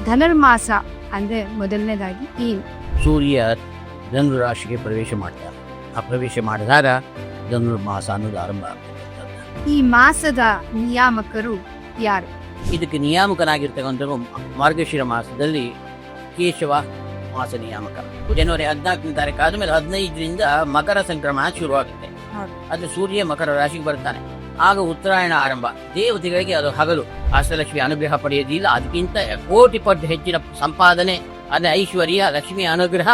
ಧನುರ್ಮಾಸ ಅಂದ್ರೆ ಮೊದಲನೇದಾಗಿ ಏನು? ಸೂರ್ಯ ಧನು ರಾಶಿಗೆ ಪ್ರವೇಶ ಮಾಡ್ತಾರೆ. ಆ ಪ್ರವೇಶ ಮಾಡಿದಾಗ ಧನುರ್ಮಾಸ ಅನ್ನೋದು ಆರಂಭ ಆಗ್ತಕ್ಕಂಥದ್ದು. ಈ ಮಾಸದ ನಿಯಾಮಕರು ಯಾರು? ಇದಕ್ಕೆ ನಿಯಾಮಕನಾಗಿರ್ತಕ್ಕಂಥದ್ದು ಮಾರ್ಗಶಿರ ಮಾಸದಲ್ಲಿ ಕೇಶವ ಮಾಸ ನಿಯಾಮಕ. ಜನವರಿ 14ನೇ ತಾರೀಕು ಆದ್ಮೇಲೆ 15ರಿಂದ ಮಕರ ಸಂಕ್ರಮಣ ಶುರುವಾಗುತ್ತೆ. ಅದು ಸೂರ್ಯ ಮಕರ ರಾಶಿಗೆ ಬರ್ತಾನೆ. ಆಗ ಉತ್ತರಾಯಣ ಆರಂಭ. ದೇವತೆಗಳಿಗೆ ಅದು ಹಗಲು. ಅಷ್ಟಲಕ್ಷ್ಮಿ ಅನುಗ್ರಹ ಪಡೆಯೋದಿಲ್ಲ. ಅದಕ್ಕಿಂತ ಕೋಟಿ ಪಟ್ಟು ಹೆಚ್ಚಿನ ಸಂಪಾದನೆ, ಅದೇ ಐಶ್ವರ್ಯ, ಲಕ್ಷ್ಮಿ ಅನುಗ್ರಹ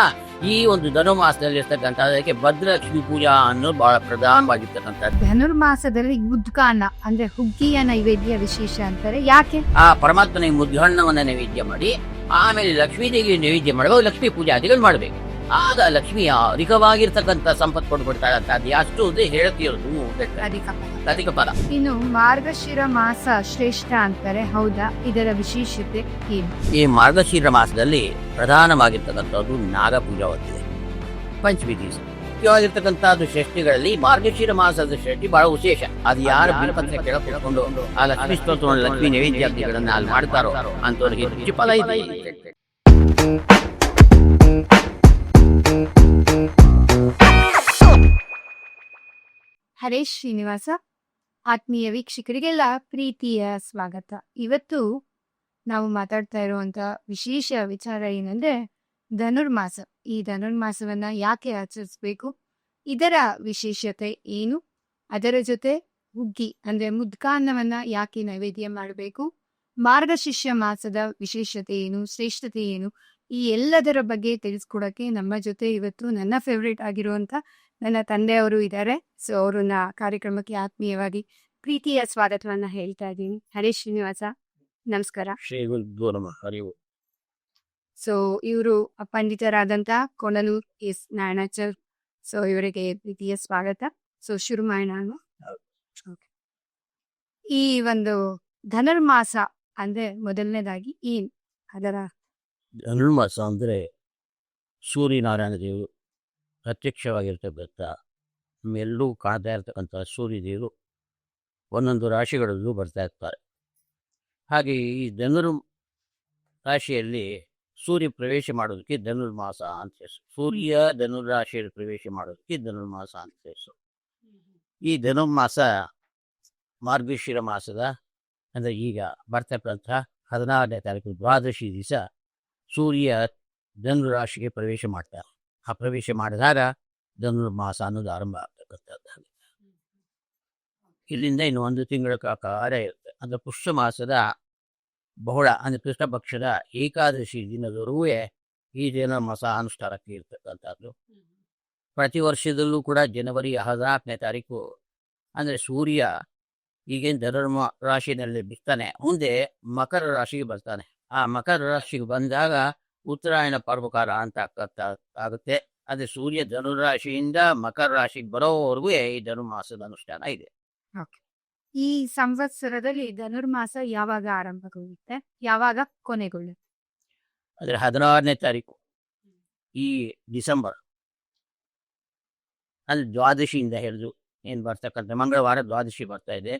ಈ ಒಂದು ಧನುರ್ಮಾಸದಲ್ಲಿ ಇರ್ತಕ್ಕಂಥದಕ್ಕೆ ಭದ್ರಲಕ್ಷ್ಮಿ ಪೂಜಾ ಅನ್ನೋದು ಬಹಳ ಪ್ರಧಾನವಾಗಿರ್ತಕ್ಕಂಥದ್ದು. ಧನುರ್ಮಾಸದಲ್ಲಿ ಮುದ್ಗಾನ ಅಂದ್ರೆ ಹುಗ್ಗಿಯ ನೈವೇದ್ಯ ವಿಶೇಷ ಅಂತಾರೆ. ಯಾಕೆ? ಆ ಪರಮಾತ್ಮನಿಗೆ ಮುದ್ಗಣ್ಣವನ್ನ ನೈವೇದ್ಯ ಮಾಡಿ ಆಮೇಲೆ ಲಕ್ಷ್ಮೀ ದೇವಿಗೆ ನೈವೇದ್ಯ ಮಾಡುವಾಗ ಲಕ್ಷ್ಮೀ ಪೂಜಾದಿಗಳು ಮಾಡಬೇಕು. ಆಗ ಲಕ್ಷ್ಮಿಯ ಅಧಿಕವಾಗಿರ್ತಕ್ಕಂಥ ಸಂಪತ್ತು ಕೊಡ್ಬಿಡ್ತಾಳೆ ಅಂತ. ಅದು ಅಷ್ಟು ಹೇಳ್ತಿರೋದು ಅಧಿಕ ಫಲ. ಇನ್ನು ಮಾರ್ಗಶಿರ ಮಾಸ ಶ್ರೇಷ್ಠ ಅಂತಾರೆ, ಹೌದಾ? ಇದರ ವಿಶೇಷತೆ ಏನು? ಈ ಮಾರ್ಗಶಿರ ಮಾಸದಲ್ಲಿ ಪ್ರಧಾನವಾಗಿರ್ತಕ್ಕಂಥದ್ದು ನಾಗ ಪೂಜಾ ಹೊಂದಿದೆ. ಪಂಚಮಿ ದಿವಸ ಮುಖ್ಯವಾಗಿರ್ತಕ್ಕಂಥದ್ದು ಷಷ್ಠಿಗಳಲ್ಲಿ ಮಾರ್ಗಶಿರ ಮಾಸದ ಷಷ್ಠಿ ಬಹಳ ವಿಶೇಷ. ಅದು ಯಾರು ಬಿಲ್ಪತ್ರ ಕೆಳಕೊಂಡು ಆ ಲಕ್ಷ್ಮೀ ಸ್ತೋತ್ರ ಲಕ್ಷ್ಮೀ ನೈವೇದ್ಯಾದಿಗಳನ್ನ ಅಲ್ಲಿ ಮಾಡ್ತಾರೋ ಅಂತವ್ರಿಗೆ ಹೆಚ್ಚು ಫಲ ಇದೆ. ಹರೇಶ್ ಶ್ರೀನಿವಾಸ, ಆತ್ಮೀಯ ವೀಕ್ಷಕರಿಗೆಲ್ಲ ಪ್ರೀತಿಯ ಸ್ವಾಗತ. ಇವತ್ತು ನಾವು ಮಾತಾಡ್ತಾ ಇರುವಂತ ವಿಶೇಷ ವಿಚಾರ ಏನಂದ್ರೆ ಧನುರ್ಮಾಸ. ಈ ಧನುರ್ಮಾಸವನ್ನ ಯಾಕೆ ಆಚರಿಸ್ಬೇಕು, ಇದರ ವಿಶೇಷತೆ ಏನು, ಅದರ ಜೊತೆ ಹುಗ್ಗಿ ಅಂದ್ರೆ ಮುದ್ಕಾನ್ನವನ್ನ ಯಾಕೆ ನೈವೇದ್ಯ ಮಾಡಬೇಕು, ಮಾರ್ಗಶಿರ್ಷ ಮಾಸದ ವಿಶೇಷತೆ ಏನು, ಶ್ರೇಷ್ಠತೆ ಏನು, ಈ ಎಲ್ಲದರ ಬಗ್ಗೆ ತಿಳಿಸ್ಕೊಡಕ್ಕೆ ನಮ್ಮ ಜೊತೆ ಇವತ್ತು ನನ್ನ ಫೇವ್ರೇಟ್ ಆಗಿರುವಂತ ನನ್ನ ತಂದೆಯವರು ಇದ್ದಾರೆ. ಸೊ ಅವ್ರನ್ನ ಕಾರ್ಯಕ್ರಮಕ್ಕೆ ಆತ್ಮೀಯವಾಗಿ ಪ್ರೀತಿಯ ಸ್ವಾಗತವನ್ನ ಹೇಳ್ತಾ ಇದ್ದೀನಿ. ಹರೇಶ್ ಶ್ರೀನಿವಾಸ, ನಮಸ್ಕಾರ. ಸೊ ಇವರು ಪಂಡಿತರಾದಂತ ಕೊನಲೂರ್ ಎಸ್ ನಾರಾಯಣಾಚಾರ್. ಸೊ ಇವರಿಗೆ ಪ್ರೀತಿಯ ಸ್ವಾಗತ. ಸೊ ಶುರು ಮಾಡೋಣ. ಈ ಒಂದು ಧನುರ್ಮಾಸ ಅಂದ್ರೆ ಮೊದಲನೇದಾಗಿ ಏನ್ ಅದರ? ಧನುರ್ಮಾಸ ಅಂದ್ರೆ ಸೂರ್ಯನಾರಾಯಣ ದೇವರು ಪ್ರತ್ಯಕ್ಷವಾಗಿರ್ತಕ್ಕಂಥ ಎಲ್ಲರೂ ಕಾಣ್ತಾ ಇರ್ತಕ್ಕಂಥ ಸೂರ್ಯದೇವರು ಒಂದೊಂದು ರಾಶಿಗಳಲ್ಲೂ ಬರ್ತಾ ಇರ್ತಾರೆ. ಹಾಗೆ ಈ ಧನುರ್ ರಾಶಿಯಲ್ಲಿ ಸೂರ್ಯ ಪ್ರವೇಶ ಮಾಡೋದಕ್ಕೆ ಧನುರ್ಮಾಸ ಅಂತ ಹೆಸರು. ಸೂರ್ಯ ಧನುರಾಶಿಯಲ್ಲಿ ಪ್ರವೇಶ ಮಾಡೋದಕ್ಕೆ ಧನುರ್ಮಾಸ ಅಂತ ಹೆಸರು. ಈ ಧನುರ್ಮಾಸ ಮಾರ್ಗಶಿರ ಮಾಸದ ಅಂದರೆ ಈಗ ಬರ್ತಕ್ಕಂಥ 16ನೇ ತಾರೀಕು ದ್ವಾದಶಿ ದಿವಸ ಸೂರ್ಯ ಧನುರಾಶಿಗೆ ಪ್ರವೇಶ ಮಾಡ್ತಾರೆ. ಆ ಪ್ರವೇಶ ಮಾಡಿದಾಗ ಧನುರ್ಮಾಸ ಅನ್ನೋದು ಆರಂಭ ಆಗ್ತಕ್ಕಂಥದ್ದು. ಇಲ್ಲಿಂದ ಇನ್ನು 1 ತಿಂಗಳ ಕಾಲ ಇರುತ್ತೆ. ಅಂದರೆ ಪುಷ್ಯ ಮಾಸದ ಬಹುಳ ಅಂದರೆ ಕೃಷ್ಣ ಪಕ್ಷದ ಏಕಾದಶಿ ದಿನದವರೆಗೂ ಈ ಧನುರ್ಮಾಸ ಅನುಷ್ಠಾನಕ್ಕೆ ಇರ್ತಕ್ಕಂಥದ್ದು. ಪ್ರತಿ ವರ್ಷದಲ್ಲೂ ಕೂಡ ಜನವರಿ 14ನೇ ತಾರೀಕು ಅಂದರೆ ಸೂರ್ಯ ಈಗೇನು ಧನುರ್ಮ ರಾಶಿನಲ್ಲಿ ಬಿಡ್ತಾನೆ, ಮುಂದೆ ಮಕರ ರಾಶಿಗೆ ಬರ್ತಾನೆ. ಆ ಮಕರ ರಾಶಿಗೆ ಬಂದಾಗ ಉತ್ತರಾಯಣ ಪರ್ವಕಾಲ ಅಂತ ಆಗುತ್ತೆ. ಅದೇ ಸೂರ್ಯ ಧನುರಾಶಿಯಿಂದ ಮಕರ ರಾಶಿಗೆ ಬರೋವರೆಗೂ ಈ ಧನುರ್ಮಾಸದ ಅನುಷ್ಠಾನ ಇದೆ. ಈ ಸಂವತ್ಸರದಲ್ಲಿ ಧನುರ್ಮಾಸ ಯಾವಾಗ ಆರಂಭಗೊಳ್ಳುತ್ತೆ, ಯಾವಾಗ ಕೊನೆಗೊಳ್ಳುತ್ತೆ? ಅಂದ್ರೆ 16ನೇ ತಾರೀಕು ಈ ಡಿಸೆಂಬರ್ ಅಲ್ಲಿ ದ್ವಾದಶಿಯಿಂದ ಹಿಡಿದು ಏನ್ ಬರ್ತಕ್ಕಂಥ ಮಂಗಳವಾರ ದ್ವಾದಶಿ ಬರ್ತಾ ಇದೆ,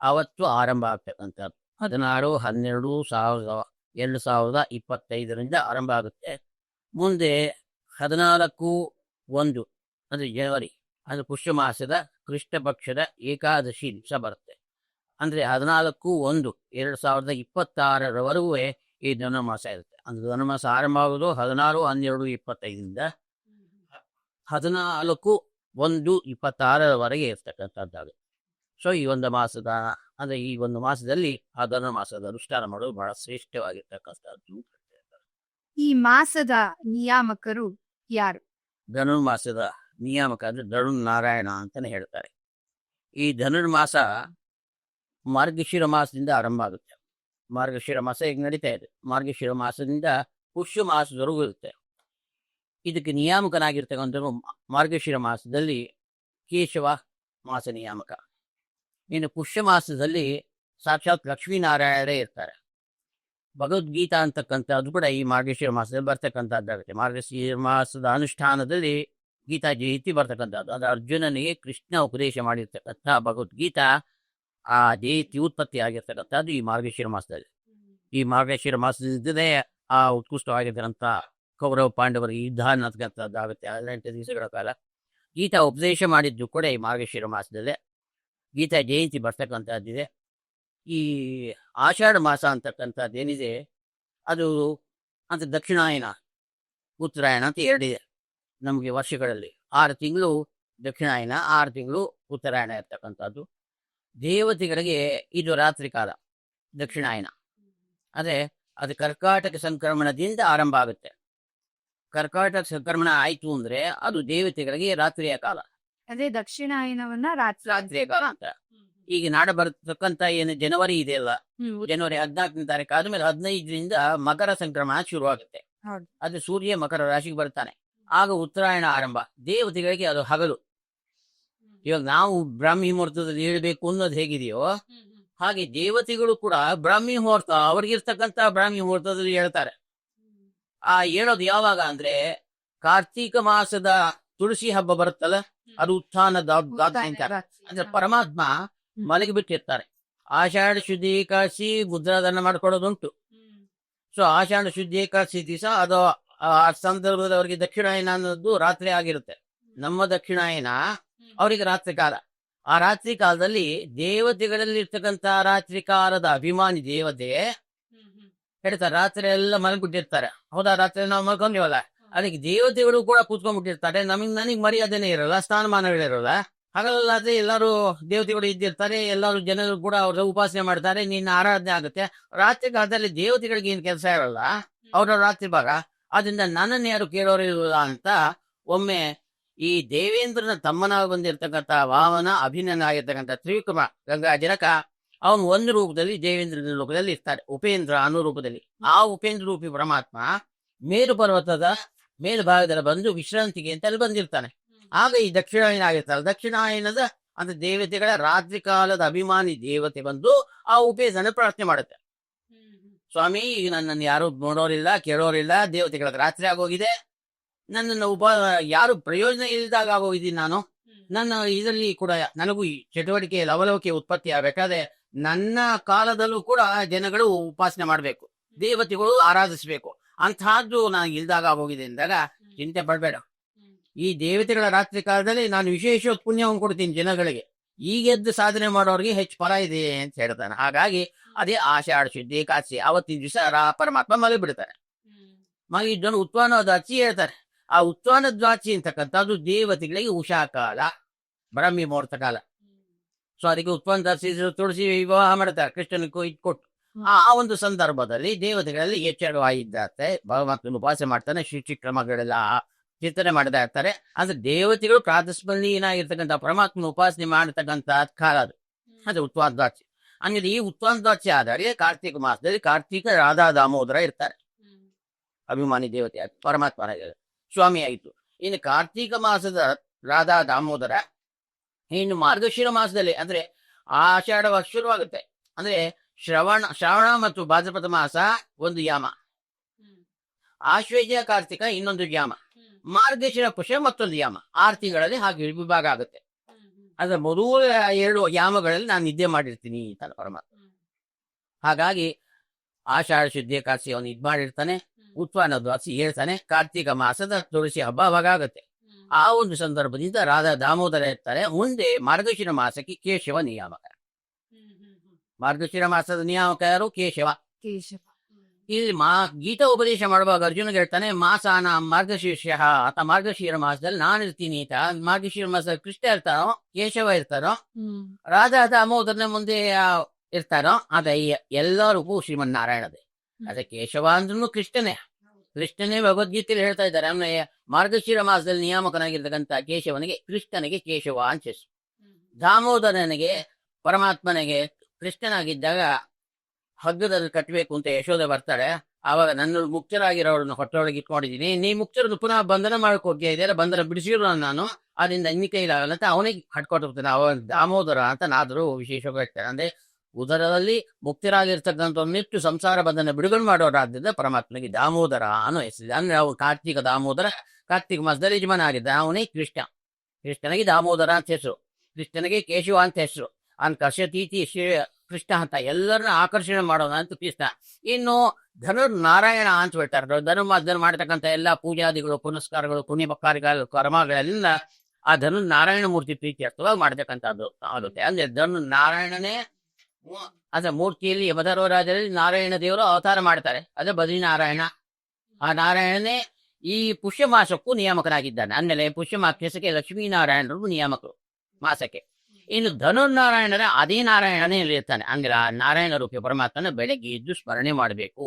ಅವತ್ತು ಆರಂಭ ಆಗ್ತಕ್ಕಂಥದ್ದು. 16-12-2025 ಆರಂಭ ಆಗುತ್ತೆ. ಮುಂದೆ 14-1 ಅಂದರೆ ಜನವರಿ ಅಂದರೆ ಪುಷ್ಯ ಮಾಸದ ಕೃಷ್ಣ ಪಕ್ಷದ ಏಕಾದಶಿ ದಿವಸ ಬರುತ್ತೆ. ಅಂದರೆ 14-1-2026 ಈ ಧನುರ್ಮಾಸ ಇರುತ್ತೆ. ಅಂದ್ರೆ ಧನುರ್ಮಾಸ ಆರಂಭ ಆಗೋದು 16-12-25 14-1-26 ಇರ್ತಕ್ಕಂಥದ್ದಾಗುತ್ತೆ. ಸೊ ಈ ಒಂದು ಮಾಸದ ಅಂದರೆ ಈ ಒಂದು ಮಾಸದಲ್ಲಿ ಆ ಧನುರ್ಮಾಸದ ಅನುಷ್ಠಾನ ಮಾಡೋದು ಬಹಳ ಶ್ರೇಷ್ಠವಾಗಿರ್ತಕ್ಕಂಥದ್ದು. ಈ ಮಾಸದ ನಿಯಾಮಕರು ಯಾರು? ಧನುರ್ಮಾಸದ ನಿಯಾಮಕ ಅಂದ್ರೆ ಧನುರ್ನಾರಾಯಣ ಅಂತಾನೆ ಹೇಳ್ತಾರೆ. ಈ ಧನುರ್ಮಾಸ ಮಾರ್ಗಶಿರ ಮಾಸದಿಂದ ಆರಂಭ ಆಗುತ್ತೆ. ಮಾರ್ಗಶಿರ ಮಾಸ ಈಗ ನಡೀತಾ ಇದೆ. ಮಾರ್ಗಶಿರ ಮಾಸದಿಂದ ಪುಷ್ಯ ಮಾಸದವರೆಗೂ ಇರುತ್ತೆ. ಇದಕ್ಕೆ ನಿಯಾಮಕನಾಗಿರ್ತಕ್ಕಂಥದ್ದು ಮಾರ್ಗಶಿರ ಮಾಸದಲ್ಲಿ ಕೇಶವ ಮಾಸ ನಿಯಾಮಕ. ಇನ್ನು ಪುಷ್ಯ ಮಾಸದಲ್ಲಿ ಸಾಕ್ಷಾತ್ ಲಕ್ಷ್ಮೀನಾರಾಯಣರೇ ಇರ್ತಾರೆ. ಭಗವದ್ಗೀತಾ ಅಂತಕ್ಕಂಥದ್ದು ಕೂಡ ಈ ಮಾರ್ಗಶಿರ ಮಾಸದಲ್ಲಿ ಬರ್ತಕ್ಕಂಥದ್ದಾಗುತ್ತೆ. ಮಾರ್ಗಶಿರ ಮಾಸದ ಅನುಷ್ಠಾನದಲ್ಲಿ ಗೀತಾ ಜಯಂತಿ ಬರ್ತಕ್ಕಂಥದ್ದು. ಅದು ಅರ್ಜುನನಿಗೆ ಕೃಷ್ಣ ಉಪದೇಶ ಮಾಡಿರ್ತಕ್ಕಂಥ ಭಗವದ್ಗೀತಾ ಆ ಜಯಂತಿ ಉತ್ಪತ್ತಿ ಆಗಿರ್ತಕ್ಕಂಥದ್ದು ಈ ಮಾರ್ಗಶಿರ ಮಾಸದಲ್ಲಿ. ಈ ಮಾರ್ಗಶಿರ ಮಾಸದಿಂದಲೇ ಆ ಉತ್ಕೃಷ್ಟವಾಗಿದ್ದಂಥ ಕೌರವ ಪಾಂಡವರ ಯುದ್ಧ ಅನ್ನತಕ್ಕಂಥದ್ದಾಗುತ್ತೆ 18 ದಿವಸಗಳ ಕಾಲ. ಗೀತಾ ಉಪದೇಶ ಮಾಡಿದ್ದು ಕೂಡ ಈ ಮಾರ್ಗಶಿರ ಮಾಸದಲ್ಲೇ. ಗೀತಾ ಜಯಂತಿ ಬರ್ತಕ್ಕಂಥದ್ದಿದೆ. ಈ ಆಷಾಢ ಮಾಸ ಅಂತಕ್ಕಂಥದ್ದು ಏನಿದೆ ಅದು ಅಂತ ದಕ್ಷಿಣಾಯನ ಉತ್ತರಾಯಣ ಅಂತ ಎರಡಿದೆ ನಮಗೆ ವರ್ಷಗಳಲ್ಲಿ. 6 ತಿಂಗಳು ದಕ್ಷಿಣಾಯನ, 6 ತಿಂಗಳು ಉತ್ತರಾಯಣ ಇರ್ತಕ್ಕಂಥದ್ದು. ದೇವತೆಗಳಿಗೆ ಇದು ರಾತ್ರಿ ಕಾಲ ದಕ್ಷಿಣಾಯನ. ಅದೇ ಅದು ಕರ್ಕಾಟಕ ಸಂಕ್ರಮಣದಿಂದ ಆರಂಭ ಆಗುತ್ತೆ. ಕರ್ಕಾಟಕ ಸಂಕ್ರಮಣ ಆಯ್ತು ಅಂದ್ರೆ ಅದು ದೇವತೆಗಳಿಗೆ ರಾತ್ರಿಯ ಕಾಲ, ಅದೇ ದಕ್ಷಿಣಾಯನವನ್ನ ರಾತ್ರಿಯ ಕಾಲ ಅಂತ. ಈಗ ನಾಡ ಬರ್ತಕ್ಕಂಥ ಏನು ಜನವರಿ ಇದೆಯಲ್ಲ, ಜನವರಿ 14ನೇ ತಾರೀಕು ಆದ್ಮೇಲೆ 15ರಿಂದ ಮಕರ ಸಂಕ್ರಮಣ ಶುರುವಾಗುತ್ತೆ. ಹೌದು. ಅದು ಸೂರ್ಯ ಮಕರ ರಾಶಿಗೆ ಬರ್ತಾನೆ, ಆಗ ಉತ್ತರಾಯಣ ಆರಂಭ. ದೇವತೆಗಳಿಗೆ ಅದು ಹಗಲು. ಇವಾಗ ನಾವು ಬ್ರಾಹ್ಮಿ ಮುಹೂರ್ತದಲ್ಲಿ ಹೇಳ್ಬೇಕು ಅನ್ನೋದು ಹೇಗಿದೆಯೋ ಹಾಗೆ ದೇವತೆಗಳು ಕೂಡ ಬ್ರಾಹ್ಮಿ ಮುಹೂರ್ತ ಅವ್ರಿಗಿರ್ತಕ್ಕಂಥ ಬ್ರಾಹ್ಮಿ ಮುಹೂರ್ತದಲ್ಲಿ ಹೇಳ್ತಾರೆ. ಆ ಹೇಳೋದು ಯಾವಾಗ ಅಂದ್ರೆ ಕಾರ್ತೀಕ ಮಾಸದ ತುಳಸಿ ಹಬ್ಬ ಬರುತ್ತಲ್ಲ, ಅದು ಉತ್ಥಾನದ ಅಂದ್ರೆ ಪರಮಾತ್ಮ ಮಲಗಿ ಬಿಟ್ಟಿರ್ತಾರೆ. ಆಷಾಢ ಶುದ್ಧ ಏಕಾದಶಿ ಮುದ್ರಾದಾನ ಮಾಡ್ಕೊಳ್ಳೋದುಂಟು. ಸೊ ಆಷಾಢ ಶುದ್ಧ ಏಕಾದಶಿ ದಿವಸ ಅದು ಆ ಸಂದರ್ಭದಲ್ಲಿ ಅವರಿಗೆ ದಕ್ಷಿಣಾಯನ ಅನ್ನೋದು ರಾತ್ರಿ ಆಗಿರುತ್ತೆ. ನಮ್ಮ ದಕ್ಷಿಣಾಯನ ಅವರಿಗೆ ರಾತ್ರಿ ಕಾಲ. ಆ ರಾತ್ರಿ ಕಾಲದಲ್ಲಿ ದೇವತೆಗಳಲ್ಲಿ ಇರ್ತಕ್ಕಂಥ ರಾತ್ರಿ ಕಾಲದ ಅಭಿಮಾನಿ ದೇವತೆ ಹೇಳ್ತಾರೆ, ರಾತ್ರಿ ಎಲ್ಲ ಮಲಗಿಬಿಟ್ಟಿರ್ತಾರೆ. ಹೌದಾ, ರಾತ್ರಿ ನಾವು ಮಲ್ಕೊಂಡಿವಲ್ಲ, ಅದಕ್ಕೆ ದೇವತೆಗಳು ಕೂಡ ಕೂತ್ಕೊಂಡ್ಬಿಟ್ಟಿರ್ತಾರೆ. ನನಗೆ ಮರ್ಯಾದೆನೇ ಇರಲ್ಲ, ಸ್ಥಾನಮಾನಗಳಿರಲ್ಲ. ಹಾಗಲ್ಲಾದ್ರೆ ಎಲ್ಲರೂ ದೇವತೆಗಳು ಇದ್ದಿರ್ತಾರೆ, ಎಲ್ಲರೂ ಜನರು ಕೂಡ ಅವ್ರ ಉಪಾಸನೆ ಮಾಡ್ತಾರೆ, ನಿನ್ನ ಆರಾಧನೆ ಆಗುತ್ತೆ. ರಾತ್ರಿ ಕಾಲದಲ್ಲಿ ದೇವತೆಗಳಿಗೆ ಏನ್ ಕೆಲಸ ಇರಲ್ಲ, ಅವ್ರ ರಾತ್ರಿ ಭಾಗ. ಆದ್ರಿಂದ ನನ್ನನ್ನು ಯಾರು ಕೇಳೋರಿಲ್ಲ ಅಂತ ಒಮ್ಮೆ ಈ ದೇವೇಂದ್ರನ ತಮ್ಮನಾಗಿ ಬಂದಿರತಕ್ಕಂಥ ವಾಮನ ಅಭಿನಯನಾಗಿರ್ತಕ್ಕಂಥ ತ್ರಿವಿಕ್ರಮ ಗಂಗಾ ಜನಕ ಅವನು ಒಂದು ರೂಪದಲ್ಲಿ ದೇವೇಂದ್ರನ ರೂಪದಲ್ಲಿ ಇರ್ತಾರೆ, ಉಪೇಂದ್ರ ಅನ್ನೋ ರೂಪದಲ್ಲಿ. ಆ ಉಪೇಂದ್ರ ರೂಪಿ ಪರಮಾತ್ಮ ಮೇರು ಪರ್ವತದ ಮೇಲ್ಭಾಗದಲ್ಲಿ ಬಂದು ವಿಶ್ರಾಂತಿಗೆ ಅಂತ ಅಲ್ಲಿ ಬಂದಿರ್ತಾನೆ. ಆಗ ಈ ದಕ್ಷಿಣಾಯನ ಆಗಿರ್ತಾರೆ. ದಕ್ಷಿಣಾಯನದ ಅಂದ್ರೆ ದೇವತೆಗಳ ರಾತ್ರಿ ಕಾಲದ ಅಭಿಮಾನಿ ದೇವತೆ ಬಂದು ಆ ಉಪೇಂದ್ರನ ಪ್ರಾರ್ಥನೆ ಮಾಡುತ್ತೆ. ಸ್ವಾಮಿ, ಈಗ ನನ್ನನ್ನು ಯಾರು ನೋಡೋರಿಲ್ಲ, ಕೇಳೋರಿಲ್ಲ, ದೇವತೆಗಳ ರಾತ್ರಿ ಆಗೋಗಿದೆ, ನನ್ನನ್ನು ಯಾರು ಪ್ರಯೋಜನ ಇಲ್ಲದಾಗ ಆಗೋಗಿದ್ದೀನಿ ನಾನು. ನನ್ನ ಇದರಲ್ಲಿ ಕೂಡ ನನಗೂ ಈ ಚಟುವಟಿಕೆ ಲವಲವಿಕೆ ಉತ್ಪತ್ತಿ ಆಗ್ಬೇಕಾದ್ರೆ ನನ್ನ ಕಾಲದಲ್ಲೂ ಕೂಡ ಜನಗಳು ಉಪಾಸನೆ ಮಾಡ್ಬೇಕು, ದೇವತೆಗಳು ಆರಾಧಿಸ್ಬೇಕು. ಅಂತಹದ್ದು ನನಗೆ ಇಲ್ದಾಗ ಆಗೋಗಿದೆ ಅಂದಾಗ ಚಿಂತೆ ಪಡ್ಬೇಡ. ಈ ದೇವತೆಗಳ ರಾತ್ರಿ ಕಾಲದಲ್ಲಿ ನಾನು ವಿಶೇಷ ಪುಣ್ಯವನ್ನು ಕೊಡ್ತೀನಿ ಜನಗಳಿಗೆ. ಈಗೆದ್ದು ಸಾಧನೆ ಮಾಡೋರಿಗೆ ಹೆಚ್ಚು ಫಲ ಇದೆ ಅಂತ ಹೇಳ್ತಾನೆ. ಹಾಗಾಗಿ ಅದೇ ಆಷಾಢ ಶುದ್ಧ ಏಕಾದಶಿ ಅವತ್ತಿನ ದಿವಸ ಪರಮಾತ್ಮ ಮಲಗಿ ಬಿಡ್ತಾರೆ. ಮಲಗಿದ್ದನ್ನು ಉತ್ವಾನದಾಚಿ ಹೇಳ್ತಾರೆ. ಆ ಉತ್ವಾನದ್ವಾಚಿ ಅಂತಕ್ಕಂಥದ್ದು ದೇವತೆಗಳಿಗೆ ಉಷಾ ಕಾಲ, ಬ್ರಾಹ್ಮಿ ಮುಹೂರ್ತ ಕಾಲ. ಸೊ ಅದಕ್ಕೆ ಉತ್ವಾನದಾಚಿ ತುಳಸಿ ವಿವಾಹ ಮಾಡ್ತಾರೆ, ಕೃಷ್ಣನಿಗೂ ಇಟ್ಕೊಟ್ಟು. ಆ ಒಂದು ಸಂದರ್ಭದಲ್ಲಿ ದೇವತೆಗಳಲ್ಲಿ ಎಚ್ಚರವಾಗಿದ್ದಾರೆ, ಭಗವಂತನ ಉಪಾಸನೆ ಮಾಡ್ತಾನೆ, ಶ್ರೀಚಿಕ್ರಮಗಳೆಲ್ಲ ಚಿಂತನೆ ಮಾಡ್ತಾ ಇರ್ತಾರೆ. ಅಂದ್ರೆ ದೇವತೆಗಳು ಪ್ರಾತಸ್ಮರಣೀಯನಾಗಿರ್ತಕ್ಕಂಥ ಪರಮಾತ್ಮನ ಉಪಾಸನೆ ಮಾಡತಕ್ಕಂಥ ಕಾಲ ಅದು. ಅದು ಉತ್ವಾನದಾಚಿ. ಅಂದ್ರೆ ಈ ಉತ್ವಾನದಾಚಿ ಆದರೆ ಕಾರ್ತಿಕ ಮಾಸದಲ್ಲಿ ಕಾರ್ತಿಕ ರಾಧಾ ದಾಮೋದರ ಇರ್ತಾರೆ, ಅಭಿಮಾನಿ ದೇವತೆ ಪರಮಾತ್ಮ ಸ್ವಾಮಿ ಆಯಿತು. ಇನ್ನು ಕಾರ್ತಿಕ ಮಾಸದ ರಾಧಾ ದಾಮೋದರ, ಇನ್ನು ಮಾರ್ಗಶಿರ ಮಾಸದಲ್ಲಿ ಅಂದ್ರೆ ಆಷಾಢ ಶುರುವಾಗುತ್ತೆ. ಅಂದ್ರೆ ಶ್ರವಣ ಮತ್ತು ಭಾದ್ರಪದ ಮಾಸ ಒಂದು ಯಾಮ, ಆಶ್ವೇಜ ಕಾರ್ತಿಕ ಇನ್ನೊಂದು ಯಾಮ, ಮಾರ್ಗಶಿರ ಪುಷ್ಯ ಮತ್ತೊಂದು ಯಾಮ. 6 ತಿಂಗಳಲ್ಲಿ ಹಾಗೆ ವಿಭಾಗ ಆಗುತ್ತೆ. ಅಂದ್ರೆ ಮೊದಲ 2 ಯಾಮಗಳಲ್ಲಿ ನಾನು ನಿದ್ದೆ ಮಾಡಿರ್ತೀನಿ ಅಂತ ಪರಮಾತ್ಮ. ಹಾಗಾಗಿ ಆಷಾಢ ಶುದ್ಧ ಏಕಾದಶಿ ಅವನು ಇದ್ ಮಾಡಿರ್ತಾನೆ, ಉತ್ವಾನ ದ್ವಾಸಿ ಹೇಳ್ತಾನೆ, ಕಾರ್ತಿಕ ಮಾಸದ ತುಳಸಿ ಹಬ್ಬ ಅವಾಗ ಆಗುತ್ತೆ. ಆ ಒಂದು ಸಂದರ್ಭದಿಂದ ರಾಧಾ ದಾಮೋದರ ಇರ್ತಾರೆ. ಮುಂದೆ ಮಾರ್ಗಶಿರ ಮಾಸಕ್ಕೆ ಕೇಶವ ನಿಯಾಮಕ. ಮಾರ್ಗಶಿರ ಮಾಸದ ನಿಯಾಮಕ ಯಾರು? ಕೇಶವ. ಇಲ್ಲಿ ಗೀತಾ ಉಪದೇಶ ಮಾಡುವಾಗ ಅರ್ಜುನಿಗೆ ಹೇಳ್ತಾನೆ, ಮಾಸಾನ ಮಾರ್ಗಶೀರ್ಷ ಆತ ಮಾರ್ಗಶಿರ ಮಾಸದಲ್ಲಿ ನಾನು ಇರ್ತೀನಿ ಅಂತ. ಮಾರ್ಗಶಿರ ಮಾಸದಲ್ಲಿ ಕೃಷ್ಣ ಇರ್ತಾರೋ, ಕೇಶವ ಇರ್ತಾರೋ, ರಾಧಾ ದಾಮೋದರನ ಮುಂದೆ ಇರ್ತಾರೋ, ಅದ ಎಲ್ಲರಿಗೂ ಶ್ರೀಮನ್ನಾರಾಯಣದೇ. ಅದೇ ಕೇಶವ ಅಂದ್ರೂ ಕೃಷ್ಣನೇ ಭಗವದ್ಗೀತೆಯಲ್ಲಿ ಹೇಳ್ತಾ ಇದ್ದಾರೆ. ಆಮೇಲೆ ಮಾರ್ಗಶಿರ ಮಾಸದಲ್ಲಿ ನಿಯಾಮಕನಾಗಿರ್ತಕ್ಕಂಥ ಕೇಶವನಿಗೆ ಕೃಷ್ಣನಿಗೆ ಕೇಶವ ಅಂತ ಹೆಸರು. ದಾಮೋದರನಿಗೆ ಪರಮಾತ್ಮನಿಗೆ ಕೃಷ್ಣನಾಗಿದ್ದಾಗ ಹಗ್ಗದಲ್ಲಿ ಕಟ್ಟಬೇಕು ಅಂತ ಯಶೋಧ ಬರ್ತಾಳೆ. ಆವಾಗ ನನ್ನ ಮುಕ್ತರಾಗಿರೋರನ್ನು ಹೊಟ್ಟೊಳಗೆ ಇಟ್ಕೊಂಡಿದ್ದೀನಿ, ನೀ ಮುಕ್ತರನ್ನು ಪುನಃ ಬಂಧನ ಮಾಡ್ಕೋಕೆ ಇದೆಯಲ್ಲ, ಬಂಧನ ಬಿಡಿಸಿರೋ ನಾನು, ಅದರಿಂದ ಇನ್ನು ಕೈಲಾಗಲ್ಲ ಅಂತ ಅವನಿಗೆ ಕಟ್ಕೊಟ್ಟಿರ್ತಾನೆ. ಅವಾಗ ದಾಮೋದರ ಅಂತ ನಾದರೂ ವಿಶೇಷವಾಗಿ ಹೇಳ್ತಾರೆ. ಅಂದ್ರೆ ಉದರದಲ್ಲಿ ಮುಕ್ತರಾಗಿರ್ತಕ್ಕಂಥವನ್ನಿಟ್ಟು ಸಂಸಾರ ಬಂಧನ ಬಿಡುಗಡೆ ಮಾಡೋರಾದ್ರಿಂದ ಪರಮಾತ್ಮನಿಗೆ ದಾಮೋದರ ಅನ್ನೋ ಹೆಸರಿದೆ. ಅಂದ್ರೆ ಅವನು ಕಾರ್ತಿಕ ದಾಮೋದರ, ಕಾರ್ತಿಕ ಮಾಸದಲ್ಲಿ ಯಜಮಾನ ಆಗಿದ್ದ ಅವನೇ ಕೃಷ್ಣನಿಗೆ ದಾಮೋದರ ಅಂತ ಹೆಸರು, ಕೃಷ್ಣನಿಗೆ ಕೇಶವ ಅಂತ ಹೆಸರು. ಅನ್ ಕಶ್ಯತೀತಿ ಕೃಷ್ಣ ಅಂತ ಎಲ್ಲರನ್ನ ಆಕರ್ಷಣೆ ಮಾಡೋಣ ಅಂತ ಕೃಷ್ಣ. ಇನ್ನು ಧನುರ್ನಾರಾಯಣ ಅಂತ ಹೇಳ್ತಾರೆ. ಧನುರ್ಮಾಸದಲ್ಲಿ ಮಾಡ್ತಕ್ಕಂಥ ಎಲ್ಲಾ ಪೂಜಾದಿಗಳು, ಪುನಸ್ಕಾರಗಳು, ಪುಣ್ಯ ಕರ್ಮಗಳೆಲ್ಲ ಆ ಧನುರ್ನಾರಾಯಣ ಮೂರ್ತಿ ಪ್ರೀತ್ಯರ್ಥವಾಗಿ ಮಾಡ್ತಕ್ಕಂಥದ್ದು ಆಗುತ್ತೆ. ಅಂದ್ರೆ ಧನುರ್ನಾರಾಯಣನೇ ಅದ ಮೂರ್ತಿಯಲ್ಲಿ ಯಮಧರ್ಮರಾಜರಲ್ಲಿ ನಾರಾಯಣ ದೇವರು ಅವತಾರ ಮಾಡ್ತಾರೆ. ಅದೇ ಬದ್ರಿನಾರಾಯಣ. ಆ ನಾರಾಯಣನೇ ಈ ಪುಷ್ಯ ಮಾಸಕ್ಕೂ ನಿಯಾಮಕನಾಗಿದ್ದಾನೆ. ಅಂದಮೇಲೆ ಪುಷ್ಯ ಮಾಸಕ್ಕೆ ಲಕ್ಷ್ಮೀನಾರಾಯಣರು ನಿಯಾಮಕರು ಮಾಸಕ್ಕೆ. ಇನ್ನು ಧನುರ್ನಾರಾಯಣರ ಅದೇ ನಾರಾಯಣನೇ ಇರ್ತಾನೆ. ಅಂದ್ರೆ ಆ ನಾರಾಯಣ ರೂಪಿ ಪರಮಾತ್ಮನ ಬೆಳಗ್ಗೆ ಎದ್ದು ಸ್ಮರಣೆ ಮಾಡಬೇಕು.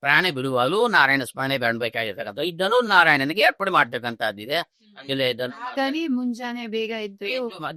ಪ್ರಾಣ ಬಿಡುವಾಗಲೂ ನಾರಾಯಣ ಸ್ಮರಣೆ ಮಾಡಬೇಕಾಗಿರ್ತಕ್ಕಂಥ ಈ ಧನುರ್ನಾರಾಯಣನಿಗೆ ಏರ್ಪಾಡು ಮಾಡ್ತಕ್ಕಂಥದ್ದಿದೆ. ಆಮೇಲೆ ಹಾಗಾಗಿ ಮುಂಜಾನೆ ಬೇಗ ಎದ್ದು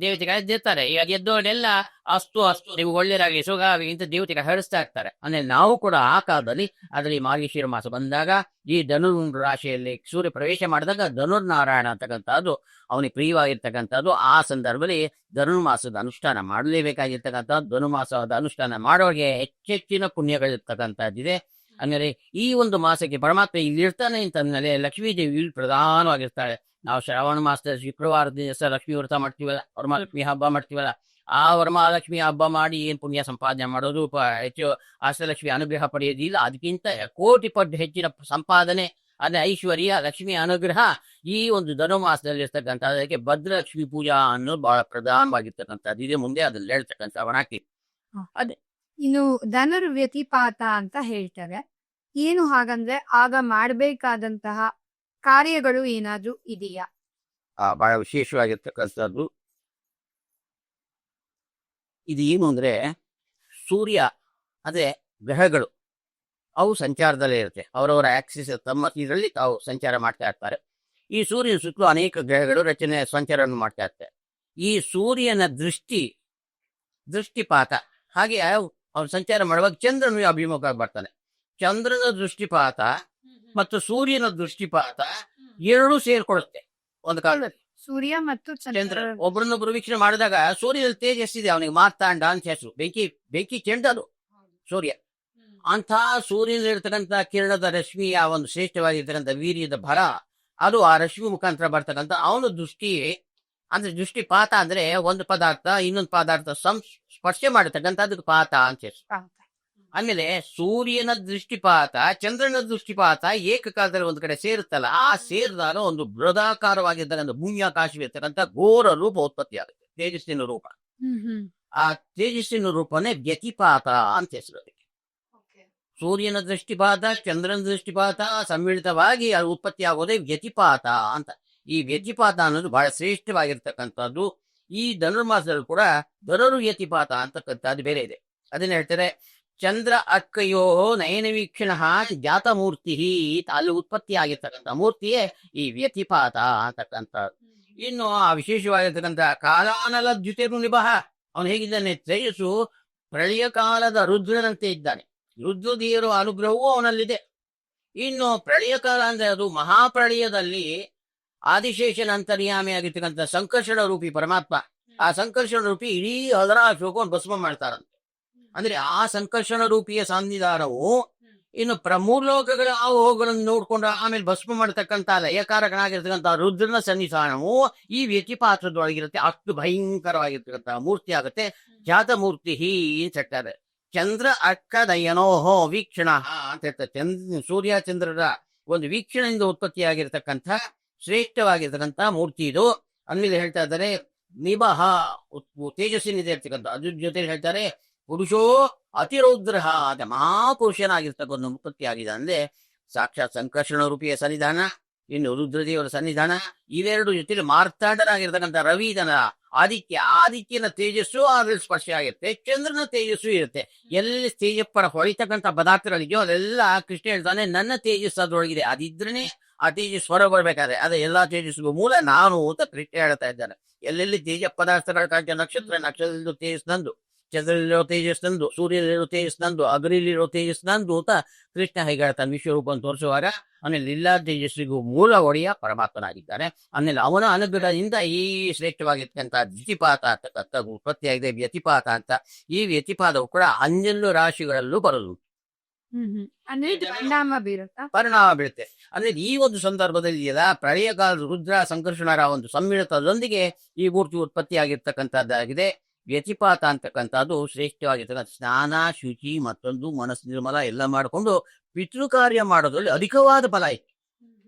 ದೇವತೆಗಳು ಎದ್ದಿರ್ತಾರೆ. ಈಗ ಎದ್ದವರೆಲ್ಲ ಅಷ್ಟು ನೀವು ಒಳ್ಳೆಯದಾಗಿ ಸುಖವಾಗಿ ಇಂಥ ದೇವತೆಗಳು ಹರಿಸ್ತಾ ಇರ್ತಾರೆ. ಅಂದ್ರೆ ನಾವು ಕೂಡ ಆ ಕಾಲದಲ್ಲಿ ಅದರಲ್ಲಿ ಮಾರ್ಗಶಿರ ಮಾಸ ಬಂದಾಗ ಈ ಧನುರ್ ರಾಶಿಯಲ್ಲಿ ಸೂರ್ಯ ಪ್ರವೇಶ ಮಾಡಿದಾಗ ಧನುರ್ನಾರಾಯಣ ಅಂತಕ್ಕಂಥದ್ದು ಅವನಿಗೆ ಪ್ರಿಯವಾಗಿರ್ತಕ್ಕಂಥದ್ದು. ಆ ಸಂದರ್ಭದಲ್ಲಿ ಧನುರ್ಮಾಸದ ಅನುಷ್ಠಾನ ಮಾಡಲೇಬೇಕಾಗಿರ್ತಕ್ಕಂಥದ್ದು. ಧನುರ್ಮಾಸದ ಅನುಷ್ಠಾನ ಮಾಡೋರಿಗೆ ಹೆಚ್ಚೆಚ್ಚಿನ ಪುಣ್ಯಗಳಿರ್ತಕ್ಕಂಥದ್ದಿದೆ. ಅಂದರೆ ಈ ಒಂದು ಮಾಸಕ್ಕೆ ಪರಮಾತ್ಮ ಇಲ್ಲಿರ್ತಾನೆ ಅಂತಂದ್ಮೇಲೆ ಲಕ್ಷ್ಮೀ ದೇವಿ ಇಲ್ಲಿ ಪ್ರಧಾನವಾಗಿರ್ತಾಳೆ. ನಾವು ಶ್ರಾವಣ ಮಾಸದ ಶುಕ್ರವಾರ ದಿವಸ ಲಕ್ಷ್ಮೀ ವ್ರತ ಮಾಡ್ತೀವಲ್ಲ, ವರಮಹಾಲಕ್ಷ್ಮಿ ಹಬ್ಬ ಮಾಡ್ತೀವಲ್ಲ. ಆ ವರಮಹಾಲಕ್ಷ್ಮಿ ಹಬ್ಬ ಮಾಡಿ ಏನ್ ಪುಣ್ಯ ಸಂಪಾದನೆ ಮಾಡೋದು, ಹೆಚ್ಚು ಅಷ್ಟಲಕ್ಷ್ಮಿ ಅನುಗ್ರಹ ಪಡೆಯೋದಿಲ್ಲ. ಅದಕ್ಕಿಂತ ಕೋಟಿ ಪಟ್ಟು ಹೆಚ್ಚಿನ ಸಂಪಾದನೆ, ಅದೇ ಐಶ್ವರ್ಯ, ಲಕ್ಷ್ಮಿ ಅನುಗ್ರಹ ಈ ಒಂದು ಧನುರ್ಮಾಸದಲ್ಲಿ ಇರ್ತಕ್ಕಂಥ ಅದಕ್ಕೆ ಭದ್ರಲಕ್ಷ್ಮಿ ಪೂಜಾ ಅನ್ನೋದು ಬಹಳ ಪ್ರಧಾನವಾಗಿರ್ತಕ್ಕಂಥದ್ದು. ಇದೇ ಮುಂದೆ ಅದ್ರಲ್ಲಿ ಹೇಳ್ತಕ್ಕಂಥ ವಣಾಕಿ. ಅದೇ ಇನ್ನು ಧನುರ್ ವ್ಯತಿಪಾತ ಅಂತ ಹೇಳ್ತಾರೆ. ಏನು ಹಾಗಂದ್ರೆ ಆಗ ಮಾಡ್ಬೇಕಾದಂತಹ ಕಾರ್ಯಗಳು ಏನಾದ್ರೂ ಇದೆಯಾ? ಬಹಳ ವಿಶೇಷವಾಗಿರ್ತಕ್ಕಂಥದ್ದು. ಇದು ಏನು ಅಂದ್ರೆ ಸೂರ್ಯ ಅದೇ ಗ್ರಹಗಳು ಅವು ಸಂಚಾರದಲ್ಲೇ ಇರುತ್ತೆ. ಅವರವರ ಆಕ್ಸಿಸ್ ತಮ್ಮ ಇದರಲ್ಲಿ ತಾವು ಸಂಚಾರ ಮಾಡ್ತಾ ಇರ್ತಾರೆ. ಈ ಸೂರ್ಯನ ಸುತ್ತಲೂ ಅನೇಕ ಗ್ರಹಗಳು ರಚನೆ ಸಂಚಾರವನ್ನು ಮಾಡ್ತಾ ಇರ್ತಾರೆ. ಈ ಸೂರ್ಯನ ದೃಷ್ಟಿಪಾತ ಹಾಗೆ ಅವನು ಸಂಚಾರ ಮಾಡುವಾಗ ಚಂದ್ರನು ಅಭಿಮುಖ ಬರ್ತಾನೆ. ಚಂದ್ರನ ದೃಷ್ಟಿಪಾತ ಮತ್ತು ಸೂರ್ಯನ ದೃಷ್ಟಿಪಾತ ಎರಡೂ ಸೇರ್ಕೊಡುತ್ತೆ ಒಂದು ಕಾಲದಲ್ಲಿ. ಸೂರ್ಯ ಮತ್ತು ಚಂದ್ರ ಒಬ್ಬರನ್ನೊಬ್ರು ವೀಕ್ಷಣೆ ಮಾಡಿದಾಗ ಸೂರ್ಯನಲ್ಲಿ ತೇಜಸ್ಸಿದೆ, ಅವನಿಗೆ ಮಾರ್ತಾಂಡ ಅಂತ ಹೆಸರು. ಬೆಂಕಿ ಚೆಂಡ ಅದು ಸೂರ್ಯ. ಅಂಥ ಸೂರ್ಯನಲ್ಲಿರ್ತಕ್ಕಂಥ ಕಿರಣದ ರಶ್ಮಿಯ ಒಂದು ಶ್ರೇಷ್ಠವಾಗಿರ್ತಕ್ಕಂಥ ವೀರ್ಯದ ಭರ ಅದು ಆ ರಶ್ಮಿ ಮುಖಾಂತರ ಬರ್ತಕ್ಕಂಥ ಅವನ ದೃಷ್ಟಿ. ಅಂದ್ರೆ ದೃಷ್ಟಿಪಾತ ಅಂದ್ರೆ ಒಂದು ಪದಾರ್ಥ ಇನ್ನೊಂದು ಪದಾರ್ಥ ಸ್ಪರ್ಶೆ ಮಾಡತಕ್ಕಂಥದ್ದು ಪಾತ ಅಂತ ಹೆಸರು. ಆಮೇಲೆ ಸೂರ್ಯನ ದೃಷ್ಟಿಪಾತ ಚಂದ್ರನ ದೃಷ್ಟಿಪಾತ ಏಕಕಾಲದಲ್ಲಿ ಒಂದು ಕಡೆ ಸೇರುತ್ತಲ್ಲ, ಆ ಸೇರಿದಾಗ ಒಂದು ಬೃಹದಾಕಾರವಾಗಿರ್ತಕ್ಕಂಥ ಭೂಮ್ಯಾಕಾಶವಿರ್ತಕ್ಕಂಥ ಘೋರ ರೂಪ ಉತ್ಪತ್ತಿ ಆಗುತ್ತೆ, ತೇಜಸ್ಸಿನ ರೂಪ. ಆ ತೇಜಸ್ಸಿನ ರೂಪನೇ ವ್ಯತಿಪಾತ ಅಂತ ಹೆಸರು ಅದಕ್ಕೆ. ಸೂರ್ಯನ ದೃಷ್ಟಿಪಾತ ಚಂದ್ರನ ದೃಷ್ಟಿಪಾತ ಸಮ್ಮಿಳಿತವಾಗಿ ಅದು ಉತ್ಪತ್ತಿ ಆಗೋದೇ ವ್ಯತಿಪಾತ ಅಂತ. ಈ ವ್ಯತಿಪಾತ ಅನ್ನೋದು ಬಹಳ ಶ್ರೇಷ್ಠವಾಗಿರ್ತಕ್ಕಂಥದ್ದು. ಈ ಧನುರ್ಮಾಸದಲ್ಲಿ ಕೂಡ ಧನುರ್ ವ್ಯತಿಪಾತ ಅಂತಕ್ಕಂಥದ್ದು ಬೇರೆ ಇದೆ. ಅದನ್ನ ಹೇಳ್ತಾರೆ, ಚಂದ್ರ ಅಕ್ಕಯೋ ನಯನ ವೀಕ್ಷಣ ಜಾತ ಮೂರ್ತಿ. ಅಲ್ಲಿ ಉತ್ಪತ್ತಿ ಆಗಿರ್ತಕ್ಕಂಥ ಮೂರ್ತಿಯೇ ಈ ವ್ಯತಿಪಾತ ಅಂತಕ್ಕಂಥದ್ದು. ಇನ್ನು ಆ ವಿಶೇಷವಾಗಿರ್ತಕ್ಕಂಥ ಕಾಲಾನಲ ದ್ಯುತಿರು ನಿಭಃ, ಅವನು ಹೇಗಿದ್ದಾನೆ, ತೇಜಸ್ಸು ಪ್ರಳಯ ಕಾಲದ ರುದ್ರನಂತೆ ಇದ್ದಾನೆ. ರುದ್ರದೇವರ ಅನುಗ್ರಹವೂ ಅವನಲ್ಲಿದೆ. ಇನ್ನು ಪ್ರಳಯ ಕಾಲ ಅಂದ್ರೆ ಅದು ಮಹಾಪ್ರಳಯದಲ್ಲಿ ಆದಿಶೇಷನ ಅಂತರ್ಯಾಮಿ ಆಗಿರ್ತಕ್ಕಂಥ ಸಂಕರ್ಷಣ ರೂಪಿ ಪರಮಾತ್ಮ, ಆ ಸಂಕರ್ಷಣ ರೂಪಿ ಇಡೀ ಅದರ ಶೋಕವನ್ನು ಭಸ್ಮ ಮಾಡ್ತಾರಂತೆ. ಅಂದ್ರೆ ಆ ಸಂಕರ್ಷಣ ರೂಪಿಯ ಸನ್ನಿಧಾನವು ಇನ್ನು ಮೂರ್ಲೋಕಗಳ ಆವುಗಳನ್ನು ನೋಡ್ಕೊಂಡು ಆಮೇಲೆ ಭಸ್ಮ ಮಾಡತಕ್ಕಂಥ ಲಯಕಾರಕನಾಗಿರ್ತಕ್ಕಂಥ ರುದ್ರನ ಸನ್ನಿಧಾನವು ಈ ವ್ಯತಿಪಾತ್ರದೊಳಗಿರುತ್ತೆ. ಅಷ್ಟು ಭಯಂಕರವಾಗಿರ್ತಕ್ಕಂಥ ಮೂರ್ತಿ ಆಗುತ್ತೆ. ಜಾತ ಮೂರ್ತಿ ಅಂತ ಹೇಳ್ತಾರೆ. ಚಂದ್ರ ಅಕ್ಕ ದಯನೋಹೋ ವೀಕ್ಷಣ ಅಂತ ಹೇಳ್ತಾರೆ. ಸೂರ್ಯ ಚಂದ್ರರ ಒಂದು ವೀಕ್ಷಣೆಯಿಂದ ಉತ್ಪತ್ತಿಯಾಗಿರ್ತಕ್ಕಂಥ ಶ್ರೇಷ್ಠವಾಗಿರ್ತಕ್ಕಂಥ ಮೂರ್ತಿ ಇದು. ಅಂದ್ಮೇಲೆ ಹೇಳ್ತಾ ಇದ್ದಾರೆ ನಿಭಃ ತೇಜಸ್ಸಿನಿದೆ ಇರ್ತಕ್ಕಂಥ. ಅದ್ರ ಜೊತೆ ಹೇಳ್ತಾರೆ ಪುರುಷೋ ಅತಿರೌದ್ರ ಅಂತ ಮಹಾಪುರುಷನಾಗಿರ್ತಕ್ಕಂಥ ಉತ್ಪತ್ತಿ ಆಗಿದೆ. ಅಂದ್ರೆ ಸಾಕ್ಷಾತ್ ಸಂಕರ್ಷಣ ರೂಪಿಯ ಸನ್ನಿಧಾನ, ಇನ್ನು ರುದ್ರದೇವರ ಸನ್ನಿಧಾನ, ಇವೆರಡು ಜೊತೆಲಿ ಮಾರ್ತಾಂಡನಾಗಿರ್ತಕ್ಕಂಥ ರವಿ ಇದನ್ನ ಆದಿತ್ಯನ ತೇಜಸ್ಸು ಅದ್ರಲ್ಲಿ ಸ್ಪರ್ಶ ಆಗಿರುತ್ತೆ, ಚಂದ್ರನ ತೇಜಸ್ಸು ಇರುತ್ತೆ. ಎಲ್ಲಿ ತೇಜಪ್ಪರ ಹೊಳಿತಕ್ಕಂಥ ಪದಾರ್ಥಗಳಿದೆಯೋ ಅದೆಲ್ಲ ಕೃಷ್ಣ ಹೇಳ್ತಾನೆ ನನ್ನ ತೇಜಸ್ಸು ಅದ್ರೊಳಗಿದೆ. ಅದಿದ್ರೇನೆ ಆ ತೇಜಸ್ ಹೊರ ಬರ್ಬೇಕಾದ್ರೆ ಅದೇ ಎಲ್ಲಾ ತೇಜಸ್ಸಿಗೂ ಮೂಲ ನಾನು ಅಂತ ಕೃಷ್ಣ ಹೇಳ್ತಾ ಇದ್ದಾನೆ. ಎಲ್ಲೆಲ್ಲಿ ತೇಜ ಪದಾರ್ಥಗಳ ಕಾಣ್ತ ನಕ್ಷತ್ರದಲ್ಲಿರೋ ತೇಜಸ್ ನಂದು, ಚಂದ್ರಲ್ಲಿರೋ ತೇಜಸ್ ನಂದು, ಸೂರ್ಯದಲ್ಲಿರೋ ತೇಜಸ್ ನಂದು, ಅಗ್ನಿಲಿರೋ ತೇಜಸ್ ನಂದು ಅಂತ ಕೃಷ್ಣ ಹೇಗೆ ಹೇಳ್ತಾನೆ ವಿಶ್ವರೂಪವನ್ನು ತೋರಿಸುವಾಗ. ಆಮೇಲೆ ಎಲ್ಲಾ ತೇಜಸ್ಸಿಗೂ ಮೂಲ ಒಡೆಯ ಪರಮಾತ್ಮನಾಗಿದ್ದಾನೆ. ಆಮೇಲೆ ಅವನ ಅನುಗ್ರಹದಿಂದ ಈ ಶ್ರೇಷ್ಠವಾಗಿರ್ತಕ್ಕಂಥ ವ್ಯತಿಪಾತ ಅಂತಕ್ಕಂಥ ಉತ್ಪತ್ತಿಯಾಗಿದೆ ವ್ಯತಿಪಾತ ಅಂತ. ಈ ವ್ಯತಿಪಾತವು ಕೂಡ 11 ರಾಶಿಗಳಲ್ಲೂ ಬರೋದು, ಪರಿಣಾಮ ಬೀಳುತ್ತೆ. ಅಂದ್ರೆ ಈ ಒಂದು ಸಂದರ್ಭದಲ್ಲಿ ಪ್ರಳಯ ಕಾಲದ ರುದ್ರ ಸಂಕರ್ಷಣರ ಒಂದು ಸಮ್ಮಿಳಿತದೊಂದಿಗೆ ಈ ಮೂರ್ತಿ ಉತ್ಪತ್ತಿ ಆಗಿರ್ತಕ್ಕಂಥದ್ದಾಗಿದೆ. ವ್ಯತಿಪಾತ ಅಂತಕ್ಕಂಥದ್ದು ಶ್ರೇಷ್ಠವಾಗಿರ್ತಕ್ಕಂಥ ಸ್ನಾನ ಶುಚಿ ಮತ್ತೊಂದು ಮನಸ್ಸು ನಿರ್ಮಲ ಎಲ್ಲ ಮಾಡಿಕೊಂಡು ಪಿತೃ ಕಾರ್ಯ ಮಾಡೋದ್ರಲ್ಲಿ ಅಧಿಕವಾದ ಫಲ ಐತಿ.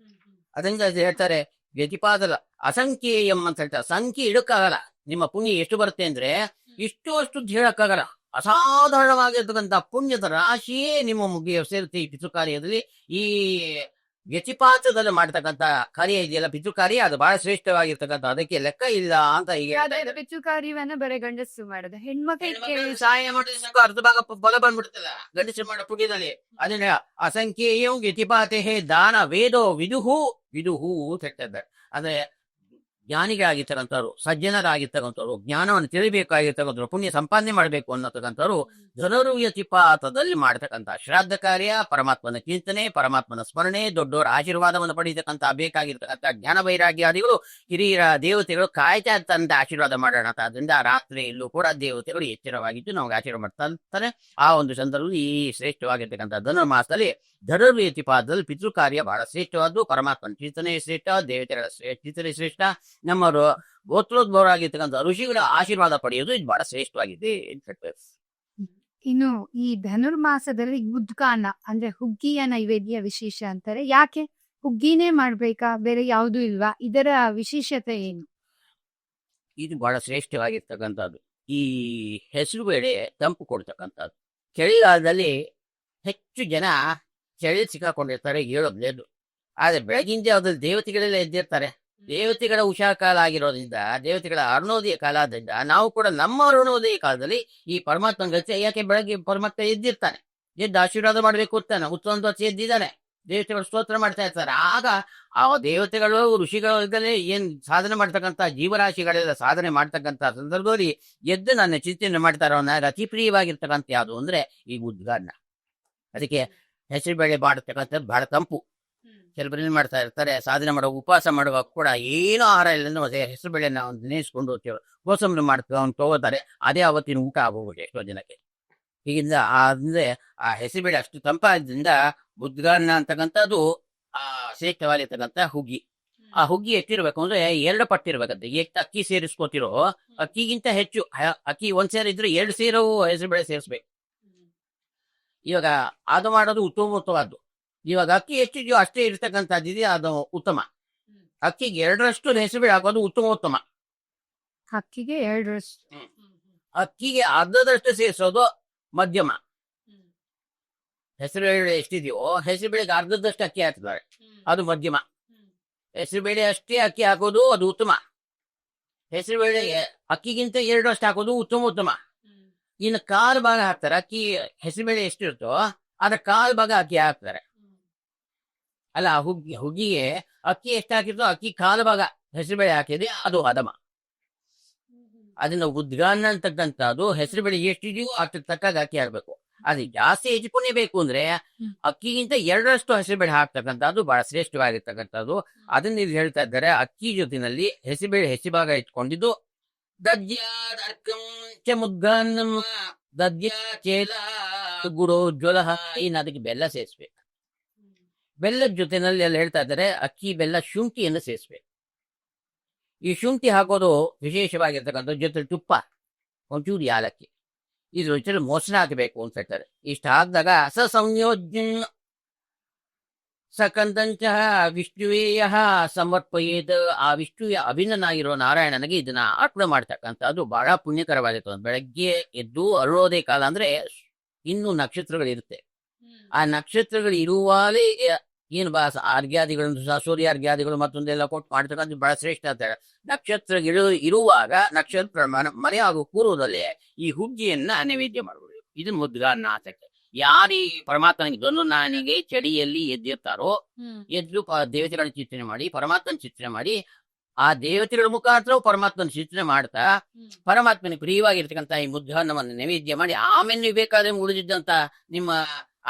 ಅದರಿಂದ ಅದು ಹೇಳ್ತಾರೆ ವ್ಯತಿಪಾತದ ಅಸಂಖ್ಯೇಯಂ ಅಂತ ಹೇಳ್ತಾರೆ. ಸಂಖ್ಯೆ ಇಡಕ್ಕಾಗಲ್ಲ. ನಿಮ್ಮ ಪುಣ್ಯ ಎಷ್ಟು ಬರುತ್ತೆ ಅಂದ್ರೆ ಇಷ್ಟು ಅಷ್ಟು ಹೇಳಕ್ಕಾಗಲ್ಲ. ಅಸಾಧಾರಣವಾಗಿರ್ತಕ್ಕಂಥ ಪುಣ್ಯದ ರಾಶಿಯೇ ನಿಮ್ಮ ಮುಗಿಯ ಸೇರುತ್ತೆ ಈ ಪಿತೃ ಕಾರ್ಯದಲ್ಲಿ. ಈ ವ್ಯತಿಪಾತದಲ್ಲಿ ಮಾಡ್ತಕ್ಕಂಥ ಕಾರ್ಯ ಇದೆಯಲ್ಲ ಪಿತೃ ಕಾರ್ಯ, ಅದು ಬಹಳ ಶ್ರೇಷ್ಠವಾಗಿರ್ತಕ್ಕಂಥ, ಅದಕ್ಕೆ ಲೆಕ್ಕ ಇಲ್ಲ ಅಂತ ಈಗ ಹೇಳ್ತಾ ಇದ್ದಾರೆ. ಪಿತೃ ಕಾರ್ಯವನ್ನ ಬರೀ ಗಂಡಸು ಮಾಡೋದು, ಹೆಣ್ಮಕ್ಳಿಗೆ ಹೆಣ್ಮಕ್ಳಿಗೆ ಸಹಾಯ ಮಾಡಿದ್ರೆ ಸಾಕು, ಅರ್ಧ ಭಾಗ ಫಲ ಬಂದ್ಬಿಡ್ತಲ್ಲ ಗಂಡಸರು ಮಾಡೋ ಪುಣ್ಯದಲ್ಲಿ. ಅದನ್ನ ಅಸಂಖ್ಯೇಯಂ ವ್ಯತಿಪಾತೆ ದಾನ ವೇದೋ ವಿದುಹು ವಿದುಹು ಅಂತ ಹೇಳ್ತಾ ಇದ್ದಾರೆ. ಅಂದ್ರೆ ಜ್ಞಾನಿಗಳಾಗಿರ್ತಕ್ಕಂಥವ್ರು, ಸಜ್ಜನರಾಗಿರ್ತಕ್ಕಂಥವ್ರು, ಜ್ಞಾನವನ್ನು ತಿಳಿಬೇಕಾಗಿರ್ತಕ್ಕಂಥವ್ರು, ಪುಣ್ಯ ಸಂಪಾದನೆ ಮಾಡಬೇಕು ಅನ್ನತಕ್ಕಂಥವ್ರು ಧನುರ್ವ್ಯತಿಪಾತದಲ್ಲಿ ಮಾಡ್ತಕ್ಕಂಥ ಶ್ರಾದ್ದ ಕಾರ್ಯ, ಪರಮಾತ್ಮನ ಚಿಂತನೆ, ಪರಮಾತ್ಮನ ಸ್ಮರಣೆ, ದೊಡ್ಡವರ ಆಶೀರ್ವಾದವನ್ನು ಪಡೀತಕ್ಕಂಥ ಬೇಕಾಗಿರ್ತಕ್ಕಂಥ ಜ್ಞಾನ ವೈರಾಗ್ಯಾದಿಗಳು, ಹಿರಿಯರ ದೇವತೆಗಳು ಕಾಯ್ತಾ ಇರ್ತಂತ ಆಶೀರ್ವಾದ ಮಾಡೋಣ ಅಂತ. ಅದರಿಂದ ರಾತ್ರಿಯಲ್ಲೂ ಕೂಡ ದೇವತೆಗಳು ಎಚ್ಚರವಾಗಿದ್ದು ನಮಗೆ ಆಶೀರ್ವಾದ ಮಾಡ್ತಾ ಇರ್ತಾರೆ. ಆ ಒಂದು ಸಂದರ್ಭದಲ್ಲಿ ಈ ಶ್ರೇಷ್ಠವಾಗಿರ್ತಕ್ಕಂಥ ಧನುರ್ಮಾಸದಲ್ಲಿ ಧನುರ್ವ್ಯತಿಪಾತದಲ್ಲಿ ಪಿತೃ ಕಾರ್ಯ ಬಹಳ ಶ್ರೇಷ್ಠವಾದ್ದು. ಪರಮಾತ್ಮನ ಚಿಂತನೆ ಶ್ರೇಷ್ಠ, ದೇವತೆಗಳ ಚಿಂತನೆ ಶ್ರೇಷ್ಠ, ನಮ್ಮ ಗೋತ್ರೋದ್ಭವರಾಗಿರ್ತಕ್ಕಂಥ ಋಷಿಗಳ ಆಶೀರ್ವಾದ ಪಡೆಯೋದು ಇದು ಬಹಳ ಶ್ರೇಷ್ಠವಾಗಿದೆ ಅಂತ ಹೇಳ್ತಾರೆ. ಇನ್ನು ಈ ಧನುರ್ಮಾಸದಲ್ಲಿ ಉದ್ಗಾನ ಅಂದ್ರೆ ಹುಗ್ಗಿಯ ನೈವೇದ್ಯ ವಿಶೇಷ ಅಂತಾರೆ. ಯಾಕೆ ಹುಗ್ಗಿನೇ ಮಾಡ್ಬೇಕಾ, ಬೇರೆ ಯಾವ್ದು ಇಲ್ವಾ? ಇದರ ವಿಶೇಷತೆ ಏನು? ಇದು ಬಹಳ ಶ್ರೇಷ್ಠವಾಗಿರ್ತಕ್ಕಂಥದ್ದು. ಈ ಹೆಸರು ಬೇಳೆ ತಂಪು ಕೊಡ್ತಕ್ಕಂಥದ್ದು. ಚಳಿಗಾಲದಲ್ಲಿ ಹೆಚ್ಚು ಜನ ಚಳಿ ಸಿಕ್ಕಾಕೊಂಡಿರ್ತಾರೆ, ಹೇಳೋದ್ಲೇದು. ಆದ್ರೆ ಬೆಳಗಿನ ಜಾವದಲ್ಲಿ ದೇವತೆಗಳೆಲ್ಲ ಎದ್ದಿರ್ತಾರೆ. ದೇವತೆಗಳ ಉಷಾ ಕಾಲ ಆಗಿರೋದ್ರಿಂದ, ದೇವತೆಗಳ ಅರುಣೋದಯ ಕಾಲ ಆದ್ರಿಂದ ನಾವು ಕೂಡ ನಮ್ಮ ಅರುಣೋದಯ ಕಾಲದಲ್ಲಿ ಈ ಪರಮಾತ್ಮನ ಗತಿ, ಯಾಕೆ ಬೆಳಗ್ಗೆ ಪರಮಾತ್ಮ ಎದ್ದಿರ್ತಾನೆ, ಎದ್ದು ಆಶೀರ್ವಾದ ಮಾಡ್ಬೇಕು ಅಂತಾನೆ, ಉತ್ತಮ ಎದ್ದಿದ್ದಾನೆ, ದೇವತೆಗಳು ಸ್ತೋತ್ರ ಮಾಡ್ತಾ ಇರ್ತಾರೆ. ಆಗ ಆ ದೇವತೆಗಳು ಋಷಿಗಳು ಏನ್ ಸಾಧನೆ ಮಾಡ್ತಕ್ಕಂಥ ಜೀವರಾಶಿಗಳೆಲ್ಲ ಸಾಧನೆ ಮಾಡ್ತಕ್ಕಂಥ ಸಂದರ್ಭದಲ್ಲಿ ಎದ್ದು ನನ್ನ ಚಿಂತನೆ ಮಾಡ್ತಾರೋ ಅನ್ನೋ ಅತಿ ಪ್ರಿಯವಾಗಿರ್ತಕ್ಕಂಥ ಯಾವುದು ಅಂದ್ರೆ ಈ ಉದ್ಗಾನ. ಅದಕ್ಕೆ ಹೆಸರು ಬೇಳೆ ಮಾಡತಕ್ಕಂಥದ್ದು ಬಹಳ ತಂಪು. ಕೆಲವರು ಏನ್ ಮಾಡ್ತಾ ಇರ್ತಾರೆ, ಸಾಧನೆ ಮಾಡೋ ಉಪವಾಸ ಮಾಡುವಾಗ ಕೂಡ ಏನೋ ಆಹಾರ ಇಲ್ಲ, ಅದೇ ಹೆಸರು ಬೇಳೆನ ನೆನೆಸ್ಕೊಂಡು ಕೋಸಂಬರಿ ಮಾಡ್ಕೊಂಡು ತಗೋತಾರೆ. ಅದೇ ಅವತ್ತಿನ ಊಟ ಆಗೋಗುತ್ತೆ ಎಷ್ಟೋ ಜನಕ್ಕೆ. ಹೀಗಿಂದ ಅಂದ್ರೆ ಆ ಹೆಸರು ಬೇಳೆ ಅಷ್ಟು ತಂಪಾದ್ರಿಂದ ಉದ್ಗಾನ ಅಂತಕ್ಕಂಥದ್ದು ಆ ಶ್ರೇಷ್ಠವಾಗಿರ್ತಕ್ಕಂಥ ಹುಗ್ಗಿ. ಆ ಹುಗ್ಗಿ ಎಷ್ಟಿರ್ಬೇಕು ಅಂದ್ರೆ 2 ಪಟ್ಟು ಇರ್ಬೇಕಂತೆ. ಎಷ್ಟು ಅಕ್ಕಿ ಸೇರಿಸ್ಕೋತಿರೋ ಅಕ್ಕಿಗಿಂತ ಹೆಚ್ಚು ಅಕ್ಕಿ 1 ಸೇರು ಇದ್ರೆ 2 ಸೇರು ಹೆಸರು ಬೇಳೆ ಸೇರಿಸ್ಬೇಕು. ಇವಾಗ ಅದು ಮಾಡೋದು ಉತ್ತಮವಾದ್ದು. ಇವಾಗ ಅಕ್ಕಿ ಎಷ್ಟಿದೆಯೋ ಅಷ್ಟೇ ಇರ್ತಕ್ಕಂಥದ್ದಿದೆಯಾ ಅದು ಉತ್ತಮ. ಅಕ್ಕಿಗೆ 2ರಷ್ಟು ಹೆಸರು ಬೇಳೆ ಹಾಕೋದು ಉತ್ತಮ. ಅಕ್ಕಿಗೆ 2ರಷ್ಟು, ಅಕ್ಕಿಗೆ ಅರ್ಧದಷ್ಟು ಸೇರಿಸೋದು ಮಧ್ಯಮ. ಹೆಸರು ಬೇಳೆ ಎಷ್ಟಿದೆಯೋ ಹೆಸರು ಬೇಳೆಗೆ ಅರ್ಧದಷ್ಟು ಅಕ್ಕಿ ಹಾಕ್ತಾರೆ, ಅದು ಮಧ್ಯಮ. ಹೆಸರು ಬೇಳೆ ಅಷ್ಟೇ ಅಕ್ಕಿ ಹಾಕೋದು ಅದು ಉತ್ತಮ. ಹೆಸರು ಬೇಳೆಗೆ ಅಕ್ಕಿಗಿಂತ 2ರಷ್ಟು ಹಾಕೋದು ಉತ್ತಮ. ಇನ್ನು 1/4 ಭಾಗ ಹಾಕ್ತಾರೆ. ಅಕ್ಕಿ ಹೆಸರು ಬೇಳೆ ಎಷ್ಟಿರುತ್ತೋ ಅದ್ರ 1/4 ಭಾಗ ಅಕ್ಕಿ ಹಾಕ್ತಾರೆ. ಅಲ್ಲ, ಹುಗ್ಗಿಗೆ ಅಕ್ಕಿ ಎಷ್ಟು ಹಾಕಿರ್ತೋ ಅಕ್ಕಿ 1/4 ಭಾಗ ಹೆಸರು ಬೇಳೆ ಹಾಕಿದ್ರೆ ಅದು ಹದಮ. ಅದನ್ನ ಉದ್ಗಾನ ಅಂತಕ್ಕಂಥದ್ದು ಹೆಸರು ಬೇಳೆ ಎಷ್ಟಿದೆಯೋ ಅಷ್ಟು ತಕ್ಕಾಗ ಅಕ್ಕಿ ಹಾಕ್ಬೇಕು. ಅದು ಜಾಸ್ತಿ ಹೆಚ್ಚುಕೊಂಡೇ ಬೇಕು ಅಂದ್ರೆ ಅಕ್ಕಿಗಿಂತ 2ರಷ್ಟು ಹೆಸರು ಬೇಳೆ ಹಾಕ್ತಕ್ಕಂಥದ್ದು ಬಹಳ ಶ್ರೇಷ್ಠವಾಗಿರ್ತಕ್ಕಂಥದ್ದು. ಅದನ್ನ ಇಲ್ಲಿ ಹೇಳ್ತಾ ಇದ್ದಾರೆ. ಅಕ್ಕಿ ಜೊತೆನಲ್ಲಿ ಹೆಸರು ಬೇಳೆ ಹೆಚ್ಚು ಭಾಗ ಇಟ್ಕೊಂಡಿದ್ದು ದದ್ಯ ಚೇಲ ಗುಡೋಜ್ವಲ, ಇನ್ನು ಅದಕ್ಕೆ ಬೆಲ್ಲ ಸೇರಿಸ್ಬೇಕು. ಬೆಲ್ಲದ ಜೊತೆನಲ್ಲಿ ಎಲ್ಲ ಹೇಳ್ತಾ ಇದ್ದಾರೆ ಅಕ್ಕಿ ಬೆಲ್ಲ ಶುಂಠಿಯನ್ನು ಸೇರಿಸ್ಬೇಕು. ಈ ಶುಂಠಿ ಹಾಕೋದು ವಿಶೇಷವಾಗಿರ್ತಕ್ಕಂಥ ಜೊತೆ ತುಪ್ಪ, ಒಂಚೂರು ಯಾಲಕ್ಕಿ, ಇದ್ರ ಜೊತೆ ಮೊಸರು ಹಾಕಬೇಕು ಅಂತ ಹೇಳ್ತಾರೆ. ಇಷ್ಟು ಹಾಕಿದಾಗ ಸಂಯೋಜ್ಯ ಸಕಂದಂಚ ವಿಷ್ಣುವೇಯ ಸಮರ್ಪಯೇತ್, ಆ ವಿಷ್ಣುವಿಯ ಅಭಿನ್ನನಾಗಿರೋ ನಾರಾಯಣನಿಗೆ ಇದನ್ನ ಅರ್ಪಣೆ ಮಾಡ್ತಕ್ಕಂಥದ್ದು ಬಹಳ ಪುಣ್ಯಕರವಾಗಿರ್ತದೆ. ಬೆಳಗ್ಗೆ ಎದ್ದು ಅರುಣೋದಯ ಕಾಲ ಅಂದ್ರೆ ಇನ್ನು ನಕ್ಷತ್ರಗಳಿರುತ್ತೆ. ಆ ನಕ್ಷತ್ರಗಳು ಇರುವಾಗಲೇ ಏನು ಅರ್ಘ್ಯಾದಿಗಳನ್ನು, ಸೂರ್ಯ ಅರ್ಘ್ಯಾದಿಗಳು ಮತ್ತೊಂದೆಲ್ಲ ಕೊಟ್ಟು ಮಾಡ್ತಕ್ಕಂಥ ಬಹಳ ಶ್ರೇಷ್ಠ ಅಂತ ಹೇಳಿ. ನಕ್ಷತ್ರಗಳು ಇರುವಾಗ ನಕ್ಷತ್ರ ಮನೆ ಹಾಗೂ ಪೂರ್ವದಲ್ಲಿ ಈ ಹುಗ್ಗಿಯನ್ನ ನೈವೇದ್ಯ ಮಾಡಬಹುದು. ಇದು ಮುದ್ಗಾನ ಆಸಕ್ತಿ. ಯಾರೀ ಪರಮಾತ್ಮನಿಗೆ ಧನುರ್ನಾನಿಗೆ ಚಳಿಯಲ್ಲಿ ಎದ್ದಿರ್ತಾರೋ ಎದ್ದು ದೇವತೆಗಳ ಚಿಂತನೆ ಮಾಡಿ, ಪರಮಾತ್ಮನ ಚಿಂತನೆ ಮಾಡಿ, ಆ ದೇವತೆಗಳ ಮುಖಾಂತರ ಪರಮಾತ್ಮನ ಚಿಂತನೆ ಮಾಡ್ತಾ ಪರಮಾತ್ಮನಿಗೆ ಪ್ರಿಯವಾಗಿರ್ತಕ್ಕಂಥ ಈ ಮುದ್ಗಾನ್ನವನ್ನು ನೈವೇದ್ಯ ಮಾಡಿ, ಆಮೇಲೆ ನೀವು ಬೇಕಾದ್ರೆ ಉಳಿದಿದ್ದಂತ ನಿಮ್ಮ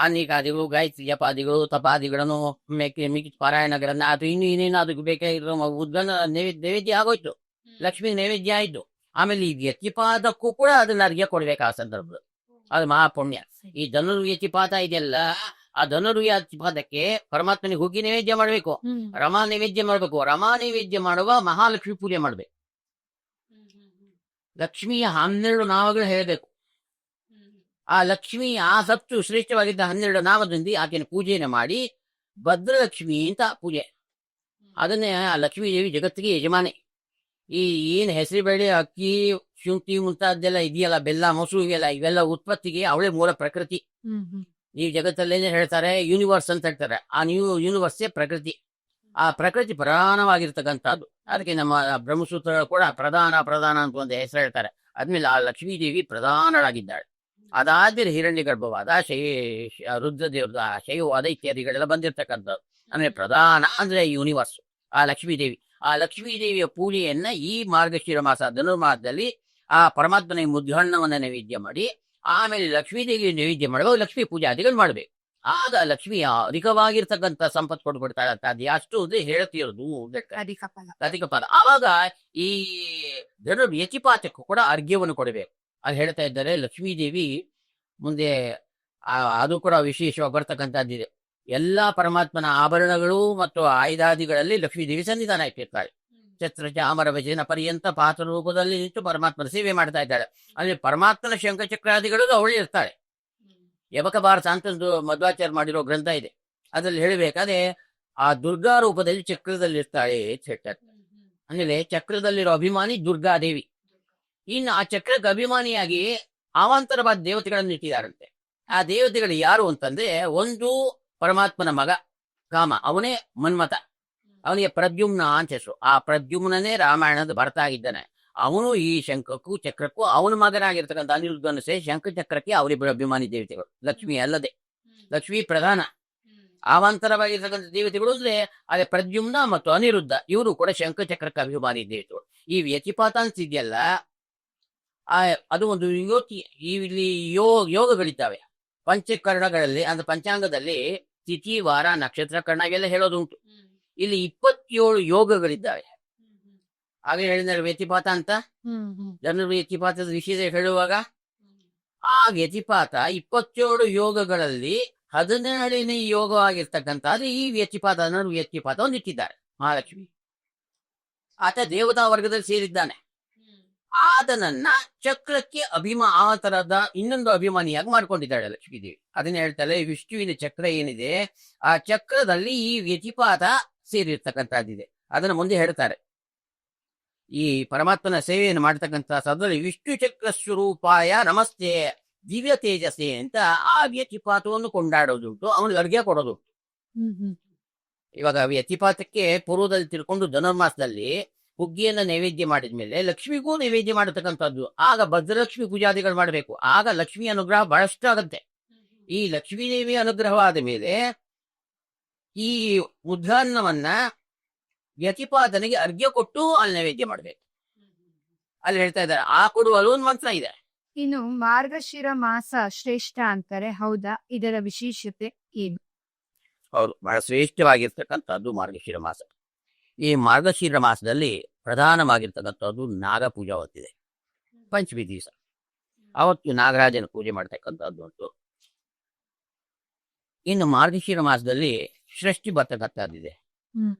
ಆನಿಕಾದಿಗಳು, ಗಾಯತ್ರಿ ಜಪಾದಿಗಳು, ತಪಾದಿಗಳನ್ನು, ಮಿಕ್ಕಿದ ಪಾರಾಯಣಗಳನ್ನ ಅದು ಇನ್ನೇನು ಅದಕ್ಕೆ ಬೇಕಾಗಿರೋ ಉದ್ಗಾನ ನೈವೇದ್ಯ ಆಗೋಯ್ತು, ಲಕ್ಷ್ಮಿ ನೈವೇದ್ಯ ಆಯ್ತು. ಆಮೇಲೆ ಈ ವ್ಯತಿಪಾದಕ್ಕೂ ಕೂಡ ಅದನ್ನ ಅರ್ಘ್ಯ ಕೊಡ್ಬೇಕು ಆ ಸಂದರ್ಭದಲ್ಲಿ. ಅದು ಮಹಾಪುಣ್ಯ. ಈ ಧನುರ್ವ್ಯತಿಪಾತ ಇದೆಯಲ್ಲ, ಆ ಧನುರ್ವ್ಯತಿಪಾದಕ್ಕೆ ಪರಮಾತ್ಮನಿಗೆ ಹುಗ್ಗಿ ನೈವೇದ್ಯ ಮಾಡ್ಬೇಕು, ರಮಾ ನೈವೇದ್ಯ ಮಾಡ್ಬೇಕು. ರಮಾ ನೈವೇದ್ಯ ಮಾಡುವ ಮಹಾಲಕ್ಷ್ಮಿ ಪೂಜೆ ಮಾಡ್ಬೇಕು. ಲಕ್ಷ್ಮಿಯ 12 ನಾಮಗಳು ಹೇಳಬೇಕು. ಆ ಲಕ್ಷ್ಮಿ ಆ ಸತ್ತು ಶ್ರೇಷ್ಠವಾಗಿದ್ದ 12 ನಾಮದಿಂದ ಆಕೆನ ಪೂಜೆಯನ್ನು ಮಾಡಿ ಭದ್ರಲಕ್ಷ್ಮಿ ಅಂತ ಪೂಜೆ. ಅದನ್ನೇ ಆ ಲಕ್ಷ್ಮೀ ದೇವಿ ಜಗತ್ತಿಗೆ ಯಜಮಾನೆ. ಈ ಏನು ಹೆಸರುಬೇಳೆ, ಅಕ್ಕಿ, ಶುಂಠಿ ಮುಂತಾದ್ದೆಲ್ಲ ಇದೆಯಲ್ಲ, ಬೆಲ್ಲ, ಮೊಸರು ಇವೆಲ್ಲ ಉತ್ಪತ್ತಿಗೆ ಅವಳೇ ಮೂಲ ಪ್ರಕೃತಿ. ಈ ಜಗತ್ತಲ್ಲೇನೆ ಹೇಳ್ತಾರೆ ಯೂನಿವರ್ಸ್ ಅಂತ ಹೇಳ್ತಾರೆ. ಆ ಯೂನಿವರ್ಸೇ ಪ್ರಕೃತಿ. ಆ ಪ್ರಕೃತಿ ಪ್ರಧಾನವಾಗಿರ್ತಕ್ಕಂಥದ್ದು. ಅದಕ್ಕೆ ನಮ್ಮ ಬ್ರಹ್ಮಸೂತ್ರಗಳು ಕೂಡ ಪ್ರಧಾನ ಅಂತ ಒಂದು ಹೆಸರು ಹೇಳ್ತಾರೆ. ಆದ್ಮೇಲೆ ಆ ಲಕ್ಷ್ಮೀದೇವಿ ಪ್ರಧಾನಳಾಗಿದ್ದಾಳೆ. ಅದಾದ್ಮೇಲೆ ಹಿರಣ್ಯ ಗರ್ಭವಾದ ರುದ್ರದೇವ್ರದ ಶೈವವಾದ ಇತ್ಯಾದಿಗಳೆಲ್ಲ ಬಂದಿರ್ತಕ್ಕಂಥದ್ದು. ಅಂದ್ರೆ ಪ್ರಧಾನ ಅಂದ್ರೆ ಯೂನಿವರ್ಸ್ ಆ ಲಕ್ಷ್ಮೀದೇವಿ. ಆ ಲಕ್ಷ್ಮೀದೇವಿಯ ಪೂಜೆಯನ್ನ ಈ ಮಾರ್ಗಶಿರ ಮಾಸ ಧನುರ್ಮಾಸದಲ್ಲಿ ಆ ಪರಮಾತ್ಮನ ಮುದ್ಗಣ್ಣವನ್ನ ನೈವೇದ್ಯ ಮಾಡಿ, ಆಮೇಲೆ ಲಕ್ಷ್ಮೀದೇವಿ ನೈವೇದ್ಯ ಮಾಡುವಾಗ ಲಕ್ಷ್ಮೀ ಪೂಜಾದಿಗಳು ಮಾಡ್ಬೇಕು. ಆಗ ಲಕ್ಷ್ಮಿಯ ಅಧಿಕವಾಗಿರ್ತಕ್ಕಂಥ ಸಂಪತ್ತು ಕೊಟ್ಬಿಡ್ತಾಳೆ ಅಂತ. ಅದು ಅಷ್ಟು ಹೇಳ್ತಿರೋದು ಅಧಿಕ ಫಲ. ಆವಾಗ ಈ ಯತಿಪಾತಕ್ಕೂ ಕೂಡ ಅರ್ಘ್ಯವನ್ನು ಕೊಡಬೇಕು. ಅದು ಹೇಳ್ತಾ ಇದ್ದಾರೆ ಲಕ್ಷ್ಮೀದೇವಿ ಮುಂದೆ ಅದು ಕೂಡ ವಿಶೇಷವಾಗಿ ಬರ್ತಕ್ಕಂಥದ್ದಿದೆ. ಎಲ್ಲಾ ಪರಮಾತ್ಮನ ಆಭರಣಗಳು ಮತ್ತು ಆಯುಧಾದಿಗಳಲ್ಲಿ ಲಕ್ಷ್ಮೀದೇವಿ ಸನ್ನಿಧಾನ ಇಟ್ಟಿರ್ತಾಳೆ. ಛತ್ರ ಚಾಮರ ಭಜನ ಪರ್ಯಂತ ಪಾತ್ರ ರೂಪದಲ್ಲಿ ನಿಂತು ಪರಮಾತ್ಮನ ಸೇವೆ ಮಾಡ್ತಾ ಇದ್ದಾಳೆ. ಅಲ್ಲಿ ಪರಮಾತ್ಮನ ಶಂಖಚಕ್ರಾದಿಗಳು ಅವಳೇ ಇರ್ತಾಳೆ. ಯವಕ ಭಾರತ ಅಂತ ಒಂದು ಮಧ್ವಾಚಾರ್ಯ ಮಾಡಿರೋ ಗ್ರಂಥ ಇದೆ. ಅದ್ರಲ್ಲಿ ಹೇಳಬೇಕಾದ್ರೆ ಆ ದುರ್ಗಾ ರೂಪದಲ್ಲಿ ಚಕ್ರದಲ್ಲಿ ಇರ್ತಾಳೆ ಅಂತ ಹೇಳ್ತಾರೆ. ಆಮೇಲೆ ಚಕ್ರದಲ್ಲಿರೋ ಅಭಿಮಾನಿ ದುರ್ಗಾದೇವಿ. ಇನ್ನು ಆ ಚಕ್ರಕ್ಕೆ ಅಭಿಮಾನಿಯಾಗಿ ಅವಾಂತರವಾದ ದೇವತೆಗಳನ್ನು ಇಟ್ಟಿದ್ದಾರಂತೆ. ಆ ದೇವತೆಗಳು ಯಾರು ಅಂತಂದ್ರೆ, ಒಂದು ಪರಮಾತ್ಮನ ಮಗ ಕಾಮ, ಅವನೇ ಮನ್ಮಥ. ಅವನಿಗೆ ಪ್ರದ್ಯುಮ್ನ ಅಂತ ಹೆಸರು. ಆ ಪ್ರದ್ಯುಮ್ನೇ ರಾಮಾಯಣದ ಭರತ ಆಗಿದ್ದಾನೆ. ಅವನು ಈ ಶಂಖಕ್ಕೂ ಚಕ್ರಕ್ಕೂ ಅವನ ಮಗನಾಗಿರ್ತಕ್ಕಂಥ ಅನಿರುದ್ಧನ ಶಂಖ ಚಕ್ರಕ್ಕೆ ಅವರಿಬ್ಬರು ಅಭಿಮಾನಿ ದೇವತೆಗಳು. ಲಕ್ಷ್ಮಿ ಅಲ್ಲದೆ ಲಕ್ಷ್ಮೀ ಪ್ರಧಾನ. ಅವಾಂತರವಾಗಿರ್ತಕ್ಕಂಥ ದೇವತೆಗಳು ಅಂದ್ರೆ ಅದೇ ಪ್ರದ್ಯುಮ್ನ ಮತ್ತು ಅನಿರುದ್ಧ, ಇವರು ಕೂಡ ಶಂಖ ಚಕ್ರಕ್ಕೆ ಅಭಿಮಾನಿ ದೇವತೆಗಳು. ಈ ವ್ಯತಿಪಾತ ಅಂತಿದೆಯಲ್ಲ, ಅದು ಒಂದು ಇಲ್ಲಿ ಯೋಗಗಳಿದ್ದಾವೆ ಪಂಚಕರ್ಣಗಳಲ್ಲಿ. ಅಂದ್ರೆ ಪಂಚಾಂಗದಲ್ಲಿ ತಿಥಿ, ವಾರ, ನಕ್ಷತ್ರ, ಕರ್ಣ ಇವೆಲ್ಲ ಹೇಳೋದುಂಟು. ಇಲ್ಲಿ 27 ಯೋಗಗಳಿದ್ದಾವೆ. ಹಾಗೆ ಹೇಳಿದ್ರೆ ವ್ಯತಿಪಾತ ಅಂತ. ವ್ಯತಿಪಾತದ ವಿಷಯ ಹೇಳುವಾಗ ಆ ವ್ಯತಿಪಾತ 27 ಯೋಗಗಳಲ್ಲಿ 17ನೇ ಯೋಗವಾಗಿರ್ತಕ್ಕಂಥದ್ದು ಈ ವ್ಯತಿಪಾತ ವ್ಯತಿಪಾತವನ್ನು ಇಟ್ಟಿದ್ದಾರೆ ಮಹಾಲಕ್ಷ್ಮಿ. ಆತ ದೇವತಾ ವರ್ಗದಲ್ಲಿ ಸೇರಿದ್ದಾನೆ. ಆತನನ್ನ ಚಕ್ರಕ್ಕೆ ಆ ತರದ ಇನ್ನೊಂದು ಅಭಿಮಾನಿಯಾಗಿ ಮಾಡ್ಕೊಂಡಿದ್ದಾಳೆ ಲಕ್ಷ್ಮೀದೇವಿ. ಅದನ್ನ ಹೇಳ್ತಾಳೆ, ವಿಷ್ಣುವಿನ ಚಕ್ರ ಏನಿದೆ ಆ ಚಕ್ರದಲ್ಲಿ ಈ ವ್ಯತಿಪಾತ ಸೇರಿರ್ತಕ್ಕಂಥದ್ದಿದೆ. ಅದನ್ನ ಮುಂದೆ ಹೇಳ್ತಾರೆ. ಈ ಪರಮಾತ್ಮನ ಸೇವೆಯನ್ನು ಮಾಡ್ತಕ್ಕಂಥ ಸದರಲ್ಲಿ ವಿಷ್ಣು ಚಕ್ರ ಸ್ವರೂಪಾಯ ನಮಸ್ತೆ ದಿವ್ಯ ತೇಜಸ್ಸೆ ಅಂತ ಆ ವ್ಯತಿಪಾತವನ್ನು ಕೊಂಡಾಡೋದುಂಟು, ಅವನಿಗೆ ಅರ್ಘ್ಯ ಕೊಡೋದುಂಟು. ಇವಾಗ ವ್ಯತಿಪಾತಕ್ಕೆ ಪೂರ್ವದಲ್ಲಿ ತಿಳ್ಕೊಂಡು ಧನುರ್ಮಾಸದಲ್ಲಿ ಹುಗ್ಗಿಯನ್ನ ನೈವೇದ್ಯ ಮಾಡಿದ್ಮೇಲೆ ಲಕ್ಷ್ಮಿಗೂ ನೈವೇದ್ಯ ಮಾಡತಕ್ಕಂಥದ್ದು. ಆಗ ಭದ್ರಲಕ್ಷ್ಮಿ ಪೂಜಾದಿಗಳು ಮಾಡಬೇಕು. ಆಗ ಲಕ್ಷ್ಮಿ ಅನುಗ್ರಹ ಬಹಳಷ್ಟು ಆಗತ್ತೆ. ಈ ಲಕ್ಷ್ಮೀದೇವಿ ಅನುಗ್ರಹವಾದ ಮೇಲೆ ಈ ಮುದ್ಗಾನ್ನವನ್ನ ವ್ಯತಿಪಾತನಿಗೆ ಅರ್ಘ್ಯ ಕೊಟ್ಟು ಅಲ್ಲಿ ನೈವೇದ್ಯ ಮಾಡಬೇಕು. ಅಲ್ಲಿ ಹೇಳ್ತಾ ಇದ್ದಾರೆ, ಆ ಕೊಡುವಲು ಒಂದು ಮಂತ್ರ ಇದೆ. ಇನ್ನು ಮಾರ್ಗಶಿರ ಮಾಸ ಶ್ರೇಷ್ಠ ಅಂತಾರೆ, ಹೌದಾ? ಇದರ ವಿಶೇಷತೆ ಏನು? ಹೌದು, ಬಹಳ ಶ್ರೇಷ್ಠವಾಗಿರ್ತಕ್ಕಂಥದ್ದು ಮಾರ್ಗಶಿರ ಮಾಸ. ಈ ಮಾರ್ಗಶಿರ ಮಾಸದಲ್ಲಿ ಪ್ರಧಾನವಾಗಿರ್ತಕ್ಕಂಥದ್ದು ನಾಗ ಪೂಜಾ ಹೊತ್ತಿದೆ. ಪಂಚಮಿ ದಿವಸ ಅವತ್ತು ನಾಗರಾಜನ ಪೂಜೆ ಮಾಡ್ತಕ್ಕಂಥದ್ದು ಉಂಟು. ಇನ್ನು ಮಾರ್ಗಶಿರ ಮಾಸದಲ್ಲಿ ಷಷ್ಠಿ ಬರ್ತಕ್ಕಂಥದ್ದಿದೆ.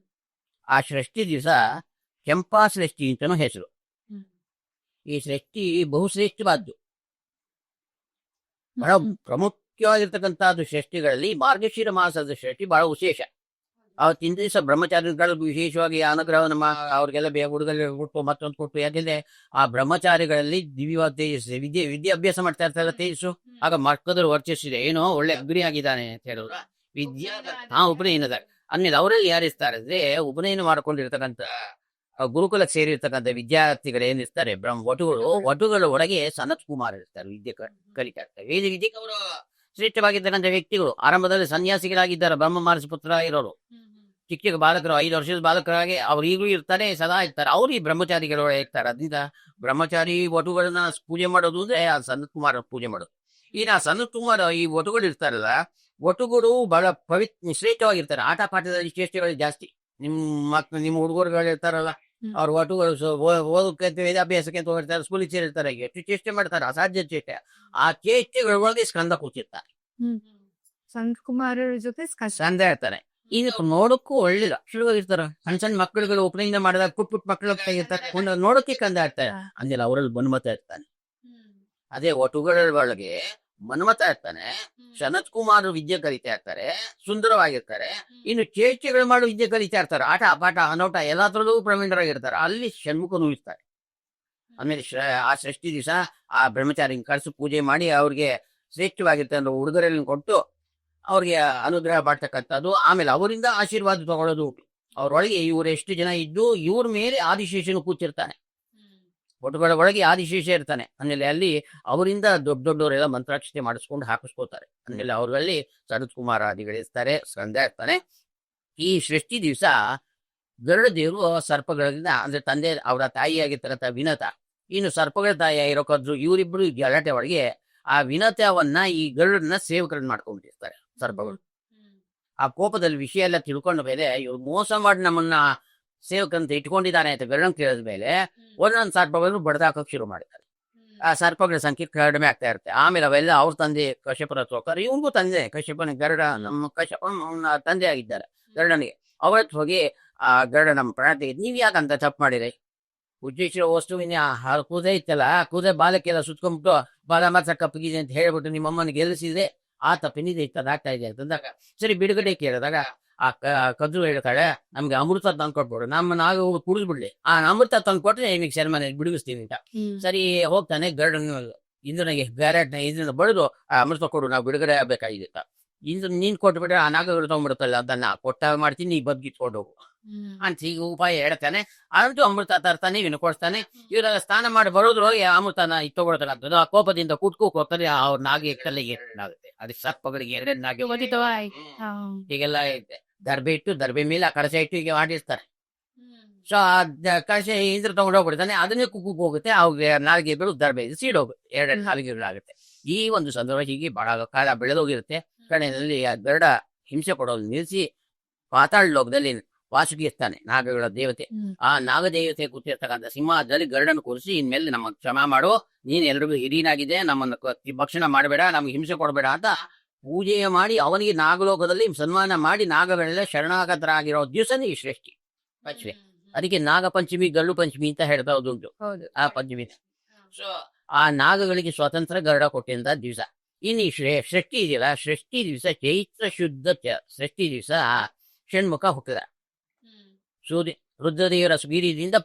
ಆ ಷಷ್ಠಿ ದಿವಸ ಕೆಂಪಾ ಷಷ್ಠಿ ಅಂತನೂ ಹೆಸರು. ಈ ಷಷ್ಠಿ ಬಹುಶ್ರೇಷ್ಠವಾದ್ದು, ಬಹಳ ಪ್ರಮುಖವಾಗಿರ್ತಕ್ಕಂಥದ್ದು. ಷಷ್ಠಿಗಳಲ್ಲಿ ಮಾರ್ಗಶಿರ ಮಾಸದ ಷಷ್ಠಿ ಬಹಳ ವಿಶೇಷ. ಅವತ್ತಿನ ದಿವಸ ಬ್ರಹ್ಮಚಾರಿಗಳು ವಿಶೇಷವಾಗಿ ಅನುಗ್ರಹವನ್ನು ಅವ್ರಿಗೆಲ್ಲ ಹುಡುಗರಿಗೆ ಕೊಟ್ಟು ಮತ್ತೊಂದು ಕೊಟ್ಟು. ಯಾಕೆಂದ್ರೆ ಆ ಬ್ರಹ್ಮಚಾರಿಗಳಲ್ಲಿ ದಿವ್ಯವಾದ ತೇಜಸ್ಸು, ವಿದ್ಯಾಭ್ಯಾಸ ಮಾಡ್ತಾ ಇರ್ತಾರಲ್ಲ ತೇಜಸ್ಸು. ಆಗ ಮಕ್ಕಳು ವರ್ಚಿಸಿದೆ, ಏನೋ ಒಳ್ಳೆ ಅಗ್ನಿ ಆಗಿದ್ದಾನೆ ಅಂತ ಹೇಳೋರು. ಉಪನಯನದ ಅಂದ್ಮೇಲೆ ಅವರಲ್ಲಿ ಯಾರಿರ್ತಾರೆ ಅಂದ್ರೆ, ಉಪನಯನ ಮಾಡ್ಕೊಂಡಿರ್ತಕ್ಕಂಥ ಗುರುಕುಲಕ್ಕೆ ಸೇರಿರ್ತಕ್ಕಂಥ ವಿದ್ಯಾರ್ಥಿಗಳು ಏನಿರ್ತಾರೆ ವಟುಗಳ ಒಳಗೆ ಸನತ್ ಕುಮಾರ್ ಇರ್ತಾರೆ, ವಿದ್ಯೆ ಕಲಿತಾ ಇರ್ತಾರೆ. ವಿದ್ಯೆಗೆ ಅವರು ಶ್ರೇಷ್ಠವಾಗಿರ್ತಕ್ಕಂಥ ವ್ಯಕ್ತಿಗಳು. ಆರಂಭದಲ್ಲಿ ಸನ್ಯಾಸಿಗಳಾಗಿದ್ದಾರೆ, ಬ್ರಹ್ಮ ಮಾನಸ ಪುತ್ರ ಇರೋರು. ಚಿಕ್ಕ ಚಿಕ್ಕ ಬಾಲಕರು, 5 ವರ್ಷದ ಬಾಲಕರಾಗಿ ಅವ್ರು ಈಗಲೂ ಇರ್ತಾರೆ, ಸದಾ ಇರ್ತಾರೆ. ಅವ್ರು ಈ ಬ್ರಹ್ಮಚಾರಿಗಳೊಳಗೆ ಇರ್ತಾರೆ. ಅದರಿಂದ ಬ್ರಹ್ಮಚಾರಿ ವಟುಗಳನ್ನ ಪೂಜೆ ಮಾಡೋದು ಅಂದ್ರೆ ಆ ಸನತ್ ಕುಮಾರ್ ಪೂಜೆ ಮಾಡೋದು. ಈಗ ಆ ಸನತ್ ಕುಮಾರ್ ಈ ವಟುಗಳು ಇರ್ತಾರಲ್ಲ, ವಟುಗಳು ಬಹಳ ಶ್ರೇಷ್ಠವಾಗಿರ್ತಾರೆ. ಆಟ ಪಾಠದಲ್ಲಿ ಚೇಷ್ಟೆಗಳು ಜಾಸ್ತಿ. ನಿಮ್ಮ ಹುಡುಗರುಗಳು ಇರ್ತಾರಲ್ಲ, ಅವ್ರ ವಟುಗಳು ಓದಕ್ಕೆ ವೇದಾಭ್ಯಾಸಕ್ಕೆ ಅಂತ ಹೋಗಿರ್ತಾರೆ, ಸ್ಕೂಲಿಗೆ ಸೇರಿರ್ತಾರೆ. ಎಷ್ಟು ಚೇಷ್ಟೆ ಮಾಡ್ತಾರೆ, ಅಸಾಧ್ಯ ಚೇಷ್ಟೆ. ಆ ಚೇಷ್ಟೆಗಳೊಳಗೆ ಸ್ಕಂದ ಕೂತಿರ್ತಾರೆ, ಸಂತ್ ಕುಮಾರರ ಜೊತೆ ಸ್ಕಂದ ಇರ್ತಾರೆ. ಈಗ ನೋಡಕ್ಕೂ ಒಳ್ಳೆ ಲಕ್ಷಣವಾಗಿರ್ತಾರ. ಸಣ್ಣ ಸಣ್ಣ ಮಕ್ಕಳುಗಳು ಓಪನಿಂಗ್ ಮಾಡಿದಾಗ ಪುಟ್ ಪುಟ್ ಮಕ್ಕಳು ಇರ್ತಾರೆ, ನೋಡೋಕೆ ಕಂದ ಆಗ್ತಾರೆ. ಅಂದಿಲ್ಲ ಅವರಲ್ಲಿ ಮನ್ಮತ ಇರ್ತಾನೆ. ಅದೇ ಒಟುಗಳ ಒಳಗೆ ಮನ್ಮತ ಇರ್ತಾನೆ. ಶನತ್ ಕುಮಾರ್ ವಿದ್ಯೆ ಕಲಿತಾ ಇರ್ತಾರೆ, ಸುಂದರವಾಗಿರ್ತಾರೆ. ಇನ್ನು ಚೇಷ್ಟೆಗಳು ಮಾಡೋ ವಿದ್ಯೆ ಕಲಿತಾ ಇರ್ತಾರೆ, ಆಟ ಪಾಠ ಅನೋಟ ಎಲ್ಲತ್ರಲ್ಲೂ ಪ್ರವೀಣರಾಗಿರ್ತಾರೆ. ಅಲ್ಲಿ ಷಣ್ಮುಖನು ಇರ್ತಾರೆ. ಆಮೇಲೆ ಆ ಷಷ್ಠಿ ದಿವಸ ಆ ಬ್ರಹ್ಮಚಾರಿ ಕರೆಸಿ ಪೂಜೆ ಮಾಡಿ ಅವ್ರಿಗೆ ಶ್ರೇಷ್ಠವಾಗಿರ್ತಕ್ಕಂಥ ಉಡುಗೊರೆಯನ್ನು ಕೊಟ್ಟು ಅವ್ರಿಗೆ ಅನುಗ್ರಹ ಮಾಡ್ತಕ್ಕಂಥದ್ದು. ಆಮೇಲೆ ಅವರಿಂದ ಆಶೀರ್ವಾದ ತಗೊಳ್ಳೋದು. ಅವ್ರೊಳಗೆ ಇವ್ರು ಎಷ್ಟು ಜನ ಇದ್ದು ಇವ್ರ ಮೇಲೆ ಆದಿಶೇಷನು ಕೂತಿರ್ತಾನೆ. ಒಟ್ಟುಗಳ ಒಳಗೆ ಆದಿಶೇಷ ಇರ್ತಾನೆ. ಆಮೇಲೆ ಅಲ್ಲಿ ಅವರಿಂದ ದೊಡ್ಡ ದೊಡ್ಡವರೆಲ್ಲ ಮಂತ್ರಾಕ್ಷತೆ ಮಾಡಿಸ್ಕೊಂಡು ಹಾಕಿಸ್ಕೋತಾರೆ. ಆಮೇಲೆ ಅವ್ರಲ್ಲಿ ಸನತ್ ಕುಮಾರಾದಿಗಳಿರ್ತಾರೆ, ಸ್ಕಂದ ಇರ್ತಾನೆ. ಈ ಷಷ್ಠಿ ದಿವಸ ಗರುಡ ದೇವರು ಸರ್ಪಗಳಿಂದ ಅಂದ್ರೆ ತಂದೆ ಅವರ ತಾಯಿಯಾಗಿರ್ತಕ್ಕಂಥ ವಿನತ, ಇನ್ನು ಸರ್ಪಗಳ ತಾಯಿಯಾಗಿರೋ ಕದ್ರು, ಇವರಿಬ್ರು ಗಲಾಟೆ ಒಳಗೆ ಆ ವಿನತವನ್ನ ಈ ಗರುಡನ್ನ ಸೇವಕರನ್ನ ಮಾಡ್ಕೊಂಡಿರ್ತಾರೆ ಸರ್ಪಗಳು. ಆ ಕೋಪದಲ್ಲಿ ವಿಷಯ ಎಲ್ಲ ತಿಳ್ಕೊಂಡ ಮೇಲೆ ಇವ್ರು ಮೋಸ ಮಾಡಿ ನಮ್ಮನ್ನ ಸೇವಕಂತ ಇಟ್ಕೊಂಡಿದ್ದಾನೆ ಅಂತ ಗರುಡನ್ ಕೇಳಿದ ಮೇಲೆ ಒಂದೊಂದು ಸರ್ಪಗಳನ್ನು ಬಡ್ದಾಕಕ್ ಶುರು ಮಾಡಿದ್ದಾರೆ. ಆ ಸರ್ಪಗಳ ಸಂಖ್ಯೆ ಕಡಿಮೆ ಆಗ್ತಾ ಇರುತ್ತೆ. ಆಮೇಲೆ ಅವೆಲ್ಲ ಅವ್ರ ತಂದೆ ಕಶ್ಯಪನ ಹೋಗ್ತಾರೆ. ಇವನಿಗೂ ತಂದೆ ಕಶ್ಯಪನ, ಗರುಡ ನಮ್ಮ ಕಶ್ಯಪ ತಂದೆ ಆಗಿದ್ದಾರೆ ಗರುಡನಿಗೆ. ಅವತ್ತು ಹೋಗಿ ಆ ಗರುಡ ನಮ್ಮ ಪ್ರಾಣ ನೀವ್ ಯಾಕಂತ ತಪ್ಪು ಮಾಡಿರಿ, ಉದ್ದೇಶಿರೋ ವಸ್ತುವಿನ ಕೂದೆ ಇತ್ತಲ್ಲ, ಕೂದೆ ಬಾಲಕ್ಕೆಲ್ಲ ಸುತ್ಕೊಂಡ್ಬಿಟ್ಟು ಬಾಲ ಮಾತ್ರ ಕಪ್ಪಗಿದೆ ಅಂತ ಹೇಳ್ಬಿಟ್ಟು ನಿಮ್ಮಮ್ಮನ ಗೆಲ್ಲಿಸಿದ್ರೆ ಆ ತಪ್ಪಿನಿದೆ ಇತ್ತದಾಗ್ತಾ ಇದೆ ಅಂತಂದಾಗ ಸರಿ ಬಿಡುಗಡೆ ಕೇಳಿದಾಗ ಆ ಕದ್ರು ಹೇಳ್ತಾಳೆ, ನಮ್ಗೆ ಅಮೃತ ತಂದ್ಕೊಟ್ಬಿಡು, ನಮ್ಮ ನಾವು ಕುಡಿದ್ಬಿಡ್ಲಿ, ಆ ಅಮೃತ ತಂದ್ಕೊಟ್ರೆ ನಿಮಗೆ ಶರ್ಮನೆ ಬಿಡುಗಿಸ್ತೀವಿ ಅಂತ. ಸರಿ ಹೋಗ್ತಾನೆ ಗರುಡನ್ ಇಂದ್ರನಿಗೆ ಬ್ಯಾರೆಟ್ನ ಇದನ್ನ ಬಡಿದು ಆ ಅಮೃತ ಕೊಡು, ನಾವು ಬಿಡುಗಡೆ ಆಗ್ಬೇಕಾಗಿತ್ತ. ಇಂದ್ರ ನೀನ್ ಕೊಟ್ಬಿಟ್ರೆ ಆ ನಾಗಗಳು ತಗೊಂಡ್ಬಿಡುತ್ತಲ್ಲ, ಅದನ್ನ ಕೊಟ್ಟಾಗ ಮಾಡ್ತೀನಿ, ನೀ ಬದ್ಗಿಟ್ಕೊಂಡು ಹೋಗು ಅಂತ ಈಗ ಉಪಾಯ ಹೇಳ್ತಾನೆ. ಅದು ಅಮೃತ ತರ್ತಾನೆ, ಇವನು ಕೊಡ್ತಾನೆ. ಇವ್ರ ಸ್ನಾನ ಮಾಡಿ ಬರೋದ್ರೊಳಗೆ ಅಮೃತನ ತಗೊಳ್ತಾನೆ. ಆ ಕೋಪದಿಂದ ಕುಟ್ಕೋತಾರೆ, ಅವ್ರ ನಾಗಿ ಎಟ್ಟಲ್ಲ ಏನಾಗುತ್ತೆ. ಅದಕ್ಕೆ ಸರ್ಪಗಳಿಗೆ ಎರಡೆರಡು ನಾಗಿ ಹೀಗೆಲ್ಲ ಐತೆ. ದರ್ಬೆ ಇಟ್ಟು ದರ್ಬೆ ಮೇಲೆ ಆ ಕಳಸ ಇಟ್ಟು ಹೀಗೆ ಮಾಡಿರ್ತಾರೆ. ಸೊ ಆ ಕಳಸ ಇಂದ್ರ ತಗೊಂಡು ಹೋಗ್ಬಿಡ್ತಾನೆ, ಅದನ್ನೇ ಕುಕ್ಕಕ್ಕೆ ಹೋಗುತ್ತೆ. ಅವ್ರಿಗೆ ನಾಲ್ಗೆ ಬೆಳು ದರ್ಬೆ ಸೀಡೋಗುತ್ತೆ, ಎರಡೆರಡು ನಾಲ್ಗೆಗಳಾಗುತ್ತೆ. ಈ ಒಂದು ಸಂದರ್ಭ ಹೀಗೆ ಬಹಳ ಕಾಲ ಬೆಳೆದೋಗಿರುತ್ತೆ. ಕಡೆಯಲ್ಲಿ ಆ ಗರುಡ ಹಿಂಸೆ ಕೊಡೋದು ನಿಲ್ಲಿಸಿ ಪಾತಾಳ ಲೋಕದಲ್ಲಿ ವಾಸುಕಿ ಇರ್ತಾನೆ, ನಾಗಗಳ ದೇವತೆ. ಆ ನಾಗದೇವತೆ ಕೂತಿರ್ತಕ್ಕಂಥ ಸಿಂಹದಲ್ಲಿ ಗರುಡನ್ನು ಕೂರಿಸಿ, ಇನ್ಮೇಲೆ ನಮ್ಮ ಕ್ಷಮ ಮಾಡು, ನೀನ್ ಎಲ್ರಿಗೂ ಹಿರಿಯನಾಗಿದೆ, ನಮ್ಮನ್ನು ಭಕ್ಷಣ ಮಾಡಬೇಡ, ನಮ್ಗೆ ಹಿಂಸೆ ಕೊಡಬೇಡ ಅಂತ ಪೂಜೆ ಮಾಡಿ ಅವನಿಗೆ ನಾಗಲೋಕದಲ್ಲಿ ಸನ್ಮಾನ ಮಾಡಿ ನಾಗಗಳೆಲ್ಲ ಶರಣಾಗತರಾಗಿರೋ ದಿವಸನೇ ಈ ಶ್ರೇಷ್ಠಿ ಪಂಚಮಿ. ಅದಕ್ಕೆ ನಾಗ ಪಂಚಮಿ, ಗರುಡು ಪಂಚಮಿ ಅಂತ ಹೇಳ್ತಾ ಉಂಟು ಆ ಪಂಚಮಿ. ಸೊ ಆ ನಾಗಗಳಿಗೆ ಸ್ವತಂತ್ರ ಗರುಡ ಕೊಟ್ಟಿದ್ದ ದಿವಸ. ಇನ್ನು ಈ ಷಷ್ಠಿ ಇದೆಯಲ್ಲ, ಷಷ್ಠಿ ದಿವಸ ಚೈತ್ರ ಶುದ್ಧ ಷಷ್ಠಿ ದಿವಸ ಷಣ್ಮುಖ ಹುಟ್ಟಿದ. ಸೂರ್ಯ ರುದ್ರದೇವರ ವೀರ್ಯದಿಂದ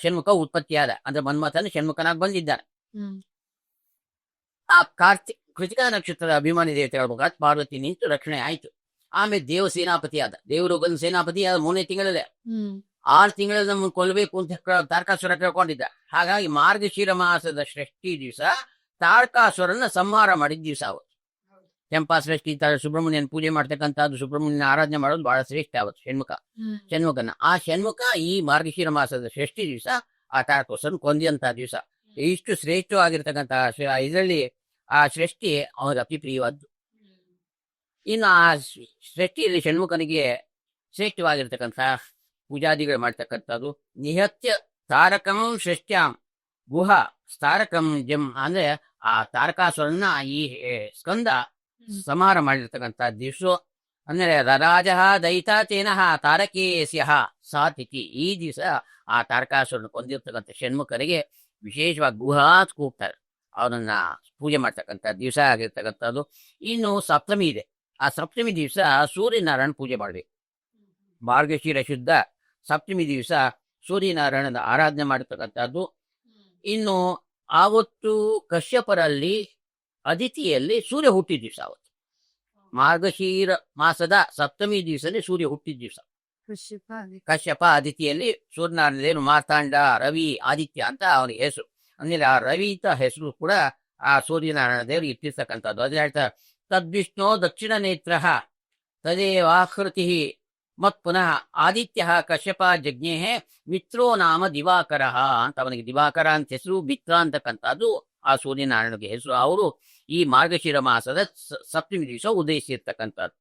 ಷಣ್ಮುಖ ಉತ್ಪತ್ತಿಯಾದ. ಅಂದ್ರೆ ಮನ್ಮಥನ ಷಣ್ಮುಖನಾಗಿ ಬಂದಿದ್ದಾನೆ. ಆ ಕೃತಿಕಾ ನಕ್ಷತ್ರದ ಅಭಿಮಾನಿ ದೇವತೆ ಹೇಳ್ಬೇಕಾದ್ರೆ ಪಾರ್ವತಿ ನಿಂತು ರಕ್ಷಣೆ ಆಯ್ತು. ಆಮೇಲೆ ದೇವ ಸೇನಾಪತಿ ಆದ. ದೇವರು ಬಂದು ಸೇನಾಪತಿ ಆದ 3ನೇ ತಿಂಗಳಲ್ಲೇ. 6 ತಿಂಗಳಲ್ಲಿ ನಮ್ಮನ್ನು ಕೊಲ್ಲಬೇಕು ಅಂತ ತಾರಕಾಸುರ ಕೇಳ್ಕೊಂಡಿದ್ದ. ಹಾಗಾಗಿ ಮಾರ್ಗಶಿರ ಮಾಸದ ಷಷ್ಠಿ ದಿವಸ ತಾರಕಾಸುರನ್ನ ಸಂಹಾರ ಮಾಡಿದ ದಿವಸ ಅವತ್ತು. ಕೆಂಪಾ ಶ್ರೇಷ್ಠಿ ಸುಬ್ರಹ್ಮಣ್ಯನ ಪೂಜೆ ಮಾಡ್ತಕ್ಕಂಥದ್ದು, ಸುಬ್ರಹ್ಮಣ್ಯನ ಆರಾಧನೆ ಮಾಡೋದು ಬಹಳ ಶ್ರೇಷ್ಠ ಅವತ್ತು. ಷಣ್ಮುಖನ ಆ ಷಣ್ಮುಖ ಈ ಮಾರ್ಗಶಿರ ಮಾಸದ ಷಷ್ಠಿ ದಿವಸ ಆ ತಾರಕಾಸುರನ್ ಕೊಂದಿಯಂತ ದಿವಸ. ಇಷ್ಟು ಶ್ರೇಷ್ಠವಾಗಿರ್ತಕ್ಕಂಥ ಇದರಲ್ಲಿ ಆ ಷಷ್ಠಿ ಅವನಿಗೆ ಅತಿ ಪ್ರಿಯವಾದ್ದು. ಇನ್ನು ಆ ಷಷ್ಠಿಯಲ್ಲಿ ಷಣ್ಮುಖನಿಗೆ ಶ್ರೇಷ್ಠವಾಗಿರ್ತಕ್ಕಂಥ ಪೂಜಾದಿಗಳು ಮಾಡ್ತಕ್ಕಂಥದ್ದು. ನಿಹತ್ಯ ತಾರಕಂ ಷಷ್ಟ್ಯಾಂ ಗುಹ ತಾರಕಂ ಜಮ್, ಅಂದ್ರೆ ಆ ತಾರಕಾಸುರನ್ನ ಈ ಸ್ಕಂದ ಸಂಹಾರ ಮಾಡಿರ್ತಕ್ಕಂಥ ದಿವಸ. ಅಂದ್ರೆ ರಾಜ ದೈತಾತೇನ ತಾರಕೇಸ್ಯ ಸಾತಿಥಿ. ಈ ದಿವಸ ಆ ತಾರಕಾಸುರನ ಕೊಂದಿರ್ತಕ್ಕಂಥ ಷಣ್ಮುಖರಿಗೆ ವಿಶೇಷವಾಗಿ ಗುಹಾತ್ ಕೂಗ್ತಾರೆ, ಅವನನ್ನ ಪೂಜೆ ಮಾಡ್ತಕ್ಕಂಥ ದಿವಸ ಆಗಿರ್ತಕ್ಕಂಥದ್ದು. ಇನ್ನು ಸಪ್ತಮಿ ಇದೆ. ಆ ಸಪ್ತಮಿ ದಿವಸ ಸೂರ್ಯನಾರಾಯಣ ಪೂಜೆ ಮಾಡಬೇಕು. ಮಾರ್ಗಶಿರ ಶುದ್ಧ ಸಪ್ತಮಿ ದಿವಸ ಸೂರ್ಯನಾರಾಯಣನ ಆರಾಧನೆ ಮಾಡತಕ್ಕಂಥದ್ದು. ಇನ್ನು ಆವತ್ತು ಕಶ್ಯಪರಲ್ಲಿ ಅದಿತಿಯಲ್ಲಿ ಸೂರ್ಯ ಹುಟ್ಟಿದ ದಿವಸ. ಅವತ್ತು ಮಾರ್ಗಶೀರ ಮಾಸದ ಸಪ್ತಮಿ ದಿವಸನೇ ಸೂರ್ಯ ಹುಟ್ಟಿದ ದಿವಸ. ಕಶ್ಯಪ ಅದಿತಿಯಲ್ಲಿ ಸೂರ್ಯನಾರಾಯಣ ಮಾರ್ತಾಂಡ, ರವಿ, ಆದಿತ್ಯ ಅಂತ ಅವನಿಗೆ ಹೆಸರು. ಅಂದ್ರೆ ಆ ರವಿ ಅಂತ ಹೆಸರು ಕೂಡ ಆ ಸೂರ್ಯನಾರಾಯಣ ದೇವರು ಇಟ್ಟಿರ್ತಕ್ಕಂಥದ್ದು. ಅದೇ ಹೇಳ್ತಾ ತದ್ವಿಷ್ಣು ದಕ್ಷಿಣ ನೇತ್ರ ತದೇವಾಕೃತಿ ಮತ್ ಪುನಃ ಆದಿತ್ಯ ಕಶ್ಯಪ ಜಜ್ಞೆ ಮಿತ್ರೋ ನಾಮ ದಿವಾಕರ ಅಂತ ಅವನಿಗೆ ದಿವಾಕರ ಅಂತ ಹೆಸರು, ಮಿತ್ರ ಅಂತಕ್ಕಂಥದ್ದು ಆ ಸೂರ್ಯನಾರಾಯಣಗೆ ಹೆಸರು. ಅವರು ಈ ಮಾರ್ಗಶಿರ ಮಾಸದ ಸಪ್ತಮಿ ದಿವಸ ಉದಯಿಸಿರ್ತಕ್ಕಂಥದ್ದು.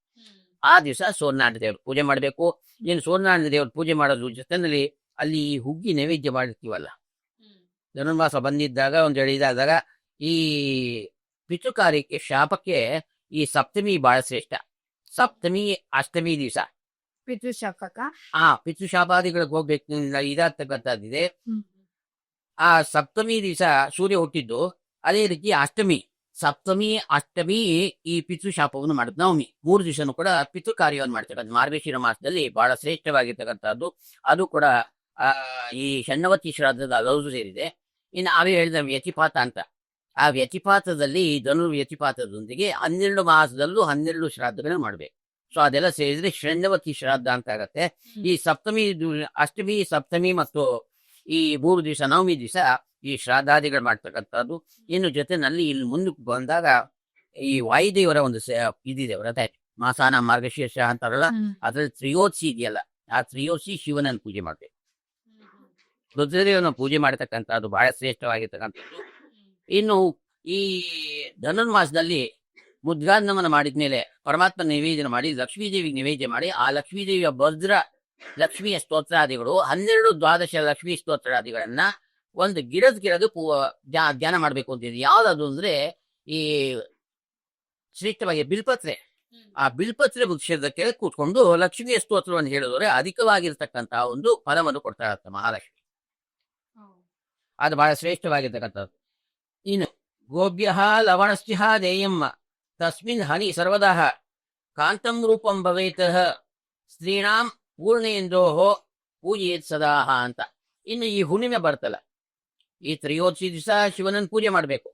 ಆ ದಿವಸ ಸೂರ್ಯನಾರಾಯಣ ದೇವರು ಪೂಜೆ ಮಾಡಬೇಕು. ಏನು ಸೂರ್ಯನಾರಾಯಣ ದೇವರು ಪೂಜೆ ಮಾಡೋದ್ರ ಜೊತೆಯಲ್ಲಿ ಅಲ್ಲಿ ಹುಗ್ಗಿ ನೈವೇದ್ಯ ಮಾಡಿರ್ತೀವಲ್ಲ, ಧನುರ್ಮಾಸ ಬಂದಿದ್ದಾಗ ಒಂದು ಎಳಿದಾದಾಗ ಈ ಪಿತೃಕಾರ್ಯಕ್ಕೆ ಶಾಪಕ್ಕೆ ಈ ಸಪ್ತಮಿ ಬಹಳ ಶ್ರೇಷ್ಠ. ಸಪ್ತಮಿ ಅಷ್ಟಮಿ ದಿವಸ ಪಿತೃಶಾಪಕ. ಪಿತೃಶಾಪಾದಿಗಳಿಗೆ ಹೋಗ್ಬೇಕು ಇದಾಗ್ತಕ್ಕಂಥದ್ದಿದೆ. ಆ ಸಪ್ತಮಿ ದಿವಸ ಸೂರ್ಯ ಹುಟ್ಟಿದ್ದು. ಅದೇ ರೀತಿ ಅಷ್ಟಮಿ, ಸಪ್ತಮಿ ಅಷ್ಟಮಿ ಈ ಪಿತೃಶಾಪವನ್ನು ಮಾಡುತ್ತೆ. ನವಮಿ 3 ದಿವಸನೂ ಕೂಡ ಪಿತೃ ಕಾರ್ಯವನ್ನು ಮಾಡ್ತಕ್ಕಂಥ ಮಾರ್ಗಶಿರ ಮಾಸದಲ್ಲಿ ಬಹಳ ಶ್ರೇಷ್ಠವಾಗಿರ್ತಕ್ಕಂಥದ್ದು. ಅದು ಕೂಡ ಈ ಷಣ್ಣವತಿ ಶ್ರಾದ್ದದ ಅದೌದು ಸೇರಿದೆ. ಇನ್ನು ಅವೇ ಹೇಳಿದ ವ್ಯತಿಪಾತ ಅಂತ, ಆ ವ್ಯತಿಪಾತದಲ್ಲಿ ಧನುರ್ ವ್ಯತಿಪಾತದೊಂದಿಗೆ 12 ಮಾಸದಲ್ಲೂ 12 ಶ್ರಾದ್ದಗಳನ್ನ ಮಾಡ್ಬೇಕು. ಸೊ ಅದೆಲ್ಲ ಸೇರಿದ್ರೆ ಷಣ್ಣವತಿ ಶ್ರಾದ್ದ ಅಂತ ಆಗತ್ತೆ. ಈ ಸಪ್ತಮಿ ಅಷ್ಟಮಿ, ಸಪ್ತಮಿ ಮತ್ತು ಈ 3 ದಿವಸ ನವಮಿ ದಿವಸ ಈ ಶ್ರಾದ್ದಾದಿಗಳು ಮಾಡ್ತಕ್ಕಂಥದ್ದು. ಇನ್ನು ಜೊತೆನಲ್ಲಿ ಇಲ್ಲಿ ಮುಂದಕ್ಕೆ ಬಂದಾಗ ಈ ವಾಯುದೇವರ ಒಂದು ಇದಿದೆ, ವ್ರತ ಇದೆ. ಮಾಸಾನ ಮಾರ್ಗಶೀರ್ಷ ಅಂತಾರಲ್ಲ, ಅದ್ರಲ್ಲಿ ತ್ರಿಯೋತ್ಸಿ ಇದೆಯಲ್ಲ, ಆ ತ್ರಿಯೋತ್ಸಿ ಶಿವನನ್ನು ಪೂಜೆ ಮಾಡ್ಬೇಕು. ರುದ್ರದೇವನ ಪೂಜೆ ಮಾಡತಕ್ಕಂಥದ್ದು ಬಹಳ ಶ್ರೇಷ್ಠವಾಗಿರ್ತಕ್ಕಂಥದ್ದು. ಇನ್ನು ಈ ಧನುರ್ಮಾಸದಲ್ಲಿ ಮುದ್ಗಾನ್ನವನ್ನು ಮಾಡಿದ್ಮೇಲೆ ಪರಮಾತ್ಮ ನಿವೇದನೆ ಮಾಡಿ ಲಕ್ಷ್ಮೀದೇವಿಗೆ ನಿವೇದನೆ ಮಾಡಿ, ಆ ಲಕ್ಷ್ಮೀದೇವಿಯ ಭದ್ರ ಲಕ್ಷ್ಮಿಯ ಸ್ತೋತ್ರಾದಿಗಳು 12 ದ್ವಾದಶ ಲಕ್ಷ್ಮೀ ಸ್ತೋತ್ರಾದಿಗಳನ್ನ ಒಂದು ಗಿಡದ ಧ್ಯಾನ ಮಾಡ್ಬೇಕು ಅಂತಿದೆ. ಯಾವ್ದದು ಅಂದ್ರೆ ಈ ಶ್ರೇಷ್ಠವಾಗಿ ಬಿಲ್ಪತ್ರೆ. ಆ ಬಿಲ್ಪತ್ರೆ ವೃಕ್ಷದ ಕೆಳಗೆ ಕೂತ್ಕೊಂಡು ಲಕ್ಷ್ಮಿಯ ಸ್ತೋತ್ರವನ್ನು ಹೇಳಿದ್ರೆ ಅಧಿಕವಾಗಿರ್ತಕ್ಕಂತಹ ಒಂದು ಫಲವನ್ನು ಕೊಡ್ತಾಳಂತ ಮಹಾಲಕ್ಷ್ಮಿ. ಅದು ಬಹಳ ಶ್ರೇಷ್ಠವಾಗಿರ್ತಕ್ಕಂಥದ್ದು. ಇನ್ನು ಗೋಭ್ಯ ಲವಣಸ್ಯ ದೇಯಮ್ಮ ತಸ್ಮಿನ್ ಹನಿ ಸರ್ವದಃ ಕಾಂತಂ ರೂಪಂ ಭವೇತ್ ಸ್ತ್ರೀಣಾಂ ಪೂರ್ಣೇಂದೋಹೋ ಪೂಜೆಯೇತ್ ಸದಾಹ ಅಂತ. ಇನ್ನು ಈ ಹುಣ್ಣಿಮೆ ಬರ್ತಲ್ಲ, ಈ ತ್ರಯೋದಶಿ ದಿವಸ ಶಿವನನ್ನು ಪೂಜೆ ಮಾಡಬೇಕು.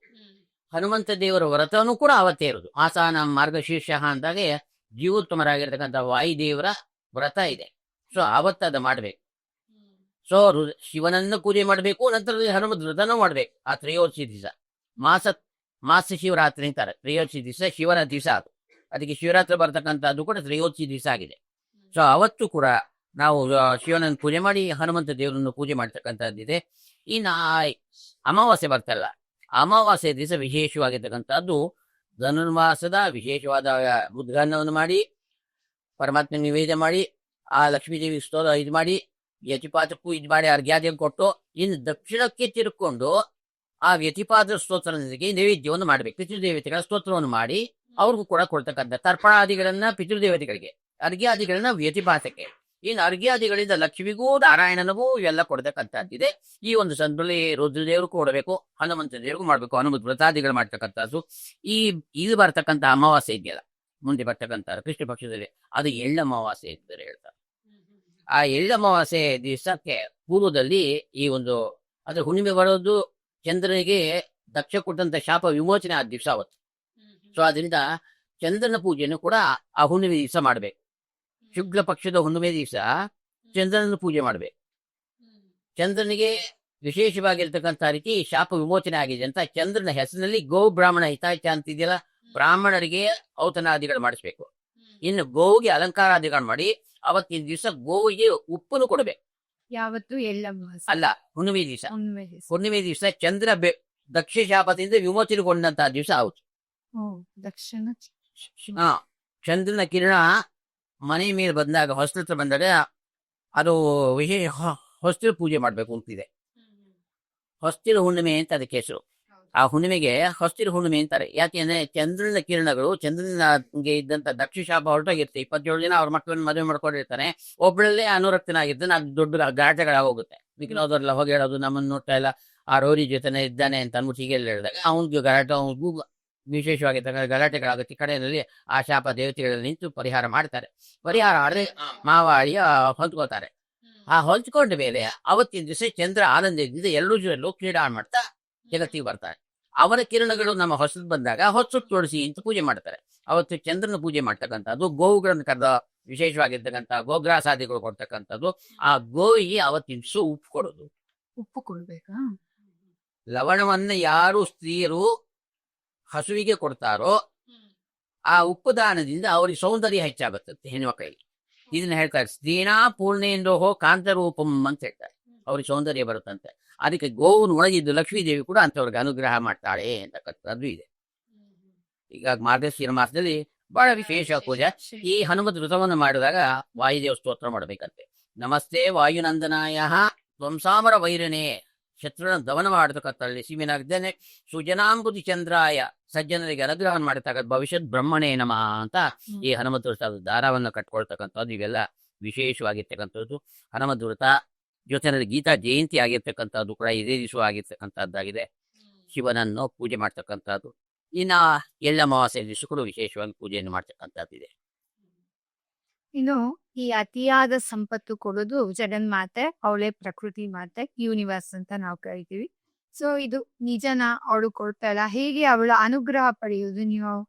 ಹನುಮಂತ ದೇವರ ವ್ರತನೂ ಕೂಡ ಅವತ್ತೇ ಇರೋದು. ಆಸಾನ ಮಾರ್ಗಶೀರ್ಷ ಅಂದಾಗೆ ಜೀವೋತ್ತಮರಾಗಿರ್ತಕ್ಕಂಥ ವಾಯುದೇವರ ವ್ರತ ಇದೆ. ಸೊ ಅವತ್ತದ ಮಾಡ್ಬೇಕು. ಸೊ ಶಿವನನ್ನು ಪೂಜೆ ಮಾಡಬೇಕು, ನಂತರದಲ್ಲಿ ಹನುಮದ್ ವ್ರತನೂ ಮಾಡ್ಬೇಕು. ಆ ತ್ರಯೋದಶಿ ದಿವಸ ಮಾಸ ಶಿವರಾತ್ರಿ ಅಂತಾರೆ. ತ್ರಯೋದಶಿ ದಿವಸ ಶಿವನ ದಿವಸ ಅದು. ಅದಕ್ಕೆ ಶಿವರಾತ್ರಿ ಬರ್ತಕ್ಕಂಥದ್ದು ಕೂಡ ತ್ರಯೋದಶಿ ದಿವಸ ಆಗಿದೆ. ಸೊ ಅವತ್ತು ಕೂಡ ನಾವು ಶಿವನನ್ನು ಪೂಜೆ ಮಾಡಿ ಹನುಮಂತ ದೇವರನ್ನು ಪೂಜೆ ಮಾಡ್ತಕ್ಕಂಥದ್ದಿದೆ. ಇನ್ನು ಅಮಾವಾಸ್ಯೆ ಬರ್ತಲ್ಲ, ಅಮಾವಾಸ್ಯೆ ದಿವಸ ವಿಶೇಷವಾಗಿರ್ತಕ್ಕಂಥದ್ದು ಧನುರ್ಮಾಸದ ವಿಶೇಷವಾದ ಮುದ್ಗಾನ್ನವನ್ನು ಮಾಡಿ ಪರಮಾತ್ಮ ನಿವೇದನೆ ಮಾಡಿ, ಆ ಲಕ್ಷ್ಮೀದೇವಿ ಇದು ಮಾಡಿ, ಯತಿಪಾತಕ್ಕೂ ಇದು ಮಾಡಿ ಅರ್ಘ್ಯಾದಿಯನ್ನು ಕೊಟ್ಟು, ಇನ್ನು ದಕ್ಷಿಣಕ್ಕೆ ತಿರ್ಕೊಂಡು ಆ ವ್ಯತಿಪಾದ ಸ್ತೋತ್ರದೊಂದಿಗೆ ನೈವೇದ್ಯವನ್ನು ಮಾಡಬೇಕು. ಪಿತೃದೇವತೆಗಳ ಸ್ತೋತ್ರವನ್ನು ಮಾಡಿ ಅವ್ರಿಗೂ ಕೂಡ ಕೊಡ್ತಕ್ಕಂಥ ತರ್ಪಣಾದಿಗಳನ್ನ ಪಿತೃದೇವತೆಗಳಿಗೆ, ಅರ್ಘ್ಯಾದಿಗಳನ್ನ ವ್ಯತಿಪಾತಕ್ಕೆ, ಇನ್ನು ಅರ್ಘ್ಯಾದಿಗಳಿಂದ ಲಕ್ಷ್ಮಿಗೂ ನಾರಾಯಣನಿಗೂ ಇವೆಲ್ಲ ಕೊಡ್ತಕ್ಕಂಥದ್ದಿದೆ. ಈ ಒಂದು ಸಂದರ್ಭದಲ್ಲಿ ರುದ್ರದೇವರು ಕೊಡಬೇಕು, ಹನುಮಂತ ದೇವರಿಗೂ ಮಾಡ್ಬೇಕು, ಹನುಮಂತ ವ್ರತಾದಿಗಳು ಮಾಡ್ತಕ್ಕಂಥದ್ದು. ಇದು ಬರ್ತಕ್ಕಂಥ ಅಮಾವಾಸ್ಯೆ ಇದೆಯಲ್ಲ, ಮುಂದೆ ಬರ್ತಕ್ಕಂಥ ಕೃಷ್ಣ ಪಕ್ಷದಲ್ಲಿ, ಅದು ಎಳ್ಳಮಾವಾಸ್ಯೆ ಅಂತ ಹೇಳ್ತಾರೆ. ಆ ಎಳ್ಳಮಾವಾಸ್ಯೆ ದಿವಸಕ್ಕೆ ಪೂರ್ವದಲ್ಲಿ ಈ ಒಂದು ಅದು ಹುಣ್ಣಿಮೆ ಬರೋದು ಚಂದ್ರನಿಗೆ ದಕ್ಷ ಕೊಟ್ಟಂತ ಶಾಪ ವಿಮೋಚನೆ ಆದ ದಿವಸ ಅವತ್ತು. ಸೊ ಅದರಿಂದ ಚಂದ್ರನ ಪೂಜೆಯನ್ನು ಕೂಡ ಆ ಹುಣ್ಣಿಮೆ ದಿವಸ ಮಾಡ್ಬೇಕು. ಶುಕ್ಲ ಪಕ್ಷದ ಹುಣ್ಣಿಮೆ ದಿವಸ ಚಂದ್ರನ ಪೂಜೆ ಮಾಡ್ಬೇಕು. ಚಂದ್ರನಿಗೆ ವಿಶೇಷವಾಗಿರ್ತಕ್ಕಂಥ ರೀತಿ ಶಾಪ ವಿಮೋಚನೆ ಆಗಿದೆ ಅಂತ ಚಂದ್ರನ ಹೆಸರಿನಲ್ಲಿ ಗೋ ಬ್ರಾಹ್ಮಣ ಹಿತಾಯ್ತ ಅಂತಿದೆಯಲ್ಲ, ಬ್ರಾಹ್ಮಣರಿಗೆ ಔತಣಾದಿಗಳು ಮಾಡಿಸ್ಬೇಕು. ಇನ್ನು ಗೋವಿಗೆ ಅಲಂಕಾರಾದಿಗಳು ಮಾಡಿ ಅವತ್ತಿನ ದಿವಸ ಗೋವಿಗೆ ಉಪ್ಪನ್ನು ಕೊಡಬೇಕು. ಯಾವತ್ತು ಎಳ್ಳಮಾವಾಸ್ಯೆ ಅಲ್ಲ, ಹುಣ್ಣಿಮೆ ದಿವಸ. ಹುಣ್ಣಿಮೆ ದಿವಸ. ಹುಣ್ಣಿಮೆ ದಿವಸ ಚಂದ್ರ ದಕ್ಷ ಶಾಪದಿಂದ ವಿಮೋಚನೆಗೊಂಡಂತಹ ದಿವಸ ಹೌದು. ದಕ್ಷಿಣ ಚಂದ್ರನ ಕಿರಣ ಮನೆ ಮೇಲೆ ಬಂದಾಗ, ಹೊಸ್ತ್ರ ಬಂದಾಗ ಅದು ವಿಶೇಷ ಹೊಸ್ತಿಲು ಪೂಜೆ ಮಾಡ್ಬೇಕು ಅಂತಿದೆ. ಹೊಸ್ತಿಲು ಹುಣ್ಣಿಮೆ ಅಂತ ಅದಕ್ಕೆ ಹೆಸರು. ಆ ಹುಣ್ಣಿಮೆಗೆ ಹೊಸ್ತಿಲು ಹುಣ್ಣಿಮೆ ಅಂತಾರೆ. ಯಾಕೆಂದ್ರೆ ಚಂದ್ರನ ಕಿರಣಗಳು, ಚಂದ್ರನಿಗೆ ಇದ್ದಂತ ದಕ್ಷ ಶಾಪ ಹೊರಟೋಗಿರುತ್ತೆ. 27 ಜನ ಅವ್ರ ಮಕ್ಕಳನ್ನ ಮದುವೆ ಮಾಡ್ಕೊಂಡಿರ್ತಾನೆ, ಒಬ್ಬಳಲ್ಲೇ ಅನುರಕ್ತನಾಗಿರ್ತಾನೆ. ಅದು ದೊಡ್ಡ ಗಲಾಟೆಗಳಾಗೋಗುತ್ತೆ. ಮಿಕ್ಕಿನವ್ರೆಲ್ಲ ಹೋಗಿ ಹೇಳೋದು ನಮ್ಮನ್ನು ನೋಡ್ತಾ ಇಲ್ಲ, ಆ ರೋರಿ ಜೊತೆನೆ ಇದ್ದಾನೆ ಅಂತ ಅನ್ಬಿಟ್ಟು ಹೀಗೆ ಹೇಳಿದಾಗ ಅವನಿಗೆ ಗಲಾಟೆ, ಅವನಿಗೂ ವಿಶೇಷವಾಗಿ ಗಲಾಟೆಗಳಾಗುತ್ತೆ. ಕಡೆಯಲ್ಲಿ ಆ ಶಾಪ ದೇವತೆಗಳಲ್ಲಿ ನಿಂತು ಪರಿಹಾರ ಮಾಡ್ತಾರೆ. ಪರಿಹಾರ ಆದ್ರೆ ಮಾವಾಳಿಯ ಹೊಂದ್ಕೋತಾರೆ. ಆ ಹೊಂದ್ಕೊಂಡ ಮೇಲೆ ಅವತ್ತಿನ ದಿವಸ ಚಂದ್ರ ಆನಂದದಿಂದ ಎಲ್ಲರೂ ಕ್ರೀಡಾ ಮಾಡ್ತಾ ಜಗತ್ತಿಗೆ ಬರ್ತಾರೆ. ಅವರ ಕಿರಣಗಳು ನಮ್ಮ ಹೊಸದು ಬಂದಾಗ ಹೊಸ ತೊಡಸಿ ಅಂತ ಪೂಜೆ ಮಾಡ್ತಾರೆ. ಅವತ್ತು ಚಂದ್ರನ ಪೂಜೆ ಮಾಡ್ತಕ್ಕಂಥದ್ದು, ಗೋವುಗಳನ್ನು ಕರೆದ ವಿಶೇಷವಾಗಿರ್ತಕ್ಕಂಥ ಗೋಗ್ರಾಸಾದಿಗಳು ಕೊಡ್ತಕ್ಕಂಥದ್ದು. ಆ ಗೋವಿಗೆ ಅವತ್ತಿನ ದಿವಸ ಉಪ್ಪು ಕೊಡೋದು. ಉಪ್ಪು ಕೊಡ್ಬೇಕಾ? ಲವಣವನ್ನ ಯಾರು ಸ್ತ್ರೀಯರು ಹಸುವಿಗೆ ಕೊಡ್ತಾರೋ ಆ ಉಪ್ಪು ದಾನದಿಂದ ಅವ್ರಿಗೆ ಸೌಂದರ್ಯ ಹೆಚ್ಚಾಗುತ್ತದೆ ಹೆಣ್ಮಕ್ಳಿಗೆ. ಇದನ್ನ ಹೇಳ್ತಾರೆ, ಸ್ತ್ರೀನಾ ಪೂರ್ಣೇಂದೋಹೋ ಕಾಂತರೂಪಂ ಅಂತ ಹೇಳ್ತಾರೆ. ಅವ್ರಿಗೆ ಸೌಂದರ್ಯ ಬರುತ್ತಂತೆ. ಅದಕ್ಕೆ ಗೋವನ್ನು ಒಳಗಿದ್ದು ಲಕ್ಷ್ಮೀದೇವಿ ಕೂಡ ಅಂತವ್ರಿಗೆ ಅನುಗ್ರಹ ಮಾಡ್ತಾಳೆ ಅಂತಕ್ಕಂಥದ್ದು ಇದೆ. ಈಗ ಮಾರ್ಗಶಿರ ಮಾಸದಲ್ಲಿ ಬಹಳ ವಿಶೇಷ ಪೂಜೆ. ಈ ಹನುಮತ್ ವ್ರತವನ್ನು ಮಾಡಿದಾಗ ವಾಯುದೇವ ಸ್ತೋತ್ರ ಮಾಡಬೇಕಂತೆ. ನಮಸ್ತೆ ವಾಯುನಂದನಾಯ ತ್ವಂಸಾಮರ ವೈರನೇ ಶತ್ರುಗಳನ್ನು ದಮನ ಮಾಡತಕ್ಕಂಥಲ್ಲಿ ಸೀಮೆನಾಗಿದ್ದೇನೆ. ಸುಜನಾಂಬುದಿ ಚಂದ್ರಾಯ, ಸಜ್ಜನರಿಗೆ ಅನುಗ್ರಹ ಮಾಡತಕ್ಕಂಥ ಭವಿಷ್ಯತ್ ಬ್ರಹ್ಮಣೇ ನಮಃ ಅಂತ ಈ ಹನುಮಂತ ವ್ರತ ದಾರವನ್ನು ಕಟ್ಕೊಳ್ತಕ್ಕಂಥದ್ದು ಇವೆಲ್ಲ ವಿಶೇಷವಾಗಿರ್ತಕ್ಕಂಥದ್ದು. ಹನುಮಂತ ವ್ರತ ಜೊತೆಯಲ್ಲಿ ಗೀತಾ ಜಯಂತಿ ಆಗಿರ್ತಕ್ಕಂಥದ್ದು ಕೂಡ ಇದೇ ದಿವಸ ಆಗಿರ್ತಕ್ಕಂಥದ್ದಾಗಿದೆ. ಶಿವನನ್ನು ಪೂಜೆ ಮಾಡ್ತಕ್ಕಂಥದ್ದು. ಇನ್ನ ಎಳ್ಳಮಾವಾಸ್ಯೆ ದಿವಸ ಕೂಡ ವಿಶೇಷವಾಗಿ ಪೂಜೆಯನ್ನು ಮಾಡ್ತಕ್ಕಂಥದ್ದಿದೆ. ಇನ್ನು ಈ ಅತಿಯಾದ ಸಂಪತ್ತು ಕೊಡೋದು ಜಗನ್ಮಾತೆ, ಅವಳೇ ಪ್ರಕೃತಿ ಮಾತೆ, ಯೂನಿವರ್ಸ್ ಅಂತ ನಾವು ಕರಿತೀವಿ. ಸೊ ಇದು ನಿಜನ ಅವಳು ಕೊಡ್ತಾಳ, ಹೇಗೆ ಅವಳ ಅನುಗ್ರಹ ಪಡೆಯುವುದು?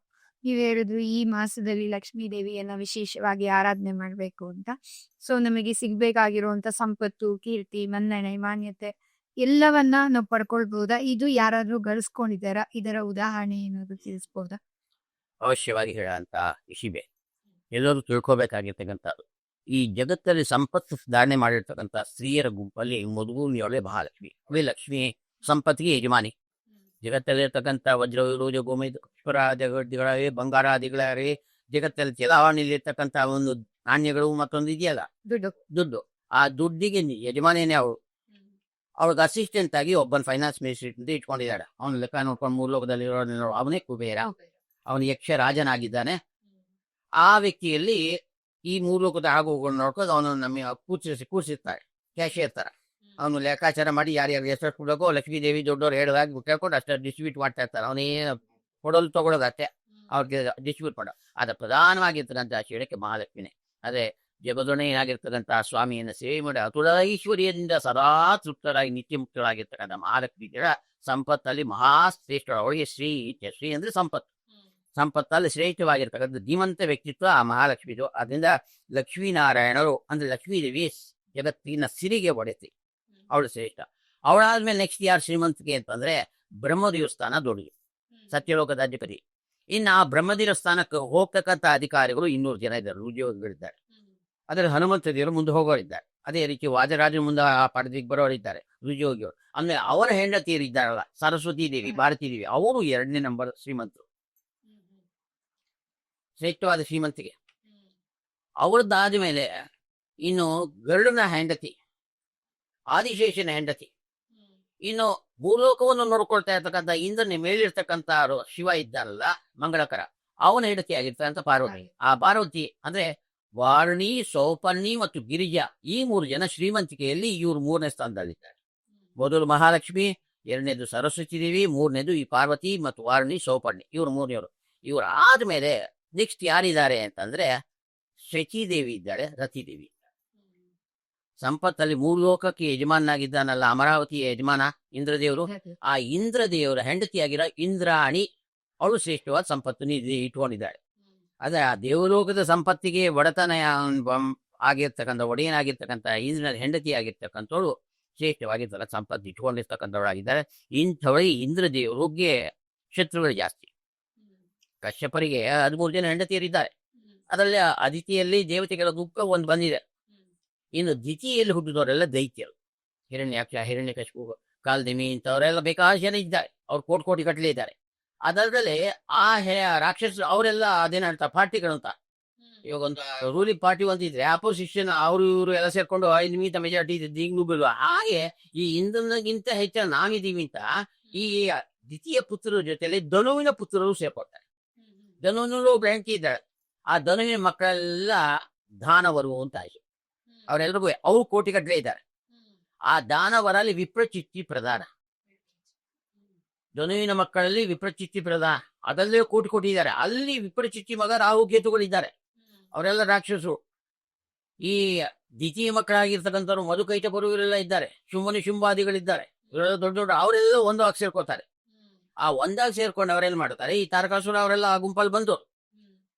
ನೀವು ಹೇಳಿದ್ರು ಈ ಮಾಸದಲ್ಲಿ ಲಕ್ಷ್ಮೀ ದೇವಿಯನ್ನ ವಿಶೇಷವಾಗಿ ಆರಾಧನೆ ಮಾಡ್ಬೇಕು ಅಂತ. ಸೊ ನಮಗೆ ಸಿಗ್ಬೇಕಾಗಿರುವಂತ ಸಂಪತ್ತು, ಕೀರ್ತಿ, ಮನ್ನಣೆ, ಮಾನ್ಯತೆ ಎಲ್ಲವನ್ನ ನಾವು ಪಡ್ಕೊಳ್ಬಹುದಾ? ಇದು ಯಾರಾದ್ರೂ ಗಳಿಸ್ಕೊಂಡಿದಾರ? ಇದರ ಉದಾಹರಣೆ ಏನಾದ್ರು ತಿಳಿಸ್ಬೋದಾ? ಅವಶ್ಯವಾಗಿ ಹೇಳಂತ ಇಶಿಬೆ ಎಲ್ಲರೂ ತಿಳ್ಕೊಬೇಕಾಗಿರ್ತಕ್ಕಂಥದ್ದು. ಈ ಜಗತ್ತಲ್ಲಿ ಸಂಪತ್ತು ಧಾರಣೆ ಮಾಡಿರ್ತಕ್ಕಂಥ ಸ್ತ್ರೀಯರ ಗುಂಪಲ್ಲಿ ಮೊದಲನೇ ಮಹಾಲಕ್ಷ್ಮಿ. ಅವೇ ಲಕ್ಷ್ಮಿ ಸಂಪತ್ತಿಗೆ ಯಜಮಾನಿ. ಜಗತ್ತಲ್ಲಿರ್ತಕ್ಕಂಥ ವಜ್ರ ವಿರೋಜ ಗೋಮೇದ ಪುಷ್ಪರಾದಿಗಳೇ, ಬಂಗಾರಾದಿಗಳೇ, ಜಗತ್ತಲ್ಲಿ ಚಲಾವಣೆಯಲ್ಲಿರ್ತಕ್ಕಂಥ ಒಂದು ನಾಣ್ಯಗಳು ಮತ್ತೊಂದು ಇದೆಯಲ್ಲ ದುಡ್ಡು, ಆ ದುಡ್ಡಿಗೆ ಯಜಮಾನೇನೆ ಅವಳು. ಅವಳಿಗೆ ಅಸಿಸ್ಟೆಂಟ್ ಆಗಿ ಒಬ್ಬನ ಫೈನಾನ್ಸ್ ಮಿನಿಸ್ಟ್ರಿ ಅಂತ ಇಟ್ಕೊಂಡಿದ್ದಾಳೆ. ಅವನ ಲೆಕ್ಕ ನೋಡ್ಕೊಂಡು ಮೂರು ಲೋಕದಲ್ಲಿ ಅವನೇ ಕುಬೇರ. ಅವನು ಯಕ್ಷ ರಾಜನಾಗಿದ್ದಾನೆ. ಆ ವ್ಯಕ್ತಿಯಲ್ಲಿ ಈ ಮೂರು ಲೋಕದ ಆಗೋಗಳು ನೋಡ್ಕೊಂಡು ಅವನು ನಮಗೆ ಕೂರಿಸಿರ್ತಾರೆ, ಕ್ಯಾಶಿಯರ್ ತರ. ಅವನು ಲೆಕ್ಕಾಚಾರ ಮಾಡಿ ಯಾರ್ಯಾರು ಎಷ್ಟು ಕೊಡೋಕೋ ಲಕ್ಷ್ಮೀ ದೇವಿ ದೊಡ್ಡವ್ರು ಹೇಳೋದಾಗಿ ಕೇಳ್ಕೊಂಡು ಅಷ್ಟು ಡಿಸ್ಟ್ರಿಬ್ಯೂಟ್ ಮಾಡ್ತಾ ಇರ್ತಾರೆ. ಅವನೇನು ಕೊಡೋದು ತಗೊಳ್ಳೋದತ್ತೆ, ಅವ್ರಿಗೆ ಡಿಸ್ಟ್ರಿಬ್ಯೂಟ್ ಮಾಡೋ. ಅದ ಪ್ರಧಾನವಾಗಿರ್ತಕ್ಕಂಥ ಶಿವಕ್ಕೆ ಮಹಾಲಕ್ಷ್ಮಿನೇ. ಅದೇ ಜಗದೊಣೆ ಏನಾಗಿರ್ತಕ್ಕಂಥ ಸ್ವಾಮಿಯನ್ನು ಸೇವೆ ಮಾಡಿ ಅತುಳ ಐಶ್ವರ್ಯದಿಂದ ಸದಾ ತೃಪ್ತರಾಗಿ ನಿತ್ಯ ಮುಕ್ತರಾಗಿರ್ತಕ್ಕಂಥ ಮಹಾಲಕ್ಷ್ಮಿ ಸಂಪತ್ತಲ್ಲಿ ಮಹಾಶ್ರೇಷ್ಠ. ಅವಳಿಗೆ ಶ್ರೀ ಅಂದ್ರೆ ಸಂಪತ್ತು. ಸಂಪತ್ತಲ್ಲಿ ಶ್ರೇಷ್ಠವಾಗಿರ್ತಕ್ಕಂಥ ಧೀಮಂತ ವ್ಯಕ್ತಿತ್ವ ಆ ಮಹಾಲಕ್ಷ್ಮಿದು. ಅದರಿಂದ ಲಕ್ಷ್ಮೀನಾರಾಯಣರು ಅಂದ್ರೆ ಲಕ್ಷ್ಮೀದೇವಿ ಜಗತ್ತಿನ ಸಿರಿಗೆ ಒಡೆತಿ, ಅವಳು ಶ್ರೇಷ್ಠ. ಅವಳಾದ್ಮೇಲೆ ನೆಕ್ಸ್ಟ್ ಯಾರು ಶ್ರೀಮಂತಿಕೆ ಅಂತಂದ್ರೆ ಬ್ರಹ್ಮದೇವ ಸ್ಥಾನ ದೊಡ್ಡದು, ಸತ್ಯಲೋಕದ ಅಧಿಪತಿ. ಇನ್ನು ಆ ಬ್ರಹ್ಮದೇವ ಸ್ಥಾನಕ್ಕೆ ಹೋಗ್ತಕ್ಕಂಥ ಅಧಿಕಾರಿಗಳು 200 ಜನ ಇದ್ದಾರೆ, ಉದ್ಯೋಗಿಗಳಿದ್ದಾರೆ. ಅದರಲ್ಲಿ ಹನುಮಂತ ದೇವರು ಮುಂದೆ ಹೋಗೋರಿದ್ದಾರೆ. ಅದೇ ರೀತಿ ವಾಜರಾಜನ ಮುಂದೆ ಆ ಪಡೆದಿಗೆ ಬರೋರಿದ್ದಾರೆ ಉದ್ಯೋಗಿಗಳು. ಆಮೇಲೆ ಅವರ ಹೆಂಡತಿಯರು ಇದ್ದಾರಲ್ಲ, ಸರಸ್ವತಿ ದೇವಿ, ಭಾರತೀ ದೇವಿ, ಅವರು 2ನೇ ನಂಬರ್ ಶ್ರೀಮಂತರು, ಶ್ರೇಷ್ಠವಾದ ಶ್ರೀಮಂತಿಗೆ. ಅವರದ್ದಾದ ಮೇಲೆ ಇನ್ನು ಗರುಡನ ಹೆಂಡತಿ, ಆದಿಶೇಷನ ಹೆಂಡತಿ, ಇನ್ನು ಭೂಲೋಕವನ್ನು ನೋಡ್ಕೊಳ್ತಾ ಇರ್ತಕ್ಕಂಥ ಇಂದ್ರನ ಮೇಲಿರ್ತಕ್ಕಂಥ ಶಿವ ಇದ್ದಾರಲ್ಲ ಮಂಗಳಕರ, ಅವನ ಹೆಂಡತಿ ಆಗಿರ್ತಕ್ಕಂಥ ಪಾರ್ವತಿ. ಆ ಪಾರ್ವತಿ ಅಂದ್ರೆ ವಾರಣಿ, ಸೌಪರ್ಣಿ ಮತ್ತು ಗಿರಿಜಾ, ಈ 3 ಜನ ಶ್ರೀಮಂತಿಕೆಯಲ್ಲಿ ಇವರು 3ನೇ ಸ್ಥಾನದಲ್ಲಿದ್ದಾರೆ. ಮೊದಲು ಮಹಾಲಕ್ಷ್ಮಿ, 2ನೇದು ಸರಸ್ವತಿ ದೇವಿ, 3ನೇದು ಈ ಪಾರ್ವತಿ ಮತ್ತು ವಾರಣಿ, ಸೌಪರ್ಣಿ, ಇವರು 3ನೇವರು. ಇವರು ಆದ್ಮೇಲೆ ನೆಕ್ಸ್ಟ್ ಯಾರಿದ್ದಾರೆ ಅಂತಂದ್ರೆ ಶಚಿದೇವಿ ಇದ್ದಾಳೆ, ರತಿದೇವಿ. ಸಂಪತ್ತಲ್ಲಿ 3 ಲೋಕಕ್ಕೆ ಯಜಮಾನಾಗಿದ್ದಾನಲ್ಲ ಅಮರಾವತಿಯ ಯಜಮಾನ ಇಂದ್ರದೇವರು, ಆ ಇಂದ್ರದೇವರ ಹೆಂಡತಿಯಾಗಿರೋ ಇಂದ್ರಾಣಿ, ಅವಳು ಶ್ರೇಷ್ಠವಾದ ಸಂಪತ್ತು ಇಟ್ಕೊಂಡಿದ್ದಾಳೆ. ಅದೇ ಆ ದೇವಲೋಕದ ಸಂಪತ್ತಿಗೆ ಒಡೆತನ ಆಗಿರ್ತಕ್ಕಂಥ ಒಡೆಯನಾಗಿರ್ತಕ್ಕಂಥ ಇಂದ್ರನ ಹೆಂಡತಿ ಆಗಿರ್ತಕ್ಕಂಥವಳು ಶ್ರೇಷ್ಠವಾಗಿರ್ತಕ್ಕ ಸಂಪತ್ತು ಇಟ್ಕೊಂಡಿರ್ತಕ್ಕಂಥವಳಾಗಿದ್ದಾರೆ. ಇಂಥವಳಿಗೆ ಇಂದ್ರದೇವರಿಗೆ ಶತ್ರುಗಳು ಜಾಸ್ತಿ. ಕಶ್ಯಪರಿಗೆ 13 ಜನ ಹೆಂಡತಿಯರಿದ್ದಾರೆ. ಅದರಲ್ಲಿ ಅದಿತಿಯಲ್ಲಿ ದೇವತೆಗಳ ದುಃಖ ಒಂದು ಬಂದಿದೆ. ಇನ್ನು ದ್ವಿತೀಯಲ್ಲಿ ಹುಟ್ಟಿದವರೆಲ್ಲ ದೈತ್ಯರು, ಹಿರಣ್ಯಾಕ್ಷ, ಹಿರಣ್ಯಕಶಿಪು, ಕಾಲ್ದಿಮಿ, ಇಂಥವರೆಲ್ಲ ಬೇಕಾದಷ್ಟು ಜನ ಇದ್ದಾರೆ. ಅವ್ರು ಕೋಟಿ ಕಟ್ಟಲೆ ಇದ್ದಾರೆ. ಅದರಲ್ಲೇ ಆ ರಾಕ್ಷಸರು ಅವರೆಲ್ಲ ಅದೇನಂತ ಪಾರ್ಟಿಗಳು ಅಂತ, ಇವಾಗ ಒಂದು ರೂಲಿಂಗ್ ಪಾರ್ಟಿ ಒಂದಿದ್ರೆ ಅಪೋಸಿಷನ್ ಅವರು ಇವರು ಎಲ್ಲ ಸೇರ್ಕೊಂಡು ನಿಮಿತ ಮೆಜಾರಿಟಿ ಈಗಲೂ ಬಿಡುವ ಹಾಗೆ ಈ ಇಂದ್ರನಿಗಿಂತ ಹೆಚ್ಚಾಗಿ ನಾವಿದೀವಿ ಅಂತ ಈ ದ್ವಿತೀಯ ಪುತ್ರರ ಜೊತೆಲಿ ಧನುವಿನ ಪುತ್ರರು ಸೇರ್ಕೊಳ್ತಾರೆ. ಧನುವಿನಲ್ಲೂ ಒಬ್ರು ಹೆಂಡತಿ ಇದ್ದಾಳೆ. ಆ ಧನುವಿನ ಮಕ್ಕಳೆಲ್ಲ ದಾನವರು ಅಂತ ಆಯ್ತು. ಅವರೆಲ್ಲರಿಗೂ ಅವ್ರು ಕೋಟಿ ಕಟ್ಟಲೆ ಇದ್ದಾರೆ. ಆ ದಾನವರಲ್ಲಿ ವಿಪ್ರಚಿತ್ತಿ ಪ್ರಧಾನ. ಧನುವಿನ ಮಕ್ಕಳಲ್ಲಿ ವಿಪ್ರಚಿತ್ತಿ ಪ್ರಧಾನ, ಅದರಲ್ಲೇ ಕೋಟಿ ಇದ್ದಾರೆ. ಅಲ್ಲಿ ವಿಪ್ರಚಿತ್ತಿ ಮಗ ರಾಹು ಕೇತುಗಳಿದ್ದಾರೆ, ಅವರೆಲ್ಲ ರಾಕ್ಷಸರು. ಈ ದ್ವಿತೀಯ ಮಕ್ಕಳಾಗಿರ್ತಕ್ಕಂಥವ್ರು ಮಧುಕೈಟಪರು ಇವರೆಲ್ಲ ಇದ್ದಾರೆ, ಶುಂಭಾದಿಗಳಿದ್ದಾರೆ, ಇವರೆಲ್ಲ ದೊಡ್ಡ ಅವರೆಲ್ಲ ಒಂದಾಗಿ ಸೇರ್ಕೋತಾರೆ. ಆ ಒಂದಾಗಿ ಸೇರ್ಕೊಂಡು ಅವರೆಲ್ಲ ಮಾಡ್ತಾರೆ. ಈ ತಾರಕಾಸುರ ಅವರೆಲ್ಲ ಆ ಗುಂಪಲ್ಲಿ ಬಂದು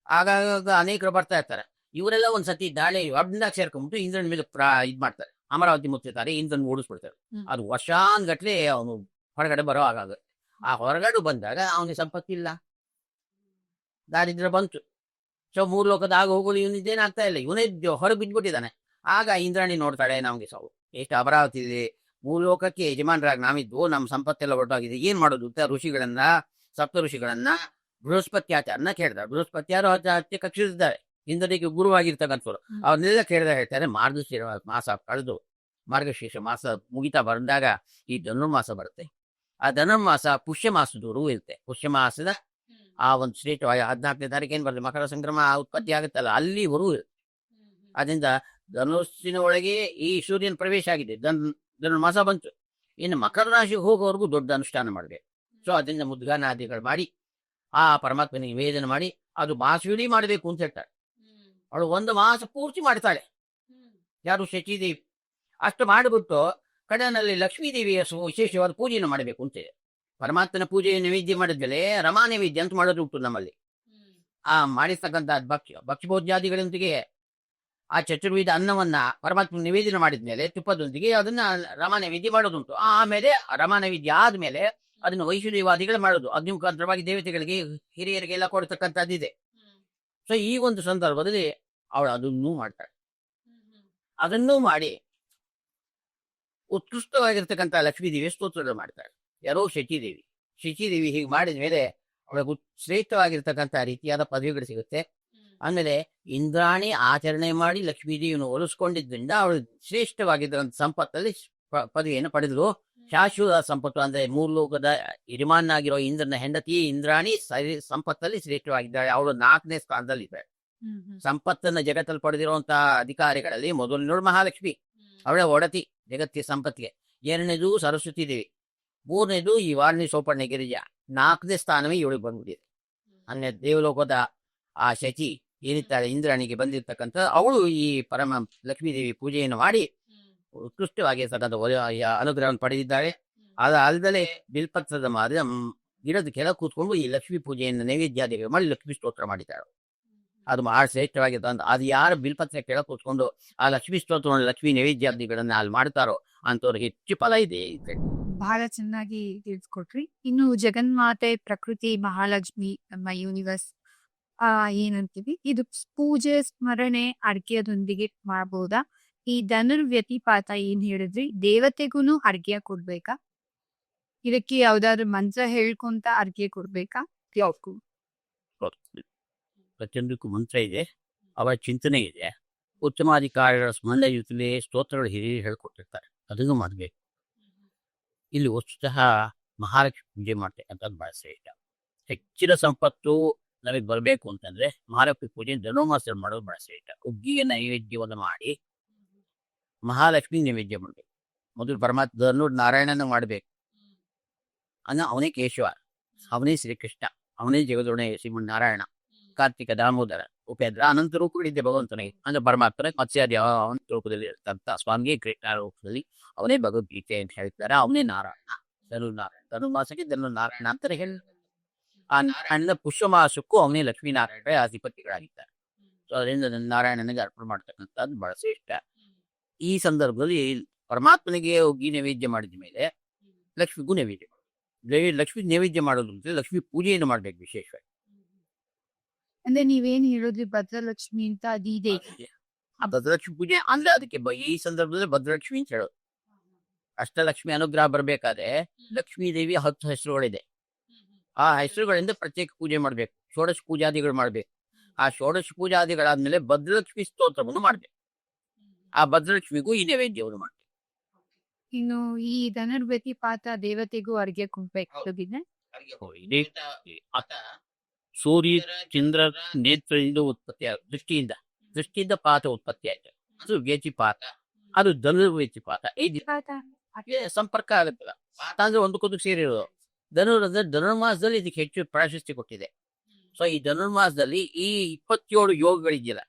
ಆಗಾಗ ಅನೇಕರು ಬರ್ತಾ ಇರ್ತಾರೆ. ಇವರೆಲ್ಲ ಒಂದ್ಸತಿ ದಾಳಿ ಒಬ್ಬನಾಗ ಸೇರ್ಕೊಂಡ್ಬಿಟ್ಟು ಇಂದ್ರನ ಮೇಲೆ ಇದ್ ಮಾಡ್ತಾರೆ, ಅಮರಾವತಿ ಮುತ್ತಿರ್ತಾರೆ, ಇಂದ್ರನ್ ಓಡಿಸ್ಬಿಡ್ತಾರೆ. ಅದು ವರ್ಷಾನ್ಗಟ್ಲೆ ಅವನು ಹೊರಗಡೆ ಬರೋ ಆಗಾಗ. ಆ ಹೊರಗಡೆ ಬಂದಾಗ ಅವನಿಗೆ ಸಂಪತ್ತಿಲ್ಲ, ದಾರಿದ್ರ್ಯ ಬಂತು. ಸೊ 3 ಲೋಕದ ಆಗ ಹೋಗೋದು ಇವನಿದ್ದೇನಾಗ್ತಾ ಇಲ್ಲ, ಇವನೇ ಹೊರಗೆ ಬಿದ್ದ್ಬಿಟ್ಟಿದ್ದಾನೆ. ಆಗ ಇಂದ್ರಾಣಿ ನೋಡ್ತಾಳೆ, ನಮ್ಗೆ ಸಾವು ಎಷ್ಟು ಅಮರಾವತಿ ಇದೆ, 3 ಲೋಕಕ್ಕೆ ಯಜಮಾನರಾಗಿ ನಾವಿದ್ದು ನಮ್ಮ ಸಂಪತ್ತೆಲ್ಲ ಹೊರಟಾಗಿದೆ, ಏನ್ ಮಾಡೋದು ಅಂತ ಋಷಿಗಳನ್ನ, ಸಪ್ತ ಋಷಿಗಳನ್ನ, ಬೃಹಸ್ಪತ್ಯಾಚಾರನ ಕೇಳ್ತಾರೆ. ಬೃಹಸ್ಪತ್ಯಾರು ಹತ್ಯೆ ಕಕ್ಷಿಸಿದ್ದಾರೆ, ಇಂದ್ರನಿಗೆ ಗುರುವಾಗಿರ್ತಕ್ಕಂಥವ್ರು. ಅವ್ರನ್ನೆಲ್ಲ ಕೇಳಿದಾಗ ಹೇಳ್ತಾರೆ, ಮಾರ್ಗಶಿರ ಮಾಸ ಕಳೆದು ಮಾರ್ಗಶೀರ್ಷ ಮಾಸ ಮುಗಿತಾ ಬಂದಾಗ ಈ ಧನುರ್ಮಾಸ ಬರುತ್ತೆ. ಆ ಧನುರ್ಮಾಸ ಪುಷ್ಯ ಮಾಸದವರೆಗೂ ಇರುತ್ತೆ. ಪುಷ್ಯ ಮಾಸದ ಆ ಒಂದು ಶ್ರೇಷ್ಠವಾಗಿ 14ನೇ ತಾರೀಕು ಏನ್ ಬರ್ತದೆ ಮಕರ ಸಂಕ್ರಮ ಉತ್ಪತ್ತಿ ಆಗುತ್ತಲ್ಲ ಅಲ್ಲಿವರೆಗೂ ಇರುತ್ತೆ. ಅದರಿಂದ ಧನುಸ್ಸಿನ ಒಳಗೆ ಈ ಸೂರ್ಯನ ಪ್ರವೇಶ ಆಗಿದೆ, ಧನುರ್ಮಾಸ ಬಂತು. ಇನ್ನು ಮಕರ ರಾಶಿಗೆ ಹೋಗೋವರೆಗೂ ದೊಡ್ಡ ಅನುಷ್ಠಾನ ಮಾಡಬೇಕು. ಸೊ ಅದರಿಂದ ಮುದ್ಗಾನಾದಿಗಳು ಮಾಡಿ ಆ ಪರಮಾತ್ಮನಿಗೆ ನಿವೇದನೆ ಮಾಡಿ ಅದು ಮಾಸವಿಡೀ ಮಾಡಬೇಕು ಅಂತ ಹೇಳ್ತಾರೆ. ಅವಳು ಒಂದು ಮಾಸ ಪೂರ್ತಿ ಮಾಡ್ತಾಳೆ. ಯಾರು ಶಚಿದೇವಿ ಅಷ್ಟು ಮಾಡಿಬಿಟ್ಟು ಕಡೆಯಲ್ಲಿ ಲಕ್ಷ್ಮೀದೇವಿಯ ವಿಶೇಷವಾದ ಪೂಜೆಯನ್ನು ಮಾಡಬೇಕು ಅಂತಿದೆ. ಪರಮಾತ್ಮನ ಪೂಜೆ ನೈವೇದ್ಯ ಮಾಡಿದ್ಮೇಲೆ ರಮಾ ನೈವೇದ್ಯ ಅಂತ ಮಾಡೋದು ಉಂಟು ನಮ್ಮಲ್ಲಿ. ಆ ಮಾಡಿರ್ತಕ್ಕಂಥ ಭಕ್ಷ್ಯಭೋಜ್ಯಾದಿಗಳೊಂದಿಗೆ ಆ ಚತುರ್ವಿಧ ಅನ್ನವನ್ನ ಪರಮಾತ್ಮ ನಿವೇದನೆ ಮಾಡಿದ್ಮೇಲೆ ತುಪ್ಪದೊಂದಿಗೆ ಅದನ್ನ ರಮಾ ನೈವೇದ್ಯ ಮಾಡೋದುಂಟು. ಆಮೇಲೆ ರಮಾ ನೈವೇದ್ಯ ಆದ್ಮೇಲೆ ಅದನ್ನು ವೈಷ್ಣದೇವಾದಿಗಳು ಮಾಡೋದು, ಅಗ್ನಿ ಮುಖಾಂತರವಾಗಿ ದೇವತೆಗಳಿಗೆ ಹಿರಿಯರಿಗೆಲ್ಲ ಕೊಡ್ತಕ್ಕಂಥದ್ದಿದೆ. ಸೊ ಈ ಒಂದು ಸಂದರ್ಭದಲ್ಲಿ ಅವಳು ಅದನ್ನೂ ಮಾಡ್ತಾಳೆ. ಅದನ್ನೂ ಮಾಡಿ ಉತ್ಕೃಷ್ಟವಾಗಿರ್ತಕ್ಕಂಥ ಲಕ್ಷ್ಮೀದೇವಿ ಸ್ತೋತ್ರಗಳು ಮಾಡ್ತಾಳೆ. ಯಾರೋ ಶಚಿದೇವಿ ಹೀಗೆ ಮಾಡಿದ ಮೇಲೆ ಅವಳಿಗೆ ಶ್ರೇಷ್ಠವಾಗಿರ್ತಕ್ಕಂಥ ರೀತಿಯಾದ ಪದವಿಗಳು ಸಿಗುತ್ತೆ. ಆಮೇಲೆ ಇಂದ್ರಾಣಿ ಆಚರಣೆ ಮಾಡಿ ಲಕ್ಷ್ಮೀದೇವಿಯನ್ನು ಒಲಿಸ್ಕೊಂಡಿದ್ರಿಂದ ಅವಳು ಶ್ರೇಷ್ಠವಾಗಿದ್ದಂಥ ಸಂಪತ್ತಲ್ಲಿ ಪದವಿಯನ್ನು ಪಡೆದಳು. ಶಾಶ್ವತ ಸಂಪತ್ತು ಅಂದ್ರೆ ಮೂರು ಲೋಕದ ಯಜಮಾನಾಗಿರೋ ಇಂದ್ರನ ಹೆಂಡತಿ ಇಂದ್ರಾಣಿ ಸಂಪತ್ತಲ್ಲಿ ಶ್ರೇಷ್ಠವಾಗಿದ್ದಾಳೆ. ಅವಳು 4ನೇ ಸ್ಥಾನದಲ್ಲಿ ಇದ್ದಾಳೆ. ಸಂಪತ್ತನ್ನ ಜಗತ್ತಲ್ಲಿ ಪಡೆದಿರುವಂತಹ ಅಧಿಕಾರಿಗಳಲ್ಲಿ ಮೊದಲನೇದು ಮಹಾಲಕ್ಷ್ಮಿ, ಅವಳ ಒಡತಿ ಜಗತ್ತಿನ ಸಂಪತ್ತಿಗೆ. 2ನೇದು ಸರಸ್ವತಿ ದೇವಿ, 3ನೇದು ಈ ವಾರ್ಣಿ ಸೋಪರ್ಣ ಗಿರಿಜ, 4ನೇ ಸ್ಥಾನವೇ ಇವಳಿಗೆ ಬಂದ್ಬಿಟ್ಟಿದೆ. ಅನ್ನೇ ದೇವಲೋಕದ ಆ ಶಚಿ ಏನಿರ್ತಾಳೆ ಇಂದ್ರಾಣಿಗೆ ಬಂದಿರ್ತಕ್ಕಂಥ ಅವಳು ಈ ಪರಮ ಲಕ್ಷ್ಮೀದೇವಿ ಪೂಜೆಯನ್ನು ಮಾಡಿ ಉತ್ಕೃಷ್ಟವಾಗಿ ಅನುಗ್ರಹವನ್ನು ಪಡೆದಿದ್ದಾಳೆ. ಅಲ್ಲದೆ ಬಿಲ್ಪತ್ರದ ಮಾದ ಗಿಡದ ಕೆಳ ಕೂತ್ಕೊಂಡು ಈ ಲಕ್ಷ್ಮೀ ಪೂಜೆಯನ್ನು ನೈವೇದ್ಯಾದಿಗಳು ಮಾಡಿ ಲಕ್ಷ್ಮೀ ಸ್ತೋತ್ರ ಮಾಡಿದ್ದಾಳೆ. ಅದು ಬಹಳ ಶ್ರೇಷ್ಠವಾಗಿರ್ತಂತ. ಅದು ಯಾರು ಬಿಲ್ಪತ್ರ ಕೆಳ ಕೂತ್ಕೊಂಡು ಆ ಲಕ್ಷ್ಮೀ ಸ್ತೋತ್ರ ಲಕ್ಷ್ಮೀ ನೈವೇದ್ಯಾದಿಗಳನ್ನ ಅಲ್ಲಿ ಮಾಡ್ತಾರೋ ಅಂತವ್ರಿಗೆ ಹೆಚ್ಚು ಫಲ ಇದೆ. ಬಹಳ ಚೆನ್ನಾಗಿ ತಿಳಿಸ್ಕೊಟ್ರಿ. ಇನ್ನು ಜಗನ್ಮಾತೆ, ಪ್ರಕೃತಿ, ಮಹಾಲಕ್ಷ್ಮಿ, ನಮ್ಮ ಯೂನಿವರ್ಸ್ ಏನಂತೀವಿ, ಇದು ಪೂಜೆ, ಸ್ಮರಣೆ, ಅರ್ಘ್ಯದೊಂದಿಗೆ ಮಾಡಬಹುದಾ? ಈ ಧನುರ್ವ್ಯತಿಪಾತ ಏನ್ ಹೇಳಿದ್ರಿ, ದೇವತೆಗೂನು ಅರ್ಘ್ಯ ಕೊಡ್ಬೇಕಾ? ಇದಕ್ಕೆ ಯಾವ್ದಾದ್ರು ಮಂತ್ರ ಹೇಳ್ಕೊಂತ ಅರ್ಘ್ಯ ಕೊಡ್ಬೇಕಾ? ಯಾವ್ದು? ಪ್ರತಿಯೊಂದಕ್ಕೂ ಮಂತ್ರ ಇದೆ, ಅವರ ಚಿಂತನೆ ಇದೆ. ಉತ್ತಮಾಧಿಕಾರಿಗಳ ಸ್ಮರಣೆ ಜೊತೆಲೆ ಸ್ತೋತ್ರಗಳು ಹಿರಿಯರು ಹೇಳ್ಕೊಟ್ಟಿರ್ತಾರೆ, ಅದನ್ನು ಮಾಡಬೇಕು. ಇಲ್ಲಿ ವಸ್ತುತಃ ಮಹಾಲಕ್ಷ್ಮಿ ಪೂಜೆ ಮಾಡ್ತಕ್ಕಂಥದ್ದು ಬಹಳ ಶ್ರೇಷ್ಠ. ಹೆಚ್ಚಿನ ಸಂಪತ್ತು ನಮಗೆ ಬರಬೇಕು ಅಂತಂದ್ರೆ ಮಹಾಲಕ್ಷ್ಮಿ ಪೂಜೆ ಧನುರ್ಮಾಸದಲ್ಲಿ ಮಾಡೋದು ಬಹಳ ಶ್ರೇಷ್ಠ. ಉಗ್ಗಿಯ ನೈವೇದ್ಯವನ್ನು ಮಾಡಿ ಮಹಾಲಕ್ಷ್ಮಿ ನೈವೇದ್ಯ ಮಾಡಬೇಕು. ಮೊದಲು ಪರಮಾತ್ಮ ಧನುರ್ ನಾರಾಯಣನ ಮಾಡಬೇಕು. ಅವನೇ ಕೇಶವ, ಅವನೇ ಶ್ರೀಕೃಷ್ಣ, ಅವನೇ ಜಗದೊಡೆ ಶ್ರೀಮನ್ನಾರಾಯಣ, ಕಾರ್ತಿಕ, ದಾಮೋದರ, ಉಪೇಂದ್ರ, ಅನಂತ ರೂಪಗಳಿದ್ದೆ ಭಗವಂತನಿಗೆ. ಅಂದ್ರೆ ಪರಮಾತ್ಮನ ಮತ್ಸ್ಯಾದಿ ಅನಂತ ರೂಪದಲ್ಲಿ ಇರ್ತಂತ ಸ್ವಾಮಿಗೆ ಕೃಷ್ಣ ರೂಪದಲ್ಲಿ ಅವನೇ ಭಗವದ್ಗೀತೆ ಅಂತ ಹೇಳ್ತಾರೆ. ಅವನೇ ನಾರಾಯಣ, ಧನುರ್ಮಾಸಕ್ಕೆ ಧನುರ್ನಾರಾಯಣ ಅಂತಾನೆ ಹೇಳಿ. ಆ ನಾರಾಯಣನ ಪುಷ್ಯಮಾಸಕ್ಕೂ ಅವನೇ ಲಕ್ಷ್ಮೀನಾರಾಯಣ ಅಧಿಪತಿಗಳಾಗಿದ್ದಾರೆ. ಸೊ ಅದರಿಂದ ನಾರಾಯಣನಿಗೆ ಅರ್ಪಣೆ ಮಾಡ್ತಕ್ಕಂಥದ್ದು ಬಹಳ ಶ್ರೇಷ್ಠ. ಈ ಸಂದರ್ಭದಲ್ಲಿ ಪರಮಾತ್ಮನಿಗೆ ಹೋಗಿ ನೈವೇದ್ಯ ಮಾಡಿದ ಮೇಲೆ ಲಕ್ಷ್ಮಿಗೂ ನೈವೇದ್ಯ ಮಾಡೋದು. ಲಕ್ಷ್ಮಿ ನೈವೇದ್ಯ ಮಾಡೋದು ಅಂದ್ರೆ ಲಕ್ಷ್ಮಿ ಪೂಜೆಯನ್ನು ಮಾಡ್ಬೇಕು ವಿಶೇಷವಾಗಿ. ಅಂದ್ರೆ ನೀವೇನ್ ಹೇಳಿದ್ರಿ, ಭದ್ರಲಕ್ಷ್ಮಿ ಅಂತ ಅದಿದೆ. ಆ ಭದ್ರಲಕ್ಷ್ಮಿ ಪೂಜೆ ಅಂದ್ರೆ ಅದಕ್ಕೆ ಈ ಸಂದರ್ಭದಲ್ಲಿ ಭದ್ರಲಕ್ಷ್ಮಿ ಅಂತ ಹೇಳೋದು. ಅಷ್ಟಲಕ್ಷ್ಮಿ ಅನುಗ್ರಹ ಬರ್ಬೇಕಾದ್ರೆ ಲಕ್ಷ್ಮೀ ದೇವಿ 10 ಹೆಸರುಗಳಿದೆ. ಆ ಹೆಸರುಗಳಿಂದ ಪ್ರತ್ಯೇಕ ಪೂಜೆ ಮಾಡ್ಬೇಕು, ಷೋಡಶ ಪೂಜಾದಿಗಳು ಮಾಡ್ಬೇಕು. ಆ ಷೋಡಶ ಪೂಜಾದಿಗಳಾದ್ಮೇಲೆ ಭದ್ರಲಕ್ಷ್ಮಿ ಸ್ತೋತ್ರವನ್ನು ಮಾಡ್ಬೇಕು. ಆ ಭದ್ರಲಕ್ಷ್ಮಿಗೂ ಈ ನೈವೇದ್ಯವನ್ನು ಮಾಡ್ಬೇಕು. ಇನ್ನು ಈ ಧನುರ್ವ್ಯತಿಪಾತ ದೇವತೆಗೂ ಅರ್ಘ್ಯ ಕೊಡ್ಬೇಕಾಗಿದೆ. ಸೂರ್ಯ ಚಂದ್ರರ ನೇತ್ರದಿಂದ ಉತ್ಪತ್ತಿ ದೃಷ್ಟಿಯಿಂದ ಪಾತ ಉತ್ಪತ್ತಿ ಆಯ್ತು. ಅದು ವ್ಯತಿಪಾತ, ಅದು ಧನುರ್ವ್ಯತಿಪಾತ. ಸಂಪರ್ಕ ಆಗುತ್ತಲ್ಲ, ಪಾತ ಅಂದ್ರೆ ಒಂದಕ್ಕೊಂದು ಸೇರಿರೋದು. ಧನುರ್ಮಾಸದಲ್ಲಿ ಇದಕ್ಕೆ ಹೆಚ್ಚು ಪ್ರಾಶಸ್ತ್ಯ ಕೊಟ್ಟಿದೆ. ಸೊ ಈ ಧನುರ್ಮಾಸದಲ್ಲಿ ಈ 27 ಯೋಗಗಳಿದೆಯಲ್ಲ,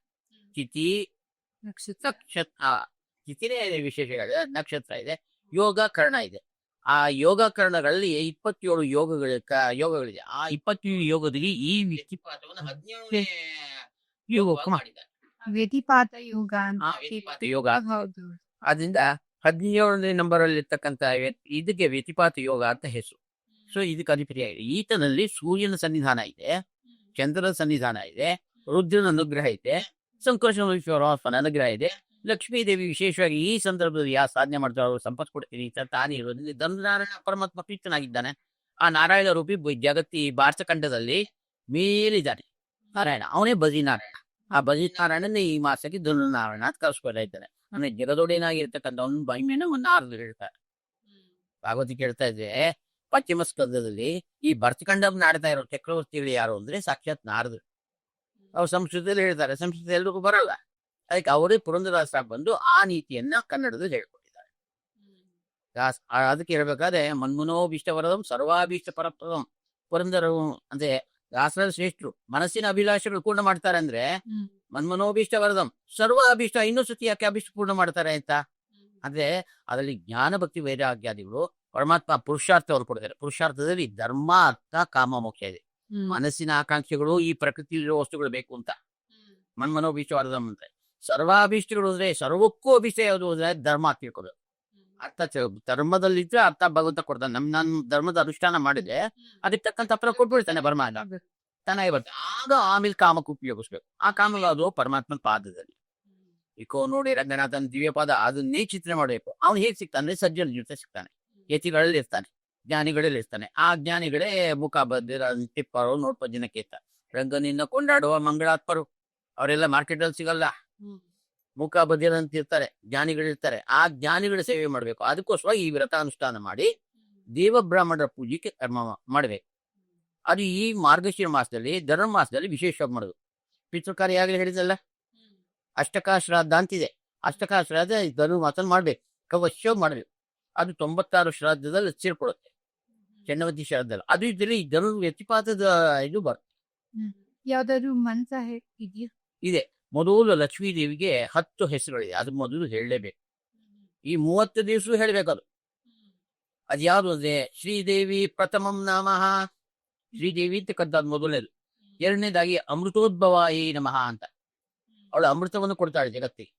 ತಿಥಿ ನಕ್ಷತ್ರ, ತಿಥಿನೇ ವಿಶೇಷಗಳಿದೆ, ನಕ್ಷತ್ರ ಇದೆ, ಯೋಗ ಕರ್ಣ ಇದೆ. ಆ ಯೋಗ ಕರ್ಣಗಳಲ್ಲಿ 27 ಯೋಗಗಳಿದೆ. ಆ 27 ಯೋಗದಲ್ಲಿ ಈ ವ್ಯತಿಪಾತವನ್ನು 17ನೇ ಯೋಗಕ್ಕೆ ಮಾಡಿದ್ದಾರೆ. ವ್ಯತಿಪಾತ ಯೋಗ ಯೋಗ. ಅದರಿಂದ 17ನೇ ನಂಬರ್ ಅಲ್ಲಿ ಇರ್ತಕ್ಕಂಥ ಇದಕ್ಕೆ ವ್ಯತಿಪಾತ ಯೋಗ ಅಂತ ಹೆಸರು. ಸೊ ಇದಕ್ಕೆ ಅಧಿಪತಿಯಾಗಿದೆ. ಈತನಲ್ಲಿ ಸೂರ್ಯನ ಸನ್ನಿಧಾನ ಇದೆ, ಚಂದ್ರನ ಸನ್ನಿಧಾನ ಇದೆ, ರುದ್ರನ ಅನುಗ್ರಹ ಇದೆ, ಸಂಕರ್ಷಣ ಅನುಗ್ರಹ ಇದೆ. ಲಕ್ಷ್ಮೀ ದೇವಿ ವಿಶೇಷವಾಗಿ ಈ ಸಂದರ್ಭದಲ್ಲಿ ಯಾವ ಸಾಧನೆ ಮಾಡ್ತಾರೋ ಸಂಪತ್ತು ಕೊಡ್ತೀನಿ ತಾನೇ ಇರೋದ್ರಿಂದ ಧನುರ್ನಾರಾಯಣ ಪರಮಾತ್ಮ ಪ್ರೀತನಾಗಿದ್ದಾನೆ. ಆ ನಾರಾಯಣ ರೂಪಿ ಜಗತ್ತಿ ಭಾರತ ಖಂಡದಲ್ಲಿ ಮೇಲಿದ್ದಾನೆ ನಾರಾಯಣ, ಅವನೇ ಬದ್ರಿನಾರಾಯಣ. ಆ ಬದ್ರಿನಾರಾಯಣನ ಈ ಮಾಸಕ್ಕೆ ಧನುರ್ನಾರಾಯಣ ಅಂತ ಕರ್ಸ್ಕೊಳ್ತಾ ಇದ್ದಾನೆ. ಅಂದ್ರೆ ಜಗದೊಡೆಯನಾಗಿರ್ತಕ್ಕಂಥ ಒಂದು ಮಹಿಮೆನ ಒಂದು ಆರ್ದು ಹೇಳ್ತಾರೆ. ಭಾಗವತಿ ಕೇಳ್ತಾ ಇದ್ರೆ ಪಶ್ಚಿಮ ಸ್ಕಂದದಲ್ಲಿ ಈ ಭರತಖಂಡವನ್ನು ಆಡ್ತಾ ಇರೋ ಚಕ್ರವರ್ತಿಗಳು ಯಾರು ಅಂದ್ರೆ ಸಾಕ್ಷಾತ್ ನಾರದರು. ಅವ್ರು ಸಂಸ್ಕೃತದಲ್ಲಿ ಹೇಳ್ತಾರೆ, ಸಂಸ್ಕೃತ ಎಲ್ರಿಗೂ ಬರಲ್ಲ. ಅದಕ್ಕೆ ಅವರೇ ಪುರಂದರದಾಸ ಬಂದು ಆ ನೀತಿಯನ್ನ ಕನ್ನಡದಲ್ಲಿ ಹೇಳ್ಕೊಟ್ಟಿದ್ದಾರೆ. ಅದಕ್ಕೆ ಹೇಳ್ಬೇಕಾದ್ರೆ ಮನ್ಮನೋಭೀಷ್ಟ ವರದಂ ಸರ್ವಾಭೀಷ್ಟ ಪರಪ್ರದಂ ಪುರಂದರವು ಅಂದ್ರೆ ದಾಸರ ಶ್ರೇಷ್ಠರು ಮನಸ್ಸಿನ ಅಭಿಲಾಷೆಗಳು ಪೂರ್ಣ ಮಾಡ್ತಾರೆ ಅಂದ್ರೆ ಮನ್ಮನೋಭೀಷ್ಟ ವರದಂ ಸರ್ವ ಅಭೀಷ್ಟ ಇನ್ನೂ ಸತಿ ಯಾಕೆ ಅಭೀಷ್ಟ ಪೂರ್ಣ ಮಾಡ್ತಾರೆ ಅಂತ ಅಂದ್ರೆ ಅದರಲ್ಲಿ ಜ್ಞಾನ ಭಕ್ತಿ ವೈರಾಗ್ಯಾದಿಗಳು ಪರಮಾತ್ಮ ಪುರುಷಾರ್ಥವನ್ನು ಕೊಡ್ತಾರೆ. ಪುರುಷಾರ್ಥದಲ್ಲಿ ಧರ್ಮ ಅರ್ಥ ಕಾಮ ಮೋಕ್ಷ ಇದೆ. ಮನಸ್ಸಿನ ಆಕಾಂಕ್ಷೆಗಳು ಈ ಪ್ರಕೃತಿಯಲ್ಲಿರೋ ವಸ್ತುಗಳು ಬೇಕು ಅಂತ ಮನ್ಮನೋಭೀಷ್ಟ ವರದಂ ಅಂತ. ಸರ್ವಾಭೀಷ್ಟಗಳು ಅಂದ್ರೆ ಸರ್ವಕ್ಕೂ ಅಭೀಷ್ಟ ಯಾವುದು ಅಂದ್ರೆ ಧರ್ಮ ತಿಳ್ಕೋದು. ಅರ್ಥ ಧರ್ಮದಲ್ಲಿದ್ರೆ ಅರ್ಥ ಭಗವಂತ ಕೊಡ್ತಾನೆ. ನನ್ನ ಧರ್ಮದ ಅನುಷ್ಠಾನ ಮಾಡಿದ್ರೆ ಅದಕ್ಕೆ ತಕ್ಕಂತ ಫಲ ಕೊಟ್ಬಿಡ್ತಾನೆ ಪರಮಾತ್ಮ. ಚೆನ್ನಾಗಿ ಬರ್ತದೆ. ಆಗ ಆಮೇಲೆ ಕಾಮಕ್ಕೆ ಉಪಯೋಗಿಸ್ಬೇಕು. ಆ ಕಾಮ ಅದು ಪರಮಾತ್ಮನ ಪಾದದಲ್ಲಿ ಇಕೋ ನೋಡಿ ರಂಗನಾಥನ ದಿವ್ಯ ಪಾದ ಅದನ್ನೇ ಚಿಂತನೆ ಮಾಡಬೇಕು. ಅವನು ಹೇಗೆ ಸಿಗ್ತಾನೆ? ಸಜ್ಜನ ಜೊತೆ ಸಿಗ್ತಾನೆ. ಯತಿಗಳಲ್ಲಿ ಇರ್ತಾನೆ, ಜ್ಞಾನಿಗಳಲ್ಲಿ ಇರ್ತಾನೆ. ಆ ಜ್ಞಾನಿಗಳೇ ಮುಖ ಬದ್ದಿರ ತಿಪ್ಪರು ನೋಡ್ಪಜ್ಜನಕ್ಕೆ ಇರ್ತಾರೆ. ರಂಗನಿಂದ ಕೊಂಡಾಡುವ ಮಂಗಳಾತ್ಮರು ಅವರೆಲ್ಲ ಮಾರ್ಕೆಟ್ ಅಲ್ಲಿ ಸಿಗಲ್ಲ. ಮುಖ ಬದಿರ ಅಂತ ಇರ್ತಾರೆ, ಜ್ಞಾನಿಗಳಿರ್ತಾರೆ. ಆ ಜ್ಞಾನಿಗಳ ಸೇವೆ ಮಾಡ್ಬೇಕು. ಅದಕ್ಕೋಸ್ಕರ ಈ ವ್ರತಾನುಷ್ಠಾನ ಮಾಡಿ ದೇವ ಬ್ರಾಹ್ಮಣರ ಪೂಜೆಗೆ ಕರ್ಮ ಮಾಡ್ಬೇಕು. ಅದು ಈ ಮಾರ್ಗಶಿರ ಮಾಸದಲ್ಲಿ ಧನುರ್ಮಾಸದಲ್ಲಿ ವಿಶೇಷವಾಗಿ ಮಾಡೋದು. ಪಿತೃಕಾರ್ಯ ಆಗಲಿ ಹೇಳಿದಲ್ಲ, ಅಷ್ಟಕ ಶ್ರಾದ್ದ ಅಂತಿದೆ. ಅಷ್ಟಕ ಶ್ರಾದ್ದ ಧನುರ್ಮಾಸದಲ್ಲಿ ಮಾಡ್ಬೇಕು, ಅವಶ್ಯವಾಗಿ ಮಾಡ್ಬೇಕು. ಅದು 96 ಶ್ರಾದ್ದದಲ್ಲಿ ಸೇರ್ಕೊಡುತ್ತೆ, ಚೆನ್ನವತಿ ಶ್ರಾದ್ದದಲ್ಲಿ. ಅದು ಇದ್ರಲ್ಲಿ ಧನುರ್ ವ್ಯತಿಪಾತದ ಇದು ಬರುತ್ತೆ. ಯಾವ್ದಾದ್ರು ಮಂತ್ರ ಇದೆಯಾ? ಇದೆ. ಮೊದಲು ಲಕ್ಷ್ಮೀ ದೇವಿಗೆ 10 ಹೆಸರುಗಳಿದೆ. ಅದು ಮೊದಲು ಹೇಳಲೇಬೇಕು. ಈ 30 ದಿವಸ ಹೇಳ್ಬೇಕು. ಅದು ಯಾವುದು ಅಂದ್ರೆ ಶ್ರೀದೇವಿ ಪ್ರಥಮಂ ನಾಮಃ, ಶ್ರೀದೇವಿ ಅಂತಕ್ಕಂಥದ್ದು ಮೊದಲನೇದು. ಎರಡನೇದಾಗಿ ಅಮೃತೋದ್ಭವಾಯಿ ನಮಃ ಅಂತ, ಅವಳು ಅಮೃತವನ್ನು ಕೊಡ್ತಾಳೆ ಜಗತ್ತಿಗೆ.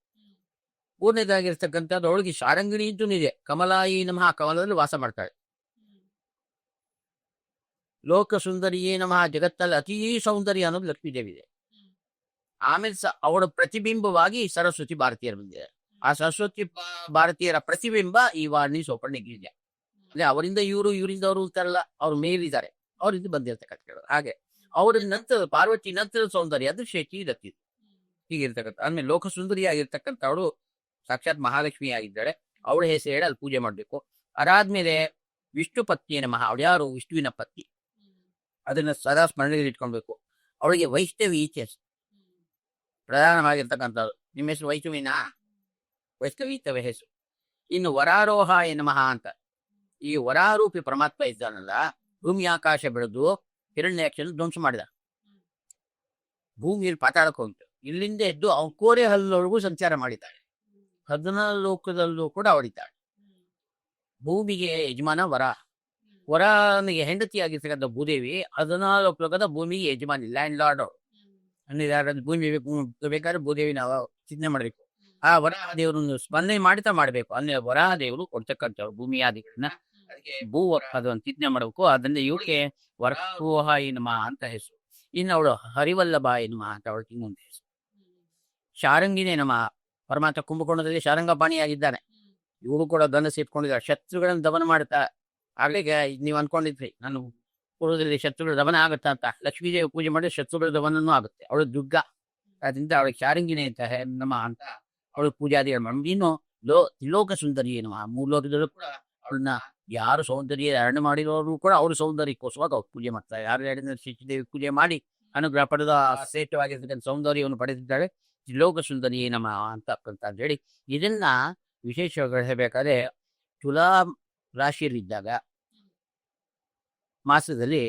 ಮೂರನೇದಾಗಿರ್ತಕ್ಕಂಥದ್ದು ಅವಳಿಗೆ ಶಾರಂಗಿಣಿ ಅಂತೂ ಇದೆ, ಕಮಲಾಯಿ ನಮಃ, ಕಮಲದಲ್ಲಿ ವಾಸ ಮಾಡ್ತಾಳೆ. ಲೋಕ ಸುಂದರಿಯೇ ನಮಃ, ಜಗತ್ತಲ್ಲಿ ಅತೀ ಸೌಂದರ್ಯ ಅನ್ನೋದು ಲಕ್ಷ್ಮೀ ದೇವಿ ಇದೆ. ಆಮೇಲೆ ಅವಳ ಪ್ರತಿಬಿಂಬವಾಗಿ ಸರಸ್ವತಿ ಭಾರತೀಯರು ಬಂದಿದ್ದಾರೆ. ಆ ಸರಸ್ವತಿ ಭಾರತೀಯರ ಪ್ರತಿಬಿಂಬ ಈ ವಾಣಿ ಸೋಪರ್ಣಿಗಿದೆ. ಅಂದ್ರೆ ಅವರಿಂದ ಇವರಿಂದ ಅವರು ಅಂತಾರಲ್ಲ, ಅವ್ರು ಮೇಲಿದ್ದಾರೆ, ಅವರಿಂದ ಬಂದಿರ್ತಕ್ಕಂಥ. ಹಾಗೆ ಅವರ ನಂತರ ಪಾರ್ವತಿ ನಂತರದ ಸೌಂದರ್ಯ ಅದು ಶೇಷಿ ದತ್ತಿ ಹೀಗಿರ್ತಕ್ಕಂಥ. ಆದ್ಮೇಲೆ ಲೋಕ ಸುಂದರಿ ಆಗಿರ್ತಕ್ಕಂಥ ಅವಳು ಸಾಕ್ಷಾತ್ ಮಹಾಲಕ್ಷ್ಮಿ ಆಗಿದ್ದಾಳೆ. ಅವಳ ಹೆಸರು ಹೇಳಿ ಅಲ್ಲಿ ಪೂಜೆ ಮಾಡ್ಬೇಕು. ಅದಾದ್ಮೇಲೆ ವಿಷ್ಣು ಪತ್ನಿಯ ನಮಃ, ಅವಳು ಯಾರು? ವಿಷ್ಣುವಿನ ಪತ್ನಿ. ಅದನ್ನ ಸದಾ ಸ್ಮರಣೆಯಲ್ಲಿ ಇಟ್ಕೊಳ್ಬೇಕು. ಅವಳಿಗೆ ವೈಷ್ಣವಿ ಈಚೆ ಹೆಸರು ಪ್ರಧಾನವಾಗಿರ್ತಕ್ಕಂಥದ್ದು. ನಿಮ್ಮ ಹೆಸರು ವೈಷ್ಣವಿನಾ? ವೈಷ್ಣವೀತವ ಹೆಸರು. ಇನ್ನು ವರಾರೋಹಾಯ ನಮಃ ಅಂತ, ಈ ವರಾರೂಪಿ ಪರಮಾತ್ಮ ಇದ್ದಾನಲ್ಲ, ಭೂಮಿ ಆಕಾಶ ಬೆಳೆದು ಹಿರಣ್ಯಾಕ್ಷನ ಧ್ವಂಸ ಮಾಡಿದ. ಭೂಮಿಯಲ್ಲಿ ಪಾತಾಳಕ್ಕೆ ಹೋಗ್ತು. ಇಲ್ಲಿಂದ ಎದ್ದು ಅವನ ಕೋರೆ ಹಲ್ಲೊಳಗೂ ಸಂಚಾರ ಮಾಡಿದ್ದಾಳೆ. 14 ಲೋಕದಲ್ಲೂ ಕೂಡ ಅವಳಿದ್ದಾಳೆ. ಭೂಮಿಗೆ ಯಜಮಾನ ವರನಿಗೆ ಹೆಂಡತಿಯಾಗಿರ್ತಕ್ಕಂಥ ಭೂದೇವಿ 14 ಲೋಕದ ಭೂಮಿಗೆ ಯಜಮಾನಿ, ಲ್ಯಾಂಡ್ ಲಾರ್ಡ್ ಅವಳು. ಯಾರಾದ್ರೂ ಭೂಮಿ ಬೇಕಾದ್ರೆ ಭೂದೇವಿ ನಾವು ಚಿಂತನೆ ಮಾಡ್ಬೇಕು. ಆ ವರಾಹ ದೇವರನ್ನು ಸ್ಪಂದನೆ ಮಾಡ್ತಾ ಮಾಡ್ಬೇಕು. ಅಂದ್ರೆ ವರಾಹ ದೇವರು ಕೊಡ್ತಕ್ಕಂಥವ್ರು ಭೂಮಿಯಾದಿಗಳನ್ನ, ಅದಕ್ಕೆ ಭೂ ಅದನ್ನು ಚಿಂತನೆ ಮಾಡಬೇಕು. ಅದರಿಂದ ಇವಳಿಗೆ ವರಾರೋಹಾಯಿ ನಮಃ ಅಂತ ಹೆಸರು. ಇನ್ನು ಅವಳು ಹರಿವಲ್ಲಭಾಯಿ ನಮಃ ಅಂತ ಅವಳಿಗೆ ಇನ್ನೊಂದು ಹೆಸರು. ಶಾರಂಗಿನೇ ನಮಃ, ಪರಮಾತ್ಮ ಕುಂಭಕೋಣದಲ್ಲಿ ಶಾರಂಗಪಾಣಿಯಾಗಿದ್ದಾನೆ. ಇವಳು ಕೂಡ ಧನಸ್ಸು ಇಟ್ಕೊಂಡಿದ್ದಾರೆ, ಶತ್ರುಗಳನ್ನು ದಮನ ಮಾಡ್ತಾ. ಆಗ್ಲೇ ನೀವು ಅನ್ಕೊಂಡಿದ್ರಿ ನಾನು ಪೂರ್ವದಲ್ಲಿ ಶತ್ರುಗಳ ದಮನ ಆಗುತ್ತಾ ಅಂತ. ಲಕ್ಷ್ಮೀದೇವಿ ಪೂಜೆ ಮಾಡಿದ್ರೆ ಶತ್ರುಗಳ ದಮನೂ ಆಗುತ್ತೆ. ಅವಳು ದುರ್ಗ, ಅದರಿಂದ ಅವಳಿಗೆ ಶಾರಂಗಿನೇ ಅಂತ ನಮಃ ಅಂತ ಅವಳು ಪೂಜಾದಿಗಳು ಮಾಡಿ. ಇನ್ನು ತ್ರಿಲೋಕ ಸುಂದರಿ ನಮಃ, 3 ಲೋಕದಲ್ಲೂ ಕೂಡ ಅವಳನ್ನ ಯಾರು ಸೌಂದರ್ಯ ಧಾರಣೆ ಮಾಡಿರೋರು ಕೂಡ ಅವ್ರ ಸೌಂದರ್ಯಕ್ಕೋಸ್ಕರ ಅವ್ರು ಪೂಜೆ ಮಾಡ್ತಾರೆ. ಯಾರು ಹೇಳಿದ್ರೆ ಶ್ರೀದೇವಿ ಪೂಜೆ ಮಾಡಿ ಅನುಗ್ರಹ ಪಡೆದ ಶ್ರೇಷ್ಠವಾಗಿರ್ತಕ್ಕಂಥ ಸೌಂದರ್ಯವನ್ನು ಪಡೆದಿದ್ದಾಳೆ. ತ್ರಿಲೋಕ ಸುಂದರಿ ನಮಃ ಅಂತ ಹೇಳಿ ಇದನ್ನ ವಿಶೇಷವಾಗಿ ಹೇಳಬೇಕಾದ್ರೆ, ತುಲಾ ರಾಶಿಯಲ್ಲಿದ್ದಾಗ ಮಾಸದಲ್ಲಿ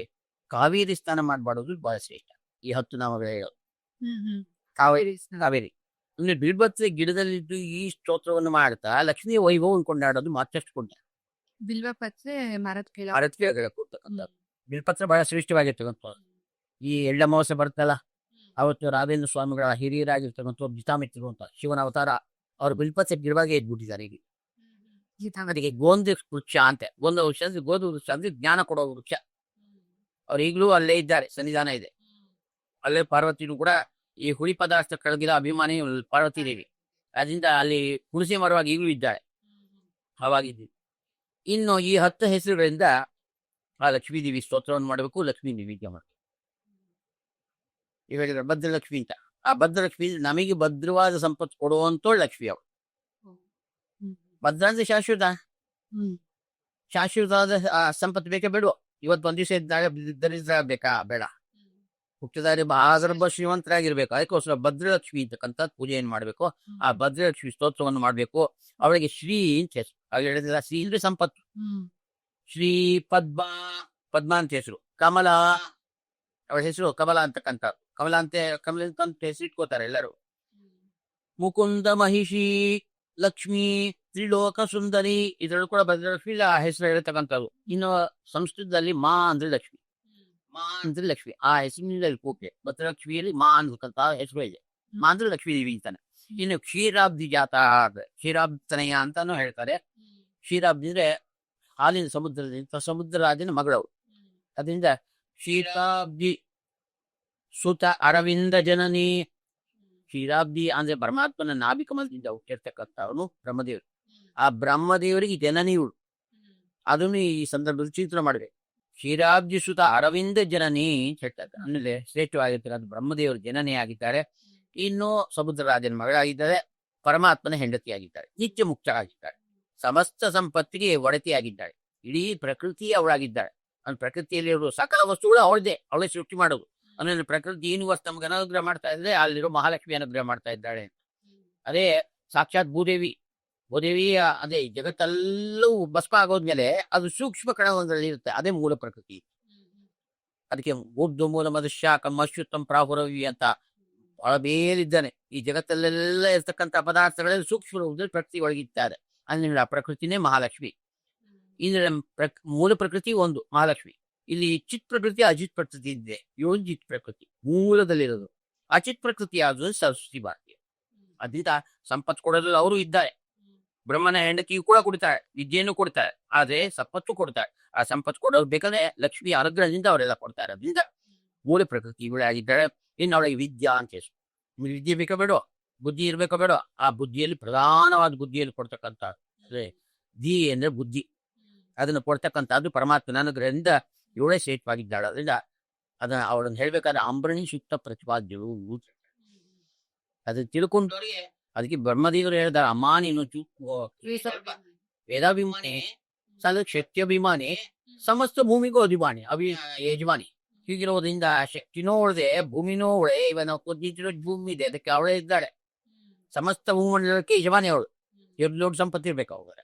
ಕಾವೇರಿ ಸ್ನಾನ ಮಾಡ್ಬಾಡೋದು ಬಹಳ ಶ್ರೇಷ್ಠ. ಈ 10 ನಾಮಗಳು ಹೇಳೋದು ಕಾವೇರಿ ಅಂದ್ರೆ ಬಿಲ್ಬತ್ರೆ ಗಿಡದಲ್ಲಿದ್ದು ಈ ಸ್ತೋತ್ರವನ್ನು ಮಾಡ್ತಾ ಲಕ್ಷ್ಮೀ ವೈಭವವನ್ನು ಕೊಂಡಾಡೋದು ಮತ್ತಷ್ಟು ಕೊಂಡ. ಬಿಲ್ವಪತ್ರೆ ಮರದ ಕೊಡ್ತಕ್ಕಂಥ ಬಿಲ್ಪತ್ರ ಬಹಳ ಶ್ರೇಷ್ಠವಾಗಿರ್ತಕ್ಕಂಥ. ಈ ಎಳ್ಳಮಾವಾಸ್ಯೆ ಬರ್ತಲ್ಲ, ಅವತ್ತು ರಾಘವೇಂದ್ರ ಸ್ವಾಮಿಗಳ ಹಿರಿಯರಾಗಿರ್ತಕ್ಕಂಥ ಜಿತಾಮಿತ್ರರು ಅಂತ ಶಿವನ ಅವತಾರ, ಅವರು ಬಿಲ್ಪತ್ರೆ ಗಿಡವಾಗಿ ಎದ್ಬಿಟ್ಟಿದ್ದಾರೆ. ಈಗ ಅದಕ್ಕೆ ಗೋಂದು ವೃಕ್ಷ ಅಂತೆ. ಗೋಂದು ವೃಕ್ಷ ಅಂದ್ರೆ ಗೋಧು ವೃಕ್ಷ ಅಂದ್ರೆ ಜ್ಞಾನ ಕೊಡೋ ವೃಕ್ಷ. ಅವ್ರು ಈಗಲೂ ಅಲ್ಲೇ ಇದ್ದಾರೆ, ಸನ್ನಿಧಾನ ಇದೆ ಅಲ್ಲೇ. ಪಾರ್ವತಿನೂ ಕೂಡ ಈ ಹುಳಿ ಪದಾರ್ಥ ಕೆಳಗಿದ ಅಭಿಮಾನಿ ಪಾರ್ವತಿ ದೇವಿ, ಅದರಿಂದ ಅಲ್ಲಿ ಹುಣಸಿ ಮರವಾಗಿ ಈಗಲೂ ಇದ್ದಾಳೆ. ಅವಾಗಿದ್ದೀವಿ. ಇನ್ನು ಈ 10 ಹೆಸರುಗಳಿಂದ ಆ ಲಕ್ಷ್ಮೀ ದೇವಿ ಸ್ತೋತ್ರವನ್ನು ಮಾಡಬೇಕು, ಲಕ್ಷ್ಮೀ ನೈವೇದ್ಯ ಮಾಡಬೇಕು. ಇವಾಗ ಭದ್ರಲಕ್ಷ್ಮಿ ಅಂತ ಆ ಭದ್ರಲಕ್ಷ್ಮಿ ನಮಗೆ ಭದ್ರವಾದ ಸಂಪತ್ತು ಕೊಡುವಂತೋಳು ಲಕ್ಷ್ಮಿ ಅವಳು. ಭದ್ರ ಅಂದ್ರೆ ಶಾಶ್ವತ. ಶಾಶ್ವತವಾದ ಸಂಪತ್ತು ಬೇಕೇ ಬೇಡ. ಇವತ್ತು ಒಂದ್ ದಿವಸ ಇದ್ದಾಗ ದರಿದ್ರ ಬೇಕಾ? ಬೇಡ. ಹುಟ್ಟಿದಾರೆ ಬಹಳ ಶ್ರೀಮಂತರಾಗಿರ್ಬೇಕು. ಅದಕ್ಕೋಸ್ಕರ ಭದ್ರಲಕ್ಷ್ಮಿ ಅಂತಕ್ಕಂಥ ಪೂಜೆ ಏನ್ ಮಾಡ್ಬೇಕು, ಆ ಭದ್ರಲಕ್ಷ್ಮಿ ಸ್ತೋತ್ರವನ್ನು ಮಾಡ್ಬೇಕು. ಅವಳಿಗೆ ಶ್ರೀ ಅಂತ ಹೆಸರು. ಆಗ ಹೇಳಿದ್ರೆ ಶ್ರೀ ಅಂದ್ರೆ ಸಂಪತ್ತು. ಶ್ರೀ ಪದ್ಮ ಅಂತ ಹೆಸರು. ಕಮಲ ಅವಳ ಹೆಸರು ಕಮಲ ಅಂತಕ್ಕಂಥ. ಕಮಲ ಅಂತ ಹೆಸರು ಇಟ್ಕೋತಾರೆ ಎಲ್ಲರೂ. ಮುಕುಂದ ಮಹಿಷಿ ಲಕ್ಷ್ಮಿ ತ್ರಿಲೋಕ ಸುಂದರಿ, ಇದ್ರಲ್ಲೂ ಕೂಡ ಭದ್ರಲಕ್ಷ್ಮಿ ಆ ಹೆಸರು ಹೇಳ್ತಕ್ಕಂಥದ್ದು. ಇನ್ನು ಸಂಸ್ಕೃತದಲ್ಲಿ ಮಾ ಅಂದ್ರೆ ಲಕ್ಷ್ಮಿ. ಮಾ ಅಂದ್ರೆ ಲಕ್ಷ್ಮಿ ಆ ಹೆಸರಿನಿಂದ ಕೂಕೆ ಭದ್ರಲಕ್ಷ್ಮಿಯಲ್ಲಿ ಮಾ ಅಂತಕ್ಕಂಥ ಹೆಸರು ಇದೆ. ಮಾ ಅಂದ್ರೆ ಲಕ್ಷ್ಮೀ ದೇವಿ ಅಂತಾನೆ. ಇನ್ನು ಕ್ಷೀರಾಬ್ದಿ ಜಾತ, ಕ್ಷೀರಾಬ್ದನಯ್ಯ ಅಂತಾನು ಹೇಳ್ತಾರೆ. ಕ್ಷೀರಾಬ್ದಿ ಅಂದ್ರೆ ಹಾಲಿನ ಸಮುದ್ರದಿಂದ ಸಮುದ್ರರಾಜನ ಮಗಳವರು. ಅದರಿಂದ ಕ್ಷೀರಾಬ್ದಿ ಸುತ ಅರವಿಂದ ಜನನಿ. ಕ್ಷೀರಾಬ್ದಿ ಅಂದ್ರೆ ಪರಮಾತ್ಮನ ನಾಭಿಕಮಲದಿಂದ ಹುಟ್ಟಿರ್ತಕ್ಕಂಥವನು ಬ್ರಹ್ಮದೇವರು. ಆ ಬ್ರಹ್ಮದೇವರಿಗೆ ಜನನಿ ಇವಳು. ಅದನ್ನು ಈ ಸಂದರ್ಭದಲ್ಲಿ ಚಿತ್ರ ಮಾಡ್ಬೇಕು. ಕ್ಷೀರಾಬ್ದಿ ಸುತ ಅರವಿಂದ ಜನನಿ ಅಂತ ಹೇಳ್ತಾರೆ. ಆಮೇಲೆ ಶ್ರೇಷ್ಠವಾಗಿರ್ತಕ್ಕಂಥ ಬ್ರಹ್ಮದೇವರು ಜನನಿ ಆಗಿದ್ದಾರೆ. ಇನ್ನು ಸಮುದ್ರರಾಜನ ಮಗಳಾಗಿದ್ದಾರೆ. ಪರಮಾತ್ಮನ ಹೆಂಡತಿಯಾಗಿದ್ದಾರೆ. ನಿತ್ಯ ಮುಕ್ತರಾಗಿದ್ದಾರೆ. ಸಮಸ್ತ ಸಂಪತ್ತಿಗೆ ಒಡತಿಯಾಗಿದ್ದಾಳೆ. ಇಡೀ ಪ್ರಕೃತಿ ಅವಳಾಗಿದ್ದಾಳೆ. ಅಂದ್ರೆ ಪ್ರಕೃತಿಯಲ್ಲಿ ಇರುವ ಸಕಲ ವಸ್ತುಗಳು ಅವಳೇ ಸೃಷ್ಟಿ ಮಾಡೋದು. ಅಂದ್ರೆ ಪ್ರಕೃತಿ ಯೂನಿವರ್ಸ್ ನಮ್ಗೆ ಅನುಗ್ರಹ ಮಾಡ್ತಾ ಇದ್ರೆ ಅಲ್ಲಿರೋ ಮಹಾಲಕ್ಷ್ಮಿ ಅನುಗ್ರಹ ಮಾಡ್ತಾ ಇದ್ದಾಳೆ. ಅದೇ ಸಾಕ್ಷಾತ್ ಭೂದೇವಿ. ಅದೇ ಜಗತ್ತೆಲ್ಲೂ ಭಸ್ಮ ಆಗೋದ್ಮೇಲೆ ಅದು ಸೂಕ್ಷ್ಮ ಕಣವೊಂದರಲ್ಲಿ ಇರುತ್ತೆ. ಅದೇ ಮೂಲ ಪ್ರಕೃತಿ. ಅದಕ್ಕೆ ಊರ್ಧ್ವ ಮೂಲ ಮನುಷ್ಯ ಕಮ್ಮಶ್ಯುತ್ತಂ ಪ್ರಾಹುರವಿ ಅಂತ ಬಹಳ ಬೇರಿದ್ದಾನೆ. ಈ ಜಗತ್ತಲ್ಲೆಲ್ಲ ಇರ್ತಕ್ಕಂಥ ಪದಾರ್ಥಗಳಲ್ಲಿ ಸೂಕ್ಷ್ಮ ರೂಪದಲ್ಲಿ ಪ್ರಕೃತಿ ಒಳಗಿದ್ದಾರೆ. ಅಂದ್ರೆ ಆ ಪ್ರಕೃತಿನೇ ಮಹಾಲಕ್ಷ್ಮಿ. ಇದ್ರ ಮೂಲ ಪ್ರಕೃತಿ ಒಂದು ಮಹಾಲಕ್ಷ್ಮಿ. ಇಲ್ಲಿ ಚಿತ್ ಪ್ರಕೃತಿ ಅಜಿತ್ ಪ್ರಕೃತಿ ಇದೆ. ಇವಳು ಚಿತ್ ಪ್ರಕೃತಿ ಮೂಲದಲ್ಲಿರೋದು. ಅಚಿತ್ ಪ್ರಕೃತಿ ಯಾವುದು? ಸರಸ್ವತಿ ಭಾರತಿ. ಅದರಿಂದ ಸಂಪತ್ತು ಕೊಡೋದ್ರಲ್ಲಿ ಅವರು ಇದ್ದಾರೆ. ಬ್ರಹ್ಮನ ಹೆಂಡತಿಯು ಕೂಡ ಕೊಡ್ತಾರೆ, ವಿದ್ಯೆಯನ್ನು ಕೊಡ್ತಾರೆ, ಆದ್ರೆ ಸಂಪತ್ತು ಕೊಡ್ತಾರೆ. ಆ ಸಂಪತ್ತು ಕೊಡೋದು ಬೇಕಾದ್ರೆ ಲಕ್ಷ್ಮಿ ಅನುಗ್ರಹದಿಂದ ಅವರೆಲ್ಲ ಕೊಡ್ತಾರೆ. ಅದರಿಂದ ಮೂಲ ಪ್ರಕೃತಿ ಇವಳಾಗಿದ್ದಾಳೆ. ಇನ್ನು ಅವಳಿಗೆ ವಿದ್ಯಾ ಅಂತ ಹೆಸರು. ವಿದ್ಯೆ ಬೇಕೋ ಬೇಡ, ಬುದ್ಧಿ ಇರ್ಬೇಕೋ ಬೇಡ. ಆ ಬುದ್ಧಿಯಲ್ಲಿ ಪ್ರಧಾನವಾದ ಬುದ್ಧಿಯಲ್ಲಿ ಕೊಡ್ತಕ್ಕಂಥ ಧೀ ಅಂದ್ರೆ ಬುದ್ಧಿ. ಅದನ್ನು ಕೊಡ್ತಕ್ಕಂಥದ್ದು ಪರಮಾತ್ಮನ ಅನುಗ್ರಹದಿಂದ ಇವಳೇ ಶ್ರೇಷ್ಠವಾಗಿದ್ದಾಳೆ. ಅದರಿಂದ ಅದನ್ನ ಅವಳನ್ನು ಹೇಳ್ಬೇಕಾದ್ರೆ ಅಂಬರಣಿ ಸೂಕ್ತ ಪ್ರತಿಪಾದ್ಯರು ಅದನ್ನ ತಿಳ್ಕೊಂಡವ್ರಿಗೆ. ಅದಕ್ಕೆ ಬ್ರಹ್ಮದೇವರು ಹೇಳಿದಾರೆ, ಅಮ್ಮ ನೀನು ಸ್ವಲ್ಪ ವೇದಾಭಿಮಾನಿ, ಶಕ್ತಿಯಭಿಮಾನಿ, ಸಮಸ್ತ ಭೂಮಿಗೂ ಅಭಿಮಾನಿ, ಯಜಮಾನಿ. ಹೀಗಿರೋದ್ರಿಂದ ಶಕ್ತಿನೂ ಒಳದೆ, ಭೂಮಿನೂ ಒಳ್ಳೆ. ಇವನ ಕೊದ್ದಿರೋ ಭೂಮಿ ಇದೆ, ಅದಕ್ಕೆ ಅವಳೇ ಇದ್ದಾಳೆ. ಸಮಸ್ತ ಭೂಮಂಡಲಕ್ಕೆ ಯಜಮಾನಿ ಅವಳು. ಎರಡು ದೊಡ್ಡ ಸಂಪತ್ತಿ ಇರ್ಬೇಕು ಅವ್ರೆ.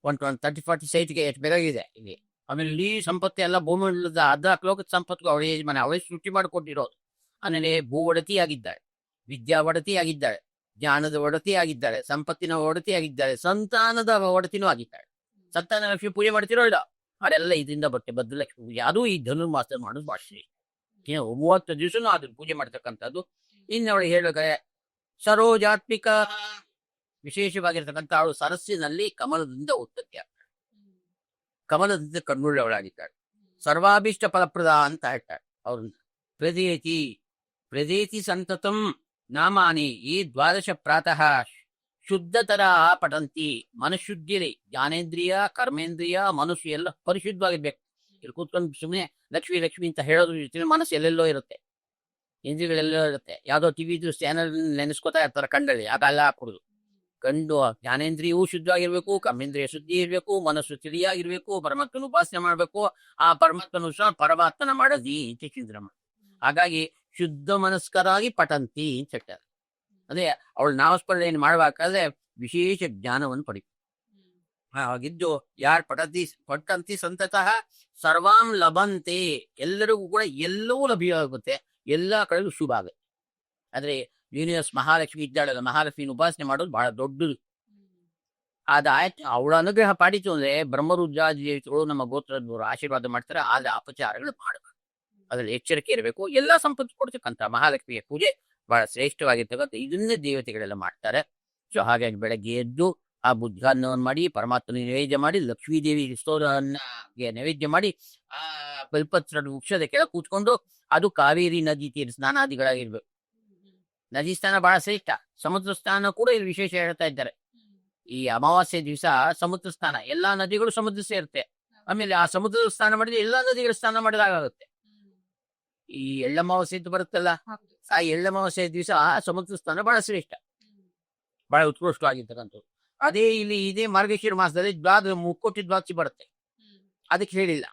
130-40 ಸೈಟ್ಗೆ ಎಷ್ಟು ಬೇಕಾಗಿದೆ ಇಲ್ಲಿ. ಆಮೇಲೆ ಇಲ್ಲಿ ಸಂಪತ್ತಿ ಎಲ್ಲ ಭೂಮಂಡಲದ 14 ಲೋಕದ ಸಂಪತ್ತಿಗೂ ಅವಳೇ ಯಜಮಾನಿ. ಅವಳೇ ಸೃಷ್ಟಿ ಮಾಡಿಕೊಟ್ಟಿರೋದು. ಆಮೇಲೆ ಭೂ ಒಡತಿ ಆಗಿದ್ದಾಳೆ, ವಿದ್ಯಾ ಒಡತಿ ಆಗಿದ್ದಾಳೆ, ಜ್ಞಾನದ ಒಡತಿ ಆಗಿದ್ದಾಳೆ, ಸಂಪತ್ತಿನ ಒಡತಿ ಆಗಿದ್ದಾಳೆ, ಸಂತಾನದ ಒಡತಿನೂ ಆಗಿದ್ದಾಳೆ. ಸಂತಾನ ಲಕ್ಷ್ಮಿ ಪೂಜೆ ಮಾಡ್ತಿರೋ ಇಲ್ಲ, ಅದೆಲ್ಲ ಇದರಿಂದ ಬರುತ್ತೆ. ಭದ್ರಲಕ್ಷ್ಮಿ ಪೂಜೆ ಅದು ಈ ಧನುರ್ಮಾಸ ಮಾಡೋದು ಭಾಳ ಶ್ರೇಷ್ಠ. 30 ದಿವಸನೂ ಅದನ್ನ ಪೂಜೆ ಮಾಡ್ತಕ್ಕಂಥದ್ದು. ಇನ್ನು ಅವಳಿಗೆ ಹೇಳ್ಬೇಕಾದ್ರೆ ಸರೋಜಾತ್ಮಿಕ, ವಿಶೇಷವಾಗಿರ್ತಕ್ಕಂಥ ಅವಳು ಸರಸ್ಸಿನಲ್ಲಿ ಕಮಲದಿಂದ ಉತ್ಪತ್ತಿ ಆಗ್ತಾಳೆ. ಕಮಲದಿಂದ ಕಣ್ಣುಳ್ಳವಳಾಗಿದ್ದಾಳೆ. ಸರ್ವಾಭೀಷ್ಟ ಫಲಪ್ರದ ಅಂತ ಹೇಳ್ತಾಳೆ ಅವ್ರನ್ನ. ಪ್ರದೇತಿ ಸಂತತಂ ನಾಮಾನಿ ಈ ದ್ವಾದಶ ಪ್ರಾತಃ ಶುದ್ಧತರ ಪಠಂತಿ. ಮನಶುದ್ಧಿಯಲ್ಲಿ ಜ್ಞಾನೇಂದ್ರಿಯ, ಕರ್ಮೇಂದ್ರಿಯ, ಮನಸ್ಸು ಎಲ್ಲ ಪರಿಶುದ್ಧವಾಗಿರ್ಬೇಕು. ಇಲ್ಲಿ ಕೂತ್ಕೊಂಡು ಸುಮ್ಮನೆ ಲಕ್ಷ್ಮಿ ಲಕ್ಷ್ಮಿ ಅಂತ ಹೇಳೋದು ಮನಸ್ಸು ಎಲ್ಲೆಲ್ಲೋ ಇರುತ್ತೆ, ಇಂದ್ರಿಯಗಳೆಲ್ಲೋ ಇರುತ್ತೆ. ಯಾವುದೋ ಟಿವಿ ಚಾನಲ್ ನೆನೆಸ್ಕೋತಾ ಇರ್ತಾರೆ ಕಣ್ಣಲ್ಲಿ, ಅದೆಲ್ಲ ಹಾಕೊಡುದು. ಗಂಡು ಜ್ಞಾನೇಂದ್ರಿಯೂ ಶುದ್ಧವಾಗಿರ್ಬೇಕು, ಕರ್ಮೇಂದ್ರಿಯ ಶುದ್ಧಿ ಇರ್ಬೇಕು, ಮನಸ್ಸು ತಿಳಿಯಾಗಿರ್ಬೇಕು, ಪರಮಾತ್ಮನ ಉಪಾಸನೆ ಮಾಡ್ಬೇಕು. ಆ ಪರಮಾತ್ಮನ ಪರಮಾತ್ಮನ ಮಾಡೋದಿ ಅಂತ ಚಿಂತನೆ. ಹಾಗಾಗಿ ಶುದ್ಧ ಮನಸ್ಕರಾಗಿ ಪಠಂತಿ ಅಂತ ಹೇಳ್ತಾರೆ. ಅದೇ ಅವಳು ನಾಮಸ್ಮರಣೆಯನ್ನು ಮಾಡಬೇಕಾದ್ರೆ ವಿಶೇಷ ಜ್ಞಾನವನ್ನು ಪಡಿಬೇಕು. ಹಾಗಿದ್ದು ಯಾರು ಪಠಂತಿ ಸಂತತಃ ಸರ್ವಾಂ ಲಭಂತೆ, ಎಲ್ಲರಿಗೂ ಕೂಡ ಎಲ್ಲವೂ ಲಭ್ಯವಾಗುತ್ತೆ, ಎಲ್ಲಾ ಕಡೆಗೂ ಶುಭ ಆಗುತ್ತೆ. ಆದ್ರೆ ಯೂನಿವರ್ಸ್ ಮಹಾಲಕ್ಷ್ಮಿ ಇದ್ದಾಳಲ್ಲ, ಮಹಾಲಕ್ಷ್ಮಿನ ಉಪಾಸನೆ ಮಾಡೋದು ಬಹಳ ದೊಡ್ಡದು. ಅದಾಯ್ತು, ಅವಳ ಅನುಗ್ರಹ ಪಾಡಿತು ಅಂದ್ರೆ ಬ್ರಹ್ಮರುದ್ರಾದಿಗಳು ನಮ್ಮ ಗೋತ್ರದವರು ಆಶೀರ್ವಾದ ಮಾಡ್ತಾರೆ. ಆದ್ರೆ ಅಪಚಾರಗಳು ಮಾಡಬಾರ್ದು, ಅದ್ರಲ್ಲಿ ಎಚ್ಚರಿಕೆ ಇರಬೇಕು. ಎಲ್ಲಾ ಸಂಪತ್ತು ಕೊಡ್ತಕ್ಕಂಥ ಮಹಾಲಕ್ಷ್ಮಿಯ ಪೂಜೆ ಬಹಳ ಶ್ರೇಷ್ಠವಾಗಿರ್ತಕ್ಕಂಥ ಇದನ್ನೇ ದೇವತೆಗಳೆಲ್ಲ ಮಾಡ್ತಾರೆ. ಸೊ ಹಾಗಾಗಿ ಬೆಳಗ್ಗೆ ಎದ್ದು ಆ ಬುದ್ಧಾನ್ನವನ್ನು ಮಾಡಿ ಪರಮಾತ್ಮನ ನೈವೇದ್ಯ ಮಾಡಿ, ಲಕ್ಷ್ಮೀ ದೇವಿ ಸ್ತೋತ್ರಕ್ಕೆ ನೈವೇದ್ಯ ಮಾಡಿ, ಆ ಕಲ್ಪತ್ರ ವೃಕ್ಷದ ಕೆಳಗೆ ಕೂತ್ಕೊಂಡು, ಅದು ಕಾವೇರಿ ನದಿ ತೀರ ಸ್ನಾನಾದಿಗಳಾಗಿರ್ಬೇಕು. ನದಿ ಸ್ನಾನ ಬಹಳ ಶ್ರೇಷ್ಠ. ಸಮುದ್ರ ಸ್ನಾನ ಕೂಡ ಇಲ್ಲಿ ವಿಶೇಷ ಹೇಳ್ತಾ ಇದ್ದಾರೆ. ಈ ಅಮಾವಾಸ್ಯೆ ದಿವಸ ಸಮುದ್ರ ಸ್ನಾನ, ಎಲ್ಲಾ ನದಿಗಳು ಸಮುದ್ರ ಸೇರುತ್ತೆ. ಆಮೇಲೆ ಆ ಸಮುದ್ರದ ಸ್ನಾನ ಮಾಡಿದ್ರೆ ಎಲ್ಲಾ ನದಿಗಳ ಸ್ನಾನ ಮಾಡಿದಾಗುತ್ತೆ. ಈ ಎಳ್ಳಮಾವಾಸ್ಯೆ ಅಂತ ಬರುತ್ತಲ್ಲ, ಆ ಎಳ್ಳಮಾವಾಸ್ಯೆ ದಿವಸ ಸಮುದ್ರ ಸ್ನಾನ ಬಹಳ ಶ್ರೇಷ್ಠ, ಬಹಳ ಉತ್ಕೃಷ್ಟವಾಗಿರ್ತಕ್ಕಂಥದ್ದು. ಅದೇ ಇಲ್ಲಿ ಇದೇ ಮಾರ್ಗಶಿರ ಮಾಸದಲ್ಲಿ ಮುಕ್ಕೋಟಿ ದ್ವಾದಶಿ ಬರುತ್ತೆ, ಅದಕ್ಕೆ ಹೇಳಿಲ್ಲ,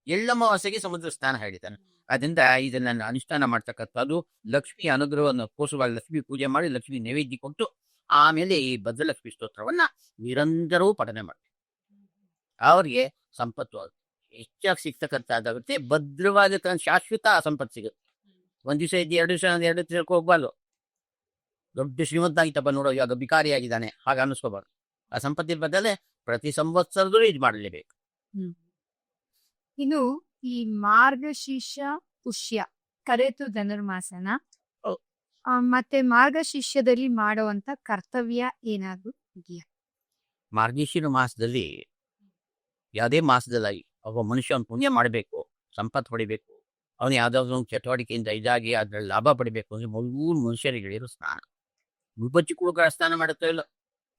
ಎಳ್ಳಮಾವಾಸ್ಯೆಗೆ ಸಮುದ್ರ ಸ್ನಾನ ಹೇಳಿದ್ದಾನೆ. ಅದರಿಂದ ಇದನ್ನ ಅನುಷ್ಠಾನ ಮಾಡ್ತಕ್ಕಂಥದ್ದು ಲಕ್ಷ್ಮಿ ಅನುಗ್ರಹವನ್ನು ಕೋಸವಾಗಿ ಲಕ್ಷ್ಮಿ ಪೂಜೆ ಮಾಡಿ ಲಕ್ಷ್ಮಿ ನೈವೇದ್ಯ ಕೊಟ್ಟು ಆಮೇಲೆ ಈ ಭದ್ರಲಕ್ಷ್ಮಿ ಸ್ತೋತ್ರವನ್ನ ನಿರಂತರವೂ ಪಠನೆ ಮಾಡ್ತಾರೆ. ಅವರಿಗೆ ಸಂಪತ್ತು ಹೆಚ್ಚಾಗಿ ಸಿಗ್ತಕ್ಕಂಥದ್ದಾಗುತ್ತೆ, ಭದ್ರವಾಗಿರ್ತಕ್ಕಂಥ ಶಾಶ್ವತ ಸಂಪತ್ತು ಸಿಗುತ್ತೆ. ಒಂದ್ ದಿವಸ ಇದ್ದು 2 ದಿವಸ 2 ದಿವಸಕ್ಕೆ ಹೋಗ್ಬಾರ್ದು. ದೊಡ್ಡ ಶ್ರೀಮಂತ ಆಗಿತ್ತಪ್ಪ ನೋಡೋ ಇವಾಗ ಬಿಕಾರಿಯಾಗಿದ್ದಾನೆ ಹಾಗೆ ಅನ್ನಿಸ್ಕೋಬಾರ್ದು. ಆ ಸಂಪತ್ತಿನ ಬದಲೇ ಪ್ರತಿ ಸಂವತ್ಸರದೂ ಇದು ಮಾಡಲೇಬೇಕು. ಇನ್ನು ಈ ಮಾರ್ಗಶೀರ್ಷ ಪುಷ್ಯ ಕರೆತು ಧನುರ್ಮಾಸನ ಹೌದು. ಮತ್ತೆ ಮಾರ್ಗಶಿಷ್ಯದಲ್ಲಿ ಮಾಡುವಂತ ಕರ್ತವ್ಯ ಏನಾದ್ರು ಇದೆಯಾ? ಮಾರ್ಗಶಿರ ಮಾಸದಲ್ಲಿ ಯಾವುದೇ ಮಾಸದಲ್ಲಿ ಒಬ್ಬ ಮನುಷ್ಯ ಅವ್ನು ಪುಣ್ಯ ಮಾಡಬೇಕು, ಸಂಪತ್ತು ಪಡಿಬೇಕು, ಅವನು ಯಾವ್ದಾದ್ರು ಒಂದು ಚಟುವಟಿಕೆಯಿಂದ ಇದಾಗಿ ಅದ್ರಲ್ಲಿ ಲಾಭ ಪಡಿಬೇಕು ಅಂದ್ರೆ ಮೊದಲು ಮನುಷ್ಯರಿಗೆ ಹೇಳಿರೋ ಸ್ನಾನ. ವಿಪಚ್ಚಿಗಳು ಕೂಡ ಸ್ನಾನ ಮಾಡುತ್ತೋ ಇಲ್ಲ,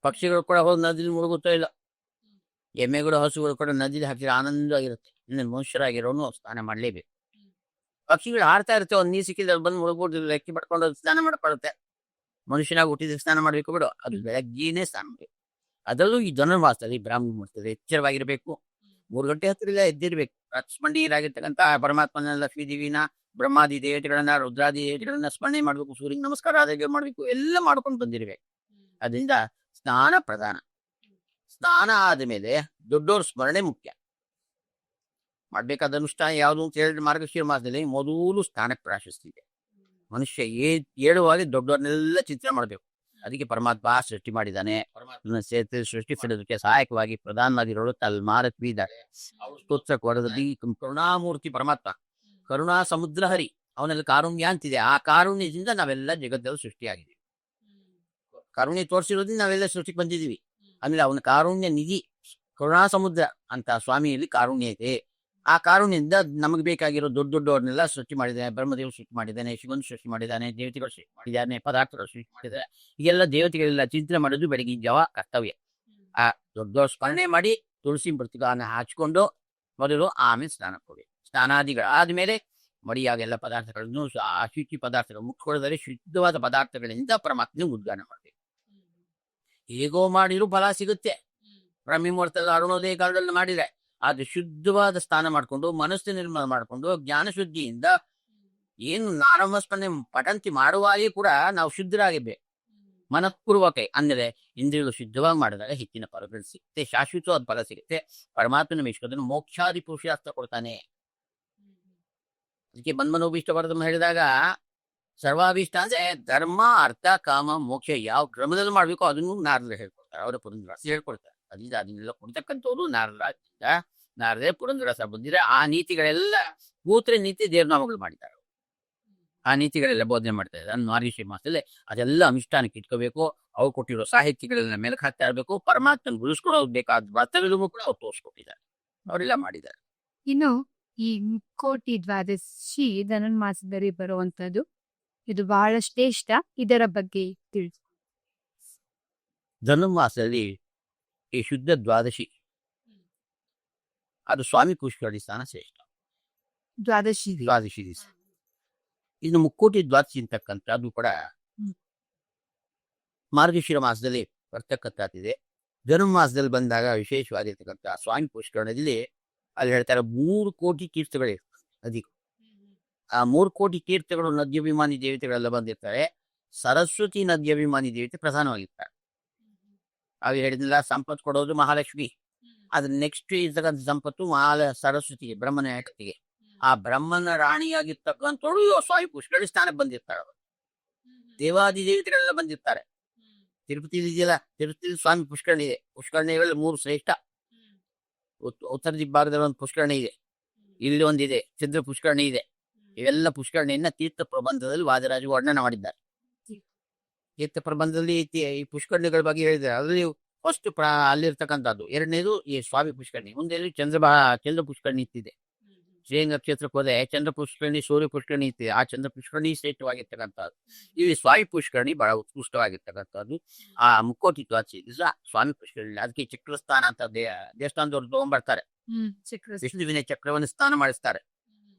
ಪಕ್ಷಿಗಳು ಕೂಡ ಹೋಗಿ ನದಿಲಿ ಮುಳುಗುತ್ತೋ ಇಲ್ಲ, ಎಮ್ಮೆಗಳು ಹಸುಗಳು ಕೂಡ ನದಿಲಿ ಹಾಕಿದ್ರೆ ಆನಂದವಾಗಿರುತ್ತೆ. ಇನ್ನು ಮನುಷ್ಯರಾಗಿರೋನು ಸ್ನಾನ ಮಾಡಲೇಬೇಕು. ಪಕ್ಷಿಗಳು ಹಾರ್ತಾ ಇರುತ್ತೆ, ಒಂದು ನೀರು ಸಿಕ್ಕಿದ್ರೆ ಬಂದು ಮುಳುಗೋದು ಲೆಕ್ಕಿ ಪಡ್ಕೊಂಡು ಅದು ಸ್ನಾನ ಮಾಡ್ಕೊಳ್ಳುತ್ತೆ. ಮನುಷ್ಯನಾಗಿ ಹುಟ್ಟಿದ್ರೆ ಸ್ನಾನ ಮಾಡಬೇಕು ಬಿಡು, ಅದು ಬೆಳಗ್ಗೆನೇ ಸ್ನಾನ ಮಾಡಬೇಕು. ಅದರಲ್ಲೂ ಈ ಧನುರ್ಮಾಸದಲ್ಲಿ ಬ್ರಾಹ್ಮಣ ಮುಹೂರ್ತದಲ್ಲಿ ಎಚ್ಚರವಾಗಿರಬೇಕು. 3 ಗಂಟೆ ಹತ್ತಿರ ಎದ್ದಿರ್ಬೇಕು. ಲಕ್ಷ್ಮಣೀಯರಾಗಿರ್ತಕ್ಕಂಥ ಪರಮಾತ್ಮನ ಲಕ್ಷ್ಮೀ ದೇವಿನ ಬ್ರಹ್ಮಾದಿ ದೇವತೆಗಳನ್ನ ರುದ್ರಾದಿ ದೇವತೆಗಳನ್ನ ಸ್ಮರಣೆ ಮಾಡ್ಬೇಕು, ಸೂರ್ಯನ ನಮಸ್ಕಾರ ಆದಾಗೆ ಮಾಡ್ಬೇಕು, ಎಲ್ಲ ಮಾಡ್ಕೊಂಡು ಬಂದಿರ್ಬೇಕು. ಅದರಿಂದ ಸ್ನಾನ ಪ್ರಧಾನ. ಸ್ನಾನ ಆದ್ಮೇಲೆ ದೊಡ್ಡವ್ರ ಸ್ಮರಣೆ ಮುಖ್ಯ. ಮಾಡ್ಬೇಕಾದ ಅನುಷ್ಠಾನ ಯಾವುದು ಅಂತ ಹೇಳಿದ್ರೆ ಮಾರ್ಗಶಿರ ಮಾಸದಲ್ಲಿ ಮೊದಲು ಸ್ನಾನಕ್ಕೆ ಪ್ರಾಶಸ್ತ್ಯ ಇದೆ. ಮನುಷ್ಯ ಹೇಳುವಾಗ ದೊಡ್ಡವ್ರನ್ನೆಲ್ಲ ಚಿಂತನೆ ಮಾಡಬೇಕು. ಅದಕ್ಕೆ ಪರಮಾತ್ಮ ಸೃಷ್ಟಿ ಮಾಡಿದ್ದಾನೆ. ಪರಮಾತ್ಮನ ಸೃಷ್ಟಿಸೋದಕ್ಕೆ ಸಹಾಯಕವಾಗಿ ಪ್ರಧಾನವಾಗಿರೋಳು ತಲ್ಮಾರತ್ವಿ ಇದ್ದಾರೆ. ಅವ್ರ ಸ್ತೋತ್ರ ಕೊಡದಲ್ಲಿ ಕರುಣಾಮೂರ್ತಿ ಪರಮಾತ್ಮ, ಕರುಣಾ ಸಮುದ್ರ ಹರಿ, ಅವನಲ್ಲಿ ಕಾರುಣ್ಯ ಅಂತಿದೆ. ಆ ಕಾರುಣ್ಯದಿಂದ ನಾವೆಲ್ಲ ಜಗತ್ತಲ್ಲಿ ಸೃಷ್ಟಿಯಾಗಿದ್ದೀವಿ. ಕಾರುಣ್ಯ ತೋರಿಸಿರೋದ್ರಿಂದ ನಾವೆಲ್ಲ ಸೃಷ್ಟಿಗೆ ಬಂದಿದ್ದೀವಿ. ಆಮೇಲೆ ಅವನ ಕಾರುಣ್ಯ ನಿಧಿ ಕರುಣಾ ಸಮುದ್ರ ಅಂತ ಸ್ವಾಮಿಯಲ್ಲಿ ಕಾರುಣ್ಯ ಇದೆ. ಆ ಕಾರುಣ್ಯದಿಂದ ನಮಗೆ ಬೇಕಾಗಿರೋ ದೊಡ್ಡವ್ರನ್ನೆಲ್ಲ ಸೃಷ್ಟಿ ಮಾಡಿದ್ದಾನೆ. ಬ್ರಹ್ಮದೇವರು ಸೃಷ್ಟಿ ಮಾಡಿದ್ದಾನೆ, ಶಿವನ್ ಸೃಷ್ಟಿ ಮಾಡಿದ್ದಾನೆ, ದೇವತೆಗಳು ಸೃಷ್ಟಿ ಮಾಡಿದ್ದಾನೆ, ಪದಾರ್ಥಗಳು ಸೃಷ್ಟಿ ಮಾಡಿದ್ದಾರೆ. ಈಗೆಲ್ಲ ದೇವತೆಗಳೆಲ್ಲ ಚಿಂತನೆ ಮಾಡೋದು ಬೆಳಗಿನ ಜಾವ ಕರ್ತವ್ಯ. ಆ ದೊಡ್ಡವ್ರ ಸ್ಮರಣೆ ಮಾಡಿ ತುಳಸಿ ಮೃತಿಗಾನ ಹಚ್ಕೊಂಡು ಮೊದಲು ಆಮೇಲೆ ಸ್ನಾನ ಕೊಡಬೇಕು. ಸ್ನಾನಾದಿಗಳು ಆದ್ಮೇಲೆ ಮಡಿಯಾಗೆಲ್ಲ ಪದಾರ್ಥಗಳನ್ನು ಶುಚಿ ಪದಾರ್ಥಗಳು ಮುಟ್ಕೊಳ್ಳೋದ್ರೆ ಶುದ್ಧವಾದ ಪದಾರ್ಥಗಳಿಂದ ಪರಮಾತ್ಮನ ಉದ್ಗಾನ ಮಾಡಬೇಕು. ಹೇಗೋ ಮಾಡಿದ್ರು ಫಲ ಸಿಗುತ್ತೆ. ಬ್ರಹ್ಮಮುಹೂರ್ತದಲ್ಲಿ ಅರುಣೋದಯ ಕಾಲದಲ್ಲಿ ಮಾಡಿದ್ರೆ ಅದು ಶುದ್ಧವಾದ ಸ್ನಾನ ಮಾಡ್ಕೊಂಡು ಮನಸ್ಸು ನಿರ್ಮಲ ಮಾಡ್ಕೊಂಡು ಜ್ಞಾನ ಶುದ್ಧಿಯಿಂದ ಏನು ನಾರಾಮಸ್ಮರಣೆ ಪಠಂತಿ ಮಾಡುವಾಗೇ ಕೂಡ ನಾವು ಶುದ್ಧರಾಗಿರ್ಬೇಕು. ಮನಃಪೂರ್ವಕ ಅಂದ್ರೆ ಇಂದ್ರಿಯಗಳು ಶುದ್ಧವಾಗಿ ಮಾಡಿದಾಗ ಹೆಚ್ಚಿನ ಫಲಗಳು ಸಿಗುತ್ತೆ, ಶಾಶ್ವತವಾದ ಫಲ ಸಿಗುತ್ತೆ. ಪರಮಾತ್ಮನ ಮೆಚ್ಕೋದನ್ನು ಮೋಕ್ಷಾದಿ ಪುರುಷಾರ್ಥ ಕೊಡ್ತಾನೆ. ಅದಕ್ಕೆ ಮನ್ಮನೋಭೀಷ್ಟ ವರದಮ್ಮ ಹೇಳಿದಾಗ ಸರ್ವಾಭೀಷ್ಟ ಅಂದ್ರೆ ಧರ್ಮ ಅರ್ಥ ಕಾಮ ಮೋಕ್ಷ ಯಾವ ಕ್ರಮದಲ್ಲಿ ಮಾಡ್ಬೇಕು ಅದನ್ನು ನಾರದರು ಹೇಳ್ಕೊಡ್ತಾರೆ, ಅವರ ಪುರಂದರದಾಸ ಹೇಳ್ಕೊಡ್ತಾರೆ. ಅದರಿಂದ ಅದನ್ನೆಲ್ಲ ಕೊಡ್ತಕ್ಕಂಥವ್ರು ನಾರದೇ ಪುರಂದರದಾಸ ಬಂದಿದ್ರೆ ಆ ನೀತಿಗಳೆಲ್ಲ ಕೂತ್ರೆ ನೀತಿ ದೇವನಾಮಗಳು ಮಾಡಿದ್ದಾರೆ. ಆ ನೀತಿಗಳೆಲ್ಲ ಬೋಧನೆ ಮಾಡ್ತಾ ಇದ್ದಾರೆ. ಮಾರ್ಗಶಿರ ಮಾಸದಲ್ಲಿ ಅದೆಲ್ಲ ಅನುಷ್ಠಾನಕ್ಕೆ ಇಟ್ಕೋಬೇಕು. ಅವ್ರು ಕೊಟ್ಟಿರೋ ಸಾಹಿತ್ಯಗಳೆಲ್ಲ ಮೇಲೆ ಹಾಕ್ತಾ ಇರಬೇಕು. ಪರಮಾತ್ಮನ ಗುರುಸ್ಕೊಂಡು ಬೇಕಾದ ವ್ರತಗಳಿಗೂ ಕೂಡ ಅವ್ರು ತೋರಿಸ್ಕೊಟ್ಟಿದ್ದಾರೆ, ಅವರೆಲ್ಲ ಮಾಡಿದ್ದಾರೆ. ಇನ್ನು ಈ ಮುಕ್ಕೋಟಿ ದ್ವಾದಶಿ ಧನುರ್ಮಾಸದಲ್ಲಿ ಬರುವಂತದ್ದು ಇದು ಬಹಳ ಶ್ರೇಷ್ಠ. ಇದರ ಬಗ್ಗೆ ತಿಳಿಸಿ. ಧನುರ್ಮಾಸದಲ್ಲಿ ಈ ಶುದ್ಧ ದ್ವಾದಶಿ ಅದು ಸ್ವಾಮಿ ಪುಷ್ಕರಣಿ ಸ್ಥಾನ ಶ್ರೇಷ್ಠ. ದ್ವಾದಶಿ ದಿವಸ ಇನ್ನು ಮುಕ್ಕೋಟಿ ದ್ವಾದಶಿ ಅಂತಕ್ಕಂಥ ಅದು ಕೂಡ ಮಾರ್ಗಶಿರ ಮಾಸದಲ್ಲಿ ಬರ್ತಕ್ಕಂಥದ್ದಿದೆ. ಧನುರ್ಮಾಸದಲ್ಲಿ ಬಂದಾಗ ವಿಶೇಷವಾಗಿರ್ತಕ್ಕಂಥ ಸ್ವಾಮಿ ಪುಷ್ಕರಣದಲ್ಲಿ ಅಲ್ಲಿ ಹೇಳ್ತಾರೆ 3 ಕೋಟಿ ತೀರ್ಥಗಳಿವೆ ನದಿ. ಆ 3 ಕೋಟಿ ತೀರ್ಥಗಳು ನದ್ಯಾಭಿಮಾನಿ ದೇವತೆಗಳೆಲ್ಲ ಬಂದಿರ್ತಾರೆ. ಸರಸ್ವತಿ ನದ್ಯಾಭಿಮಾನಿ ದೇವತೆ ಪ್ರಧಾನವಾಗಿರ್ತಾರೆ. ಅವು ಹೇಳಿದಿಲ್ಲ, ಸಂಪತ್ತು ಕೊಡೋದು ಮಹಾಲಕ್ಷ್ಮಿ. ಅದ್ರ ನೆಕ್ಸ್ಟ್ ಇರ್ತಕ್ಕಂಥ ಸಂಪತ್ತು ಸರಸ್ವತಿಗೆ, ಬ್ರಹ್ಮನ ಹೆಂಡತಿಗೆ. ಆ ಬ್ರಹ್ಮನ ರಾಣಿಯಾಗಿರ್ತಕ್ಕಂಥವ್ರು ಸ್ವಾಮಿ ಪುಷ್ಕರಣಿ ಸ್ಥಾನಕ್ಕೆ ಬಂದಿರ್ತಾರೆ. ದೇವಾದಿ ದೇವತೆಗಳೆಲ್ಲ ಬಂದಿರ್ತಾರೆ. ತಿರುಪತಿ ಇದೆಯಲ್ಲ, ತಿರುಪತಿ ಸ್ವಾಮಿ ಪುಷ್ಕರಣಿ ಇದೆ. ಪುಷ್ಕರಣಿಗಳಲ್ಲಿ 3 ಶ್ರೇಷ್ಠ. ಉತ್ತರ ದಿಬ್ಬಾಗದಲ್ಲಿ ಒಂದು ಪುಷ್ಕರಣಿ ಇದೆ, ಇಲ್ಲಿ ಒಂದಿದೆ, ಚಂದ್ರ ಪುಷ್ಕರಣಿ ಇದೆ. ಇವೆಲ್ಲ ಪುಷ್ಕರಣಿಯನ್ನ ತೀರ್ಥ ಪ್ರಬಂಧದಲ್ಲಿ ವಾದರಾಜು ವರ್ಣನೆ ಮಾಡಿದ್ದಾರೆ. ತೀರ್ಥ ಪ್ರಬಂಧದಲ್ಲಿ ಈ ಪುಷ್ಕರಣಿಗಳ ಬಗ್ಗೆ ಹೇಳಿದ್ದಾರೆ. ಅದರಲ್ಲಿ ಫಸ್ಟ್ ಅಲ್ಲಿರ್ತಕ್ಕಂಥದ್ದು. ಎರಡನೇದು ಈ ಸ್ವಾಮಿ ಪುಷ್ಕರಣಿ. ಮುಂದೆ ಚಂದ್ರ ಪುಷ್ಕರಣಿ ಇತ್ತಿದೆ. ಶ್ರೀ ನಕ್ಷತ್ರಕ್ಕೆ ಹೋದೆ ಚಂದ್ರ ಪುಷ್ಕರಣಿ, ಸೂರ್ಯ ಪುಷ್ಕರಣಿ ಇತ್ತಿದೆ. ಆ ಚಂದ್ರ ಪುಷ್ಕರಣಿ ಶ್ರೇಷ್ಠವಾಗಿರ್ತಕ್ಕಂಥದ್ದು. ಇಲ್ಲಿ ಸ್ವಾಮಿ ಪುಷ್ಕರಣಿ ಬಹಳ ಉತ್ಕೃಷ್ಟವಾಗಿರ್ತಕ್ಕಂಥದ್ದು. ಆ ಮುಕ್ಕೋಟಿ ದ್ವಾದಶಿ ದಿವಸ ಸ್ವಾಮಿ ಪುಷ್ಕರಣಿ. ಅದಕ್ಕೆ ಚಕ್ರಸ್ಥಾನ ಅಂತ ದೇವಸ್ಥಾನದವ್ರು ತಗೊಂಡ್ಬರ್ತಾರೆ. ವಿಷ್ಣುವಿನ ಚಕ್ರವನ್ನು ಸ್ನಾನ ಮಾಡಿಸ್ತಾರೆ.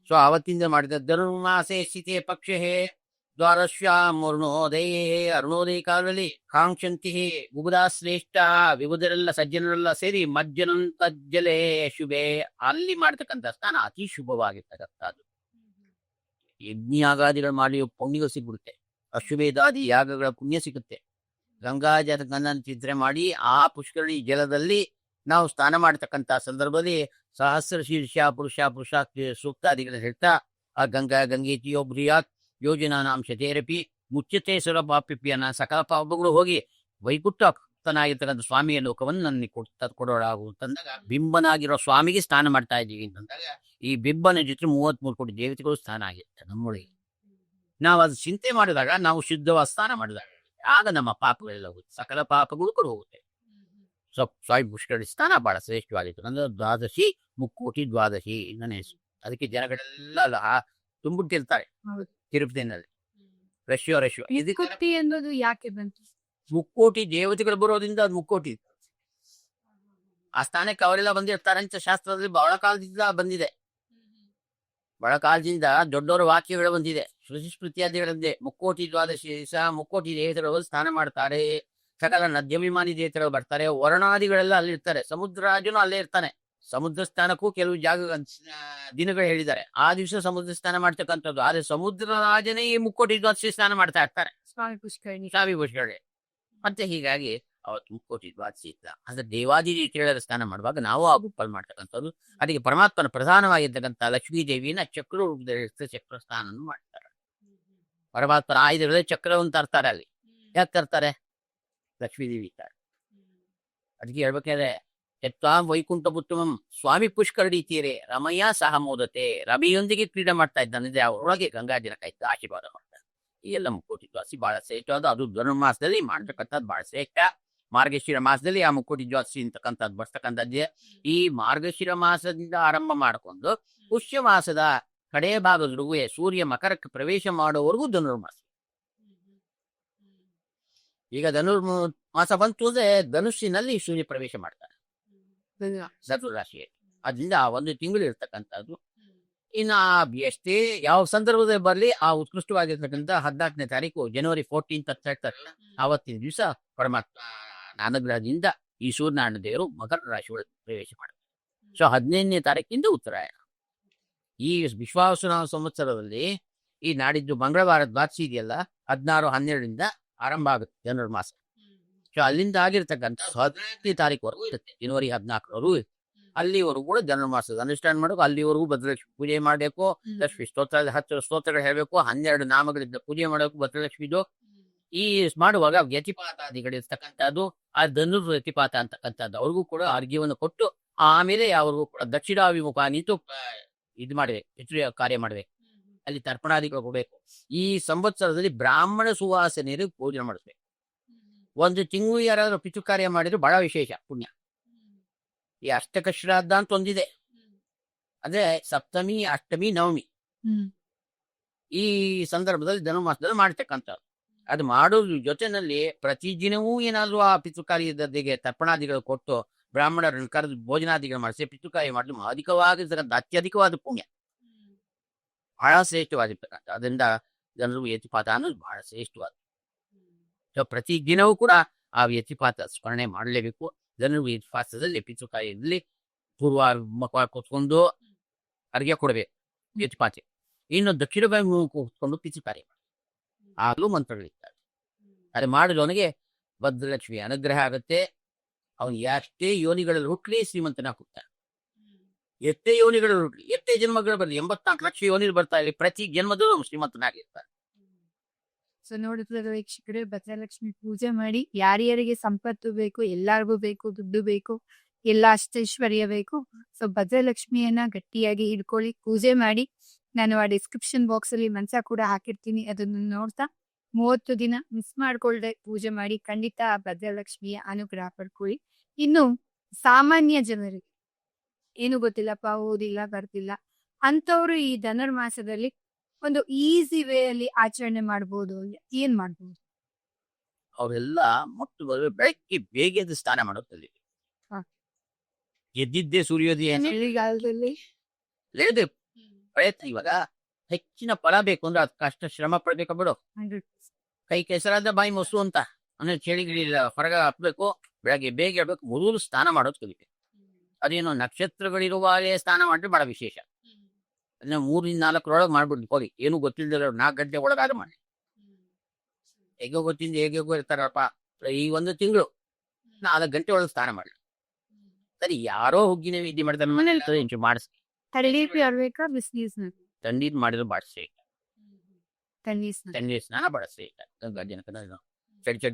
ಸೊ ಅವತ್ತಿಂದ ಮಾಡಿದ ಧನುರ್ಮಾಸೆ ಸ್ಥಿತಿಯ ಪಕ್ಷೆ ದ್ವಾದಶ್ಯಾಂ ಅರುಣೋದಯೇ ಅರುಣೋದಯ ಕಾಲದಲ್ಲಿ ಕಾಂಕ್ಷಂತಿ ಗುಗುದಾ ಶ್ರೇಷ್ಠ ವಿಬುಧರೆಲ್ಲ ಸಜ್ಜನರೆಲ್ಲ ಸೇರಿ ಮಜ್ಜನಂತಜ್ಜಲೆ ಶುಭೆ ಅಲ್ಲಿ ಮಾಡ್ತಕ್ಕಂಥ ಸ್ನಾನ ಅತಿ ಶುಭವಾಗಿರ್ತಕ್ಕಂಥದ್ದು. ಯಜ್ಞಯಾಗಾದಿಗಳು ಮಾಡಿ ಪುಣ್ಯ ಸಿಗ್ಬಿಡುತ್ತೆ. ಅಶ್ವಮೇಧಾದಿ ಯಾಗಗಳ ಪುಣ್ಯ ಸಿಗುತ್ತೆ. ಗಂಗಾಜಲನ ಚಿಂತನೆ ಮಾಡಿ ಆ ಪುಷ್ಕರಣಿ ಜಲದಲ್ಲಿ ನಾವು ಸ್ನಾನ ಮಾಡ್ತಕ್ಕಂಥ ಸಂದರ್ಭದಲ್ಲಿ ಸಹಸ್ರ ಶೀರ್ಷ ಪುರುಷ ಸೂಕ್ತಾದಿಗಳನ್ನ ಹೇಳ್ತಾ ಆ ಗಂಗೇತಿಯೋ ಬ್ರಿಯಾತ್ ಯೋಜನಾನಾಂ ಶತೇರಪಿ ಮುಚ್ಚತೆ ಸುರಪಾಪಿಪಿ ಅನ್ನೋ ಸಕಲ ಪಾಪಗಳು ಹೋಗಿ ವೈಕುಂಠನಾಗಿರ್ತಕ್ಕಂಥ ಸ್ವಾಮಿಯ ಲೋಕವನ್ನು ನನಗೆ ಕೊಡೋಳಾಗು ಅಂತಂದಾಗ ಬಿಂಬನಾಗಿರೋ ಸ್ವಾಮಿಗೆ ಸ್ನಾನ ಮಾಡ್ತಾ ಇದ್ದೀವಿ ಅಂತಂದಾಗ ಈ ಬಿಂಬನ ಜೊತೆ 33 ಕೋಟಿ ದೇವತೆಗಳು ಸ್ನಾನ ಆಗಿರುತ್ತೆ ನಮ್ಮೊಳಗೆ. ನಾವು ಅದು ಚಿಂತೆ ಮಾಡಿದಾಗ, ನಾವು ಶುದ್ಧವಾದ ಸ್ನಾನ ಮಾಡಿದಾಗ ಆಗ ನಮ್ಮ ಪಾಪಗಳೆಲ್ಲ ಹೋಗುತ್ತೆ, ಸಕಲ ಪಾಪಗಳು ಕೂಡ ಹೋಗುತ್ತೆ. ಸ್ವಾಮಿ ಪುಷ್ಕರಣಿ ಸ್ನಾನ ಬಹಳ ಶ್ರೇಷ್ಠವಾಗಿತ್ತು. ಅಂದ್ರೆ ದ್ವಾದಶಿ ಮುಕ್ಕೋಟಿ ದ್ವಾದಶಿ ನನ್ನ ಹೆಸರು. ಅದಕ್ಕೆ ಜನಗಳೆಲ್ಲ ತುಂಬಿಟ್ಟಿರ್ತಾರೆ ತಿರುಪತಿನಲ್ಲಿ. ರಶ್ವ ಮುಕ್ಕೋಟಿ ಅನ್ನೋದು ಯಾಕೆ ಬಂತು? ಮುಕ್ಕೋಟಿ ದೇವತೆಗಳು ಬರೋದ್ರಿಂದ ಅದು ಮುಕ್ಕೋಟಿ. ಆ ಸ್ಥಾನಕ್ಕೆ ಅವರೆಲ್ಲ ಬಂದಿರ್ತಾರೆ ಅಂತ ಶಾಸ್ತ್ರದಲ್ಲಿ ಬಹಳ ಕಾಲದಿಂದ ಬಂದಿದೆ. ಬಹಳ ಕಾಲದಿಂದ ದೊಡ್ಡವರ ವಾಕ್ಯಗಳು ಬಂದಿದೆ. ಶ್ರುತಿ ಸ್ಮೃತಿಯಾದಿಗಳಂದೆ ಮುಕ್ಕೋಟಿ ದ್ವಾದಶಿ ದಿವಸ ಮುಕ್ಕೋಟಿ ದೇವತೆಗಳು ಸ್ನಾನ ಮಾಡ್ತಾರೆ. ಸಕಲ ನದ್ಯಭಿಮಾನಿ ದೇವತೆಗಳು ಬರ್ತಾರೆ. ವರ್ಣಾದಿಗಳೆಲ್ಲ ಅಲ್ಲಿರ್ತಾರೆ. ಸಮುದ್ರರಾಜನು ಅಲ್ಲೇ ಇರ್ತಾನೆ. ಸಮುದ್ರ ಸ್ನಾನಕ್ಕೂ ಕೆಲವು ದಿನಗಳು ಹೇಳಿದ್ದಾರೆ. ಆ ದಿವಸ ಸಮುದ್ರ ಸ್ನಾನ ಮಾಡ್ತಕ್ಕಂಥದ್ದು. ಆದ್ರೆ ಸಮುದ್ರ ರಾಜನೇ ಈ ಮುಕ್ಕೋಟಿ ದ್ವಾದಶಿ ಸ್ನಾನ ಮಾಡ್ತಾ ಇರ್ತಾರೆ, ಸ್ವಾಮಿ ಪುಷ್ಕರಣಿ. ಮತ್ತೆ ಹೀಗಾಗಿ ಅವತ್ತು ಮುಕ್ಕೋಟಿ ದ್ವಾದಶಿ ಇತ್ತ. ಅಂದ್ರೆ ದೇವಾದಿ ದೇವತೆಗಳ ಸ್ನಾನ ಮಾಡುವಾಗ ನಾವು ಆ ಗುಪ್ಪಲ್ಲಿ ಮಾಡ್ತಕ್ಕಂಥದ್ದು. ಅದಕ್ಕೆ ಪರಮಾತ್ಮನ ಪ್ರಧಾನವಾಗಿರ್ತಕ್ಕಂಥ ಲಕ್ಷ್ಮೀ ದೇವಿಯನ್ನ ಚಕ್ರ ರೂಪದಲ್ಲಿ ಚಕ್ರ ಸ್ನಾನ ಮಾಡ್ತಾರೆ. ಪರಮಾತ್ಮನ ಆಯುಧಗಳೇ ಚಕ್ರವನ್ನು ತರ್ತಾರೆ. ಅಲ್ಲಿ ಯಾಕೆ ತರ್ತಾರೆ? ಲಕ್ಷ್ಮೀ ದೇವಿ ಇರ್ತಾರೆ. ಅದಕ್ಕೆ ಹೇಳ್ಬೇಕಾದ್ರೆ ಯತ್ವಾಂ ವೈಕುಂಠ ಉತ್ತಮಂ ಸ್ವಾಮಿ ಪುಷ್ಕರಣಿ ತೀರೆ ರಮಯ್ಯ ಸಹ ಮೋದತೆ. ರಮೆಯೊಂದಿಗೆ ಕ್ರೀಡೆ ಮಾಡ್ತಾ ಇದ್ದಾನೆ. ಅವರೊಳಗೆ ಗಂಗಾಜಲ ಕಾಯ್ತಾ ಆಶೀರ್ವಾದ ಮಾಡ್ತಾರೆ. ಈ ಎಲ್ಲ ಮುಕ್ಕೋಟಿ ದ್ವಾದಶಿ ಬಹಳ ಶ್ರೇಷ್ಠವಾದ. ಅದು ಧನುರ್ಮಾಸದಲ್ಲಿ ಮಾಡ್ತಕ್ಕಂಥದ್ದು ಬಹಳ ಶ್ರೇಷ್ಠ. ಮಾರ್ಗಶಿರ ಮಾಸದಲ್ಲಿ ಆ ಮುಕ್ಕೋಟಿ ದ್ವಾದಶಿ ಅಂತಕ್ಕಂಥದ್ದು ಬರ್ತಕ್ಕಂಥದ್ದೇ. ಈ ಮಾರ್ಗಶಿರ ಮಾಸದಿಂದ ಆರಂಭ ಮಾಡಿಕೊಂಡು ಪುಷ್ಯ ಮಾಸದ ಕಡೆಯ ಭಾಗದವರೆಗೂ ಸೂರ್ಯ ಮಕರಕ್ಕೆ ಪ್ರವೇಶ ಮಾಡೋವರೆಗೂ ಧನುರ್ಮಾಸ. ಈಗ ಧನುರ್ಮಾಸ ಬಂತು ಅಂದ್ರೆ ಧನುಸ್ಸಿನಲ್ಲಿ ಸೂರ್ಯ ಪ್ರವೇಶ ಮಾಡ್ತಾರೆ ಧನುರಾಶಿಯಲ್ಲಿ. ಅದರಿಂದ ಒಂದು ತಿಂಗಳು ಇರ್ತಕ್ಕಂಥದ್ದು. ಇನ್ನು ಎಷ್ಟೇ ಯಾವ ಸಂದರ್ಭದಲ್ಲಿ ಬರಲಿ ಆ ಉತ್ಕೃಷ್ಟವಾಗಿರ್ತಕ್ಕಂಥ 14ನೇ ತಾರೀಕು ಜನವರಿ 14 ಅಂತ ಹೇಳ್ತಾರಲ್ಲ, ಆವತ್ತಿನ ದಿವಸ ಪರಮಾತ್ಮ ಅನುಗ್ರಹದಿಂದ ಈ ಸೂರ್ಯನಾರಾಯಣ ದೇವರು ಮಕರ ರಾಶಿ ಒಳಗೆ ಪ್ರವೇಶ ಮಾಡ್ತಾರೆ. ಸೊ 15ನೇ ತಾರೀಕಿಂದ ಉತ್ತರಾಯಣ. ಈ ವಿಶ್ವಾವಸು ಸಂವತ್ಸರದಲ್ಲಿ ಈ ನಾಡಿದ್ದು ಮಂಗಳವಾರ ದ್ವಾದಶಿ ಇದೆಯಲ್ಲ, 16, 12ರಿಂದ ಆರಂಭ ಆಗುತ್ತೆ ಧನುರ್ಮಾಸ. ಸೊ ಅಲ್ಲಿಂದ ಆಗಿರ್ತಕ್ಕಂಥ 15ನೇ ತಾರೀಕುವರೆಗೂ ಇರುತ್ತೆ. ಜನವರಿ 14ರವರೆಗೂ ಅಲ್ಲಿವರೆಗೂ ಕೂಡ ಧನುರ್ಮಾಸದ ಅನುಷ್ಠಾನ ಮಾಡಬೇಕು. ಅಲ್ಲಿವರೆಗೂ ಭದ್ರಲಕ್ಷ್ಮಿ ಪೂಜೆ ಮಾಡಬೇಕು. ಲಕ್ಷ್ಮಿ ಸ್ತೋತ್ರ 10 ಸ್ತೋತ್ರಗಳು ಹೇಳಬೇಕು. 12 ನಾಮಗಳಿಂದ ಪೂಜೆ ಮಾಡಬೇಕು ಭದ್ರಲಕ್ಷ್ಮಿದು. ಈ ಮಾಡುವಾಗ ವ್ಯತಿಪಾತಾದಿಗಳಿರ್ತಕ್ಕಂಥದ್ದು, ಆ ಧನುರ್ ವ್ಯತಿಪಾತ ಅಂತಕ್ಕಂಥದ್ದು ಅವ್ರಿಗೂ ಕೂಡ ಅರ್ಘ್ಯವನ್ನು ಕೊಟ್ಟು ಆಮೇಲೆ ಅವ್ರಿಗೂ ಕೂಡ ದಕ್ಷಿಣಾಭಿಮುಖ ನಿಂತು ಇದು ಮಾಡಬೇಕು, ಪಿತೃ ಕಾರ್ಯ ಮಾಡಬೇಕು. ಅಲ್ಲಿ ತರ್ಪಣಾದಿಗಳು ಕೊಡಬೇಕು. ಈ ಸಂವತ್ಸರದಲ್ಲಿ ಬ್ರಾಹ್ಮಣ ಸುವಾಸನೆಯರಿಗೆ ಪೂಜೆ ಮಾಡಿಸ್ಬೇಕು. 1 ತಿಂಗಳು ಯಾರಾದ್ರೂ ಪಿತೃ ಕಾರ್ಯ ಮಾಡಿದ್ರೆ ಬಹಳ ವಿಶೇಷ ಪುಣ್ಯ. ಈ ಅಷ್ಟಕ ಶ್ರಾದ್ದ ಅಂತ ಒಂದಿದೆ. ಅಂದ್ರೆ ಸಪ್ತಮಿ, ಅಷ್ಟಮಿ, ನವಮಿ ಈ ಸಂದರ್ಭದಲ್ಲಿ ಧನುರ್ಮಾಸದಲ್ಲಿ ಮಾಡ್ತಕ್ಕಂಥದ್ದು. ಅದು ಮಾಡೋದ್ರ ಜೊತೆನಲ್ಲಿ ಪ್ರತಿದಿನವೂ ಏನಾದ್ರು ಆ ಪಿತೃಕಾರ್ಯದಲ್ಲಿಗೆ ತರ್ಪಣಾದಿಗಳು ಕೊಟ್ಟು ಬ್ರಾಹ್ಮಣರನ್ನು ಕರೆದು ಭೋಜನಾದಿಗಳು ಮಾಡಿಸಿ ಪಿತೃಕಾರ್ಯ ಮಾಡಲು ಅಧಿಕವಾಗಿರ್ತಕ್ಕಂಥ ಅತ್ಯಧಿಕವಾದ ಪುಣ್ಯ, ಬಹಳ ಶ್ರೇಷ್ಠವಾಗಿರ್ತಕ್ಕಂಥ. ಅದರಿಂದ ಜನರು ಯತಿಪಾತ ಅನ್ನೋದು ಬಹಳ ಶ್ರೇಷ್ಠವಾದ. ಸೊ ಪ್ರತಿ ದಿನವೂ ಕೂಡ ಆ ಯತಿಪಾತ ಸ್ಮರಣೆ ಮಾಡಲೇಬೇಕು. ಜನರು ಯತಿಪಾತದಲ್ಲಿ ಪಿತೃಕಾರ್ಯದಲ್ಲಿ ಪೂರ್ವ ಕೂತ್ಕೊಂಡು ಅರ್ಘ್ಯ ಕೊಡಬೇಕು ಯತಿಪಾತ. ಇನ್ನು ದಕ್ಷಿಣ ಕೂತ್ಕೊಂಡು ಪಿತೃಕಾರ್ಯ ಆಗಲೂ ಮಂತ್ರಗಳಿರ್ತವೆ. ಅದು ಮಾಡಿದ ಅವನಿಗೆ ಭದ್ರಲಕ್ಷ್ಮಿ ಅನುಗ್ರಹ ಆಗುತ್ತೆ. ಅವನು ಎಷ್ಟೇ ಯೋನಿಗಳಲ್ಲಿ ಹುಟ್ಲಿ ಶ್ರೀಮಂತನಾಗ್ತಾನೆ. ಎಷ್ಟೇ ಯೋನಿಗಳಲ್ಲಿ ಹುಟ್ಲಿ, ಎಷ್ಟೇ ಜನ್ಮಗಳು ಬರಲಿ, 84 ಲಕ್ಷ ಯೋನಿಗಳು ಬರ್ತಾ ಇಲ್ಲಿ, ಪ್ರತಿ ಜನ್ಮದಲ್ಲೂ ಶ್ರೀಮಂತನಾಗಿರ್ತಾರೆ. ಸೊ ನೋಡಿದ್ರೆ ವೀಕ್ಷಕರೇ, ಭದ್ರಲಕ್ಷ್ಮಿ ಪೂಜೆ ಮಾಡಿ ಯಾರ್ಯಾರಿಗೆ ಸಂಪತ್ತು ಬೇಕು, ಎಲ್ಲಾರ್ಗೂ ಬೇಕು, ದುಡ್ಡು ಬೇಕು, ಎಲ್ಲ ಅಷ್ಟೈಶ್ವರ್ಯ ಬೇಕು. ಸೊ ಭದ್ರಲಕ್ಷ್ಮಿಯನ್ನ ಗಟ್ಟಿಯಾಗಿ ಹಿಡ್ಕೊಳ್ಳಿ, ಪೂಜೆ ಮಾಡಿ. ನಾನು ಆ ಡಿಸ್ಕ್ರಿಪ್ಷನ್ ಬಾಕ್ಸ್ ಅಲ್ಲಿ ಮಂತ್ರ ಕೂಡ ಹಾಕಿರ್ತೀನಿ. ಅದನ್ನು ನೋಡ್ತಾ 30 ದಿನ ಮಿಸ್ ಮಾಡ್ಕೊಳ್ದೆ ಪೂಜೆ ಮಾಡಿ. ಖಂಡಿತ ಆ ಭದ್ರಲಕ್ಷ್ಮಿಯ ಅನುಗ್ರಹ ಪಡ್ಕೊಳ್ಳಿ. ಇನ್ನು ಸಾಮಾನ್ಯ ಜನರಿಗೆ ಏನು ಗೊತ್ತಿಲ್ಲಪ್ಪ, ಓದಿಲ್ಲ, ಬರ್ತಿಲ್ಲ ಅಂತವ್ರು ಈ ಧನುರ್ಮಾಸದಲ್ಲಿ ಒಂದು ಈಸಿ ವೇ ಅಲ್ಲಿ ಆಚರಣೆ ಮಾಡ್ಬೋದು. ಏನ್ ಮಾಡ್ಬೋದು? ಅವರೆಲ್ಲ ಮೊಟ್ಟ ಮೊದಲು ಬೆಳಗ್ಗೆ ಬೇಗ ಎದ್ದು ಸ್ನಾನ ಮಾಡೋದಲ್ಲಿ ಎದ್ದಿದ್ದೇ ಸೂರ್ಯೋದಯ ಚಳಿಗಾಲದಲ್ಲಿ ಲೇದೆ ಪ್ರಯತ್ನ. ಇವಾಗ ಹೆಚ್ಚಿನ ಫಲ ಬೇಕು ಅಂದ್ರೆ ಅದಕ್ಕೆ ಅಷ್ಟು ಶ್ರಮ ಪಡ್ಬೇಕು ಬಿಡು. 100%. ಕೈ ಕೆಸರಾದ ಬಾಯಿ ಮೊಸರು ಅಂತ ಅಂದ್ರೆ ಚಳಿಗಿಳಿಲ್ಲ ಹೊರಗೆ ಹಾಕ್ಬೇಕು. ಬೆಳಗ್ಗೆ ಬೇಗ ಹೇಳ್ಬೇಕು, ಮೊದಲು ಸ್ನಾನ ಮಾಡೋದು ಕಲಿಬೇಕು. ಅದೇನೋ ನಕ್ಷತ್ರಗಳಿರುವಾಗಲೇ ಸ್ನಾನ ಮಾಡಿದ್ರೆ ಬಹಳ ವಿಶೇಷ. ಅದನ್ನ 3-4 ಮಾಡ್ಬಿಟ್ಟು ಹೋಗಿ ಏನು ಗೊತ್ತಿಲ್ಲದೆ 4 ಗಂಟೆ ಒಳಗಾದ್ರೆ ಮಾಡಿ. ಹೇಗೋ ಗೊತ್ತಿಂದ ಹೇಗೋ ಇರ್ತಾರಪ್ಪ, ಈ 1 ತಿಂಗಳು 4 ಗಂಟೆ ಒಳಗೆ ಸ್ನಾನ ಮಾಡಿ. ಸರಿ, ಯಾರೋ ಹುಗ್ಗಿ ನೈವೇದ್ಯ ಮಾಡ್ತಾರೆ ಮನೇಲಿ ಇಂಚು ಮಾಡಿಸಿ. ತಣ್ಣೀರ್ ಇರ್ಬೇಕಾ ಬಿಸಿನೀರ್ ಸ್ನಾನ? ತಣ್ಣೀರ್ ಮಾಡಿದ್ರು ಬಾಡಿಸಿ, ತಣ್ಣೀರ್ ಸ್ನಾನ. ತಣ್ಣೀರ್ ಸ್ನಾನ ಬಳಸಿ. ಗಂಗಾ ಜನಕನ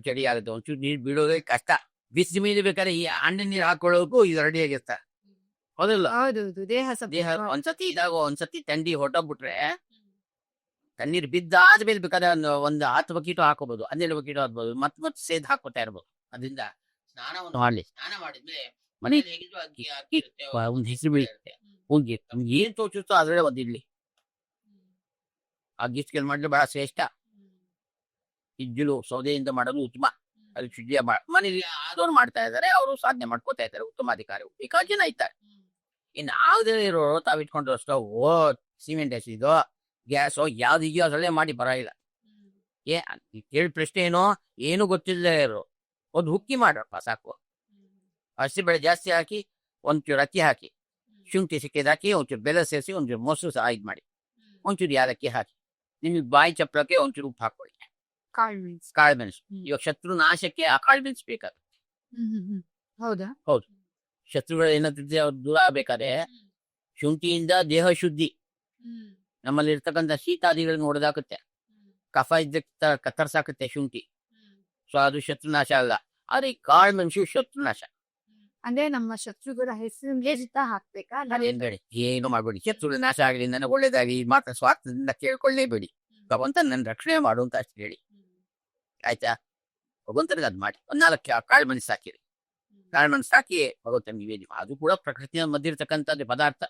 ಚಳಿ ಆಗುತ್ತೆ, ಒಂಚೂರು ನೀರು ಬೀಳೋದೇ ಕಷ್ಟ. ಬಿಸಿ ಮೇಲೆ ಬೇಕಾದ್ರೆ ಈ ಹಣ್ಣು ನೀರು ಹಾಕೊಳ್ಳೋಕು ಇದು ರೆಡಿ ಆಗಿರ್ತಾರೆ. ಹೌದಿಲ್ಲ? ಹೌದೌದು, ದೇಹ ದೇಹ ಸ್ವಲ್ಪ ಒಂದ್ಸತಿ ಇದಾಗ ಒಂದ್ಸತಿ ಥಂಡಿ ಹೊಟ್ಟೋಗ್ಬಿಟ್ರೆ ತಣ್ಣೀರು ಬಿದ್ದಾದ್ಮೇಲೆ ಬೇಕಾದ್ರೆ ಒಂದು 10 ಬಕೀಟು ಹಾಕೋಬಹುದು, 12 ಬಕೀಟು ಹಾಕ್ಬೋದು, ಮತ್ತೆ ಸೇದ್ ಹಾಕೋತಾ ಇರ್ಬೋದು. ಅದರಿಂದ ಸ್ನಾನವನ್ನು ಮಾಡ್ಲಿ. ಸ್ನಾನ ಮಾಡಿದ್ಮೇಲೆ ಮನೇಲಿ ಹೇಗಿದ್ರು ಅಕ್ಕಿ ಇರುತ್ತೆ, ಒಂದು ಹೆಸರು ಬೀಳುತ್ತೆ, ಹೋಗಿ ನಮ್ಗೆ ಏನ್ ತೋಚುತ್ತೋ ಅದ್ರಲ್ಲೇ ಒಂದಿಡ್ಲಿ ಆ ಗಿಸ್ಕೆಲ್ ಮಾಡಿದ್ರೆ ಬಹಳ ಶ್ರೇಷ್ಠ. ಇಜ್ಜಲು ಸೌದೆಯಿಂದ ಮಾಡೋದು ಉತ್ತಮ. ಅದು ಶುದ್ಧಿಯ ಮನೇಲಿ ಆದವ್ರು ಮಾಡ್ತಾ ಇದಾರೆ, ಅವರು ಸಾಧನೆ ಮಾಡ್ಕೋತಾ ಇದ್ದಾರೆ, ಉತ್ತಮಾಧಿಕಾರಿ ಬೇಕಾದ ಜನ ಇದ್ದಾರೆ. ಇನ್ನು ಆಗದೇ ಇರೋರು ತಾವಿಟ್ಕೊಂಡು ಸ್ಟವ್, ಸಿಮೆಂಟ್ ಹಸಿದು ಗ್ಯಾಸು ಯಾವ್ದು ಇದೆಯೋ ಅದರಲ್ಲೇ ಮಾಡಿ ಬರೋಲ್ಲ. ಕೇಳಿ ಪ್ರಶ್ನೆ ಏನು ಗೊತ್ತಿಲ್ಲದೆ ಇರೋ ಒಂದು ಹುಕ್ಕಿ ಮಾಡ್ರಪ್ಪ ಸಾಕು. ಹಸಿ ಬೆಳೆ ಜಾಸ್ತಿ ಹಾಕಿ, ಒಂಚೂರು ಅಕ್ಕಿ ಹಾಕಿ, ಶುಂಠಿ ಸಿಕ್ಕಿದ ಹಾಕಿ, ಒಂಚೂರು ಬೆಲ್ಲ ಸೇರಿಸಿ, ಒಂಚೂರು ಮೊಸರು ಸಹ ಇದು ಮಾಡಿ, ಒಂಚೂರು ಯಾಲಕ್ಕಿ ಹಾಕಿ, ನಿಮ್ಗೆ ಬಾಯಿ ಚಪ್ಪಳಕ್ಕೆ ಒಂಚೂರು ಉಪ್ಪು ಹಾಕೊಳ್ಳಿ, ಕಾಳು ಮೆಣಸು. ಕಾಳು ಮೆಣಸು. ಇವಾಗ ಶತ್ರು ನಾಶಕ್ಕೆ ಆ ಕಾಳು ಮೆಣಸು ಬೇಕಾಗುತ್ತೆ. ಹೌದಾ? ಹೌದು, ಶತ್ರುಗಳು ಏನಾಗ್ತಿದೆ ಅವ್ರು ದೂರ ಆಗ್ಬೇಕಾದ್ರೆ ಶುಂಠಿಯಿಂದ ದೇಹ ಶುದ್ಧಿ, ನಮ್ಮಲ್ಲಿ ಇರ್ತಕ್ಕಂಥ ಶೀತಾದಿಗಳನ್ನ ಹೊಡೆದಾಕುತ್ತೆ, ಕಫ ಇದ್ದ ಕತ್ತರ್ಸಾಕುತ್ತೆ ಶುಂಠಿ. ಸೊ ಅದು ಶತ್ರುನಾಶ ಅಲ್ಲ. ಆದ್ರೆ ಈ ಕಾಳು ಮೆಣಸು ಶತ್ರುನಾಶ. ಅಂದ್ರೆ ನಮ್ಮ ಶತ್ರುಗಳ ಹೆಸರಿಗೆ ಜೊತೆ ಹಾಕ್ಬೇಕಾ? ಏನ್ ಬೇಡಿ, ಏನು ಮಾಡ್ಬೇಡಿ. ಶತ್ರುಗಳ ನಾಶ ಆಗಲಿ, ನನಗೆ ಒಳ್ಳೇದಾಗಿ ಮಾತ್ರ ಸ್ವಾರ್ಥದಿಂದ ಕೇಳ್ಕೊಳ್ಳೇಬೇಡಿ. ಭಗವಂತ ನನ್ನ ರಕ್ಷಣೆ ಮಾಡು ಅಂತ ಅಷ್ಟು ಹೇಳಿ, ಆಯ್ತಾ? ಭಗವಂತನಿಗೆ ಅದ್ ಮಾಡಿ. 4 ಕಾಳು ಮೆಣಸು ಹಾಕಿರಿ. ಕಾಳು ಮೆಣಸು ಹಾಕಿ ಭಗವಂತನಿಗೆ ನಿವೇದಿ. ಅದು ಕೂಡ ಪ್ರಕೃತಿಯ ಮಧ್ಯೆ ಇರ್ತಕ್ಕಂಥದ್ದು ಪದಾರ್ಥ.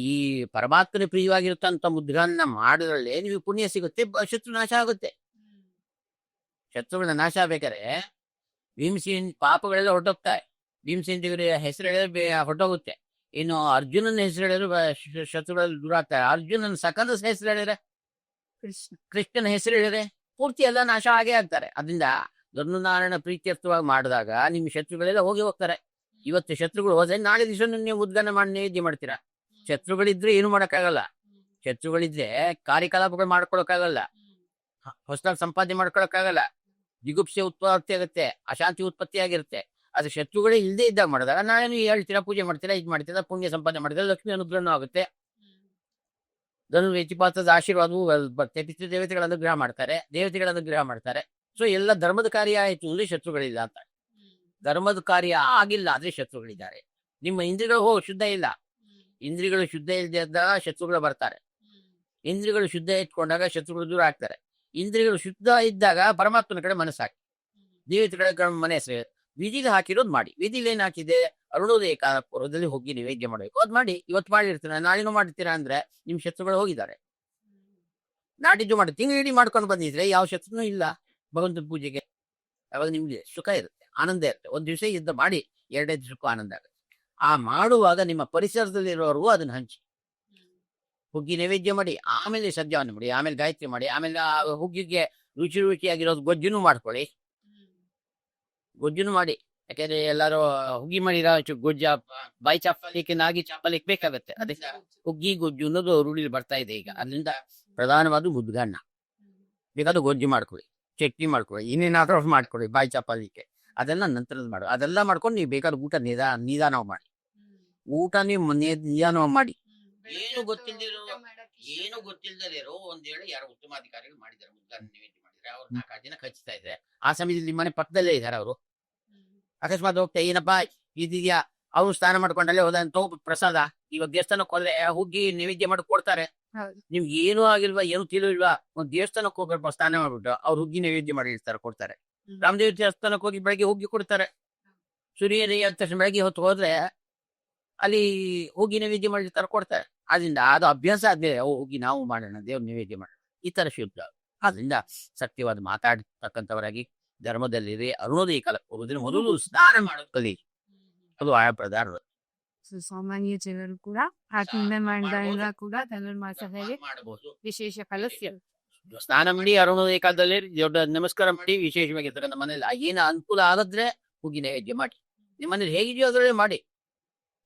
ಈ ಪರಮಾತ್ಮನ ಪ್ರಿಯವಾಗಿರ್ತಂತ ಮುದ್ಗನ್ನ ಮಾಡಿದ್ರಲ್ಲೇ ನೀವು ಪುಣ್ಯ ಸಿಗುತ್ತೆ, ಶತ್ರು ನಾಶ ಆಗುತ್ತೆ. ಶತ್ರುಗಳ ನಾಶ ಆಗ್ಬೇಕಾದ್ರೆ ಭೀಮಸೇನ್ ಪಾಪಗಳೆಲ್ಲ ಹೊರಟೋಗ್ತಾರೆ. ಭೀಮಸೇನ್ ದೇವರ ಹೆಸರು ಹೇಳಿದ್ರೆ ಹೊರಟೋಗುತ್ತೆ. ಇನ್ನು ಅರ್ಜುನನ ಹೆಸರು ಹೇಳಿದ್ರೆ ಶತ್ರುಗಳಲ್ಲಿ ದೂರ ಆಗ್ತಾರೆ. ಅರ್ಜುನನ ಸಕಲ ಹೆಸರು ಹೇಳಿದ್ರೆ, ಕೃಷ್ಣನ ಹೆಸರು ಹೇಳಿದ್ರೆ ಪೂರ್ತಿ ಎಲ್ಲ ನಾಶ ಆಗೇ ಆಗ್ತಾರೆ. ಅದರಿಂದ ಧರ್ಮನಾರಾಯಣ ಪ್ರೀತ್ಯರ್ಥವಾಗಿ ಮಾಡಿದಾಗ ನಿಮ್ಮ ಶತ್ರುಗಳೆಲ್ಲ ಹೋಗ್ತಾರೆ. ಇವತ್ತು ಶತ್ರುಗಳು ಹೋದ್ರೆ ನಾಳೆ ದಿವಸ ನೀವು ಉದ್ಘಾಟನೆ ಮಾಡಿ ನೈವೇದ್ಯ ಮಾಡ್ತೀರಾ. ಶತ್ರುಗಳಿದ್ರೆ ಏನು ಮಾಡೋಕ್ಕಾಗಲ್ಲ. ಶತ್ರುಗಳಿದ್ರೆ ಕಾರ್ಯಕಲಾಪಗಳು ಮಾಡ್ಕೊಳಕ್ಕಾಗಲ್ಲ, ಹೊಸದಾಗಿ ಸಂಪಾದನೆ ಮಾಡ್ಕೊಳಕ್ಕಾಗಲ್ಲ, ಜಿಗುಪ್ಸೆ ಉತ್ಪತ್ತಿ ಆಗುತ್ತೆ, ಅಶಾಂತಿ ಉತ್ಪತ್ತಿ ಆಗಿರುತ್ತೆ. ಅದು ಶತ್ರುಗಳೇ ಇಲ್ಲದೆ ಇದ್ದಾಗ ಮಾಡಿದಾಗ ನಾಳೆ ನೀವು ಹೇಳ್ತೀರಾ, ಪೂಜೆ ಮಾಡ್ತೀರಾ, ಇದು ಮಾಡ್ತೀರಾ, ಪುಣ್ಯ ಸಂಪಾದನೆ ಮಾಡ್ತೀರಾ, ಲಕ್ಷ್ಮಿ ಅನುಗ್ರಹ ಆಗುತ್ತೆ, ಧನುರ್ವೇತಿಪಾತದ ಆಶೀರ್ವಾದವೂ ಬರುತ್ತೆ, ಪಿತೃ ದೇವತೆಗಳ ಅನುಗ್ರಹ ಮಾಡ್ತಾರೆ, ದೇವತೆಗಳ ಅನುಗ್ರಹ ಮಾಡ್ತಾರೆ. ಸೊ ಎಲ್ಲ ಧರ್ಮದ ಕಾರ್ಯ ಆಯ್ತು ಅಂದ್ರೆ ಶತ್ರುಗಳಿಲ್ಲ ಅಂತ. ಧರ್ಮದ ಕಾರ್ಯ ಆಗಿಲ್ಲ ಆದ್ರೆ ಶತ್ರುಗಳಿದ್ದಾರೆ. ನಿಮ್ಮ ಇಂದ್ರಿಯಗಳು ಶುದ್ಧ ಇಲ್ಲ, ಇಂದ್ರಿಯಗಳು ಶುದ್ಧ ಇಲ್ಲದೆ ಇದ್ದಾಗ ಶತ್ರುಗಳು ಬರ್ತಾರೆ. ಇಂದ್ರಿಯಗಳು ಶುದ್ಧ ಇಟ್ಕೊಂಡಾಗ ಶತ್ರುಗಳು ದೂರ ಆಗ್ತಾರೆ. ಇಂದ್ರಿಯಗಳು ಶುದ್ಧ ಇದ್ದಾಗ ಪರಮಾತ್ಮನ ಕಡೆ ಮನಸ್ಸಾಕಿ, ದೇವತೆಗಳ ಕಡೆ ಮನಸ್ಸು ವಿಧಿಗೆ ಹಾಕಿರೋದು ಮಾಡಿ. ವಿಧಿಲಿ ಏನ್ ಹಾಕಿದೆ? ಅರುಣೋದಯ ಪೂರ್ವದಲ್ಲಿ ಹೋಗಿ ನೈವೇದ್ಯ ಮಾಡಬೇಕು. ಅದ್ ಮಾಡಿ. ಇವತ್ತು ಮಾಡಿರ್ತೀರ, ನಾಳೆನೂ ಮಾಡ್ತೀರಾ ಅಂದ್ರೆ ನಿಮ್ ಶತ್ರುಗಳು ಹೋಗಿದ್ದಾರೆ. ನಾಡಿದ್ದು ಮಾಡಿ ತಿಂಗಳಿಡೀ ಮಾಡ್ಕೊಂಡು ಬಂದಿದ್ರೆ ಯಾವ ಶತ್ರುನೂ ಇಲ್ಲ ಭಗವಂತನ ಪೂಜೆಗೆ. ಅವಾಗ ನಿಮ್ಗೆ ಸುಖ ಇರುತ್ತೆ, ಆನಂದ ಇರುತ್ತೆ. ಒಂದ್ ದಿವಸ ಯುದ್ಧ ಮಾಡಿ 2 ದಿವಸಕ್ಕೂ ಆನಂದ ಆಗುತ್ತೆ. ಆ ಮಾಡುವಾಗ ನಿಮ್ಮ ಪರಿಸರದಲ್ಲಿರೋರ್ಗೂ ಅದನ್ನ ಹಂಚಿ ಹುಗ್ಗಿ ನೈವೇದ್ಯ ಮಾಡಿ, ಆಮೇಲೆ ಸದ್ಯವನ್ನು ಮಾಡಿ, ಆಮೇಲೆ ಗಾಯತ್ರಿ ಮಾಡಿ, ಆಮೇಲೆ ಆ ಹುಗ್ಗಿಗೆ ರುಚಿಯಾಗಿರೋದು ಗೊಜ್ಜುನು ಮಾಡ್ಕೊಳ್ಳಿ. ಗೊಜ್ಜುನು ಮಾಡಿ, ಯಾಕಂದ್ರೆ ಎಲ್ಲಾರು ಹುಗ್ಗಿ ಮಾಡಿರೋ ಗೊಜ್ಜ ಬಾಯಿ ಚಾಪಲಿಕ್ಕೆ ನಾಗಿ ಚಾಪಲಿಕ್ಕೆ ಬೇಕಾಗತ್ತೆ. ಅದಕ್ಕೆ ಹುಗ್ಗಿ ಗೊಜ್ಜು ಅನ್ನೋದು ರೂಢಿಲಿ ಬರ್ತಾ ಇದೆ ಈಗ. ಅದರಿಂದ ಪ್ರಧಾನವಾದ ಮುದ್ಗನ್ನ ಬೇಕಾದ್ರೆ ಗೊಜ್ಜು ಮಾಡ್ಕೊಳ್ಳಿ, ಚಟ್ನಿ ಮಾಡ್ಕೊಳ್ಳಿ, ಇನ್ನೇನಾದ್ರೂ ಮಾಡ್ಕೊಳ್ಳಿ ಬಾಯಿ ಚಾಪಲಿಕ್ಕೆ. ಅದೆಲ್ಲ ನಂತರದ ಮಾಡು. ಅದೆಲ್ಲ ಮಾಡ್ಕೊಂಡು ನೀವು ಬೇಕಾದ್ರೆ ಊಟ ನಿಧಾನ ಮಾಡಿ. ಊಟ ನೀವು ನಿಧಾನ ಮಾಡಿ. ಏನು ಗೊತ್ತಿಲ್ದಿರೋ ಒಂದ್ ಹೇಳಿ ಯಾರೋ ಉತ್ತಮಾಧಿಕಾರಿಗಳು ಮಾಡಿದ್ದಾರೆ, ಮುದ್ಗನ್ನ ನೈವೇದ್ಯ ಮಾಡಿದ್ದಾರೆ, ಅವ್ರು 4 ಜನ ಖಚಿತಾ ಇದ್ದಾರೆ. ಆ ಸಮಯದಲ್ಲಿ ನಿಮ್ಮ ಮನೆ ಪಕ್ಕದಲ್ಲೇ ಇದ್ದಾರೆ ಅವರು. ಅಕಸ್ಮಾತ್ ಹೋಗ್ತಾ ಏನಪ್ಪಾ ಇದೆಯಾ, ಅವ್ರು ಸ್ನಾನ ಮಾಡ್ಕೊಂಡಲ್ಲೇ ಹೋದ ಪ್ರಸಾದ. ಇವಾಗ ದೇವಸ್ಥಾನಕ್ಕೆ ಹೋದ್ರೆ ಹುಗ್ಗಿ ನೈವೇದ್ಯ ಮಾಡಿ ಕೊಡ್ತಾರೆ. ನಿಮ್ಗೆ ಏನೂ ಆಗಿಲ್ವಾ, ಏನು ತಿಳಿಲ್ವಾ, ಒಂದ್ ದೇವಸ್ಥಾನಕ್ಕೆ ಹೋಗ್ಬೇಕು, ಸ್ನಾನ ಮಾಡ್ಬಿಟ್ಟು ಅವ್ರು ಹುಗ್ಗಿ ನೈವೇದ್ಯ ಮಾಡಿ ಇರ್ತಾರೆ, ಕೊಡ್ತಾರೆ. ರಾಮದೇವ ದೇವಸ್ಥಾನಕ್ಕೆ ಹೋಗಿ ಬೆಳಗ್ಗೆ ಹುಗ್ಗಿ ಕೊಡ್ತಾರೆ. ಸೂರ್ಯೋದಯ ಆದ ತಕ್ಷಣ ಬೆಳಗ್ಗೆ ಹೊತ್ತು ಹೋದ್ರೆ ಅಲ್ಲಿ ಹುಗ್ಗಿ ನೈವೇದ್ಯ ಮಾಡಿರ್ತಾರೆ, ಕೊಡ್ತಾರೆ. ಆದ್ರಿಂದ ಅದು ಅಭ್ಯಾಸ ಆದ್ಮೇಲೆ ಹೋಗಿ ನಾವು ಮಾಡೋಣ, ದೇವ್ರ ನೈವೇದ್ಯ ಮಾಡೋಣ, ಈ ತರ ಶುದ್ಧ. ಆದ್ರಿಂದ ಸತ್ಯವಾದ ಮಾತಾಡ್ತಕ್ಕಂಥವರಾಗಿ ಧರ್ಮದಲ್ಲಿರಿ. ಅರುಣೋದಯ ಕಾಲ ಪೂರ್ವದಿನ ಮೊದಲು ಸ್ನಾನ ಮಾಡೋದು ಕಲಿ, ಅದು ಆಯಾ ಪ್ರಧಾನ. ಸಾಮಾನ್ಯ ಜನರು ಕೂಡ ಆಚರಣೆ ಮಾಡಿದಾಗ ಕೂಡ ಧನುರ್ಮಾಸದಲ್ಲಿ ಮಾಡಬಹುದು. ವಿಶೇಷ ಫಲ ಸಿಗುತ್ತೆ. ಸ್ನಾನ ಮಾಡಿ ಅರುಣೋದಯ ಕಾಲದಲ್ಲಿ ದೊಡ್ಡ ನಮಸ್ಕಾರ ಮಾಡಿ ವಿಶೇಷವಾಗಿರ್ತಾರೆ ನಮ್ಮ ಮನೇಲಿ ಏನು ಅನುಕೂಲ ಆದ್ರೆ ಹೋಗಿ ನೈವೇದ್ಯ ಮಾಡಿ. ನಿಮ್ಮ ಮನೇಲಿ ಹೇಗಿದೆಯೋ ಅದರಲ್ಲೇ ಮಾಡಿ.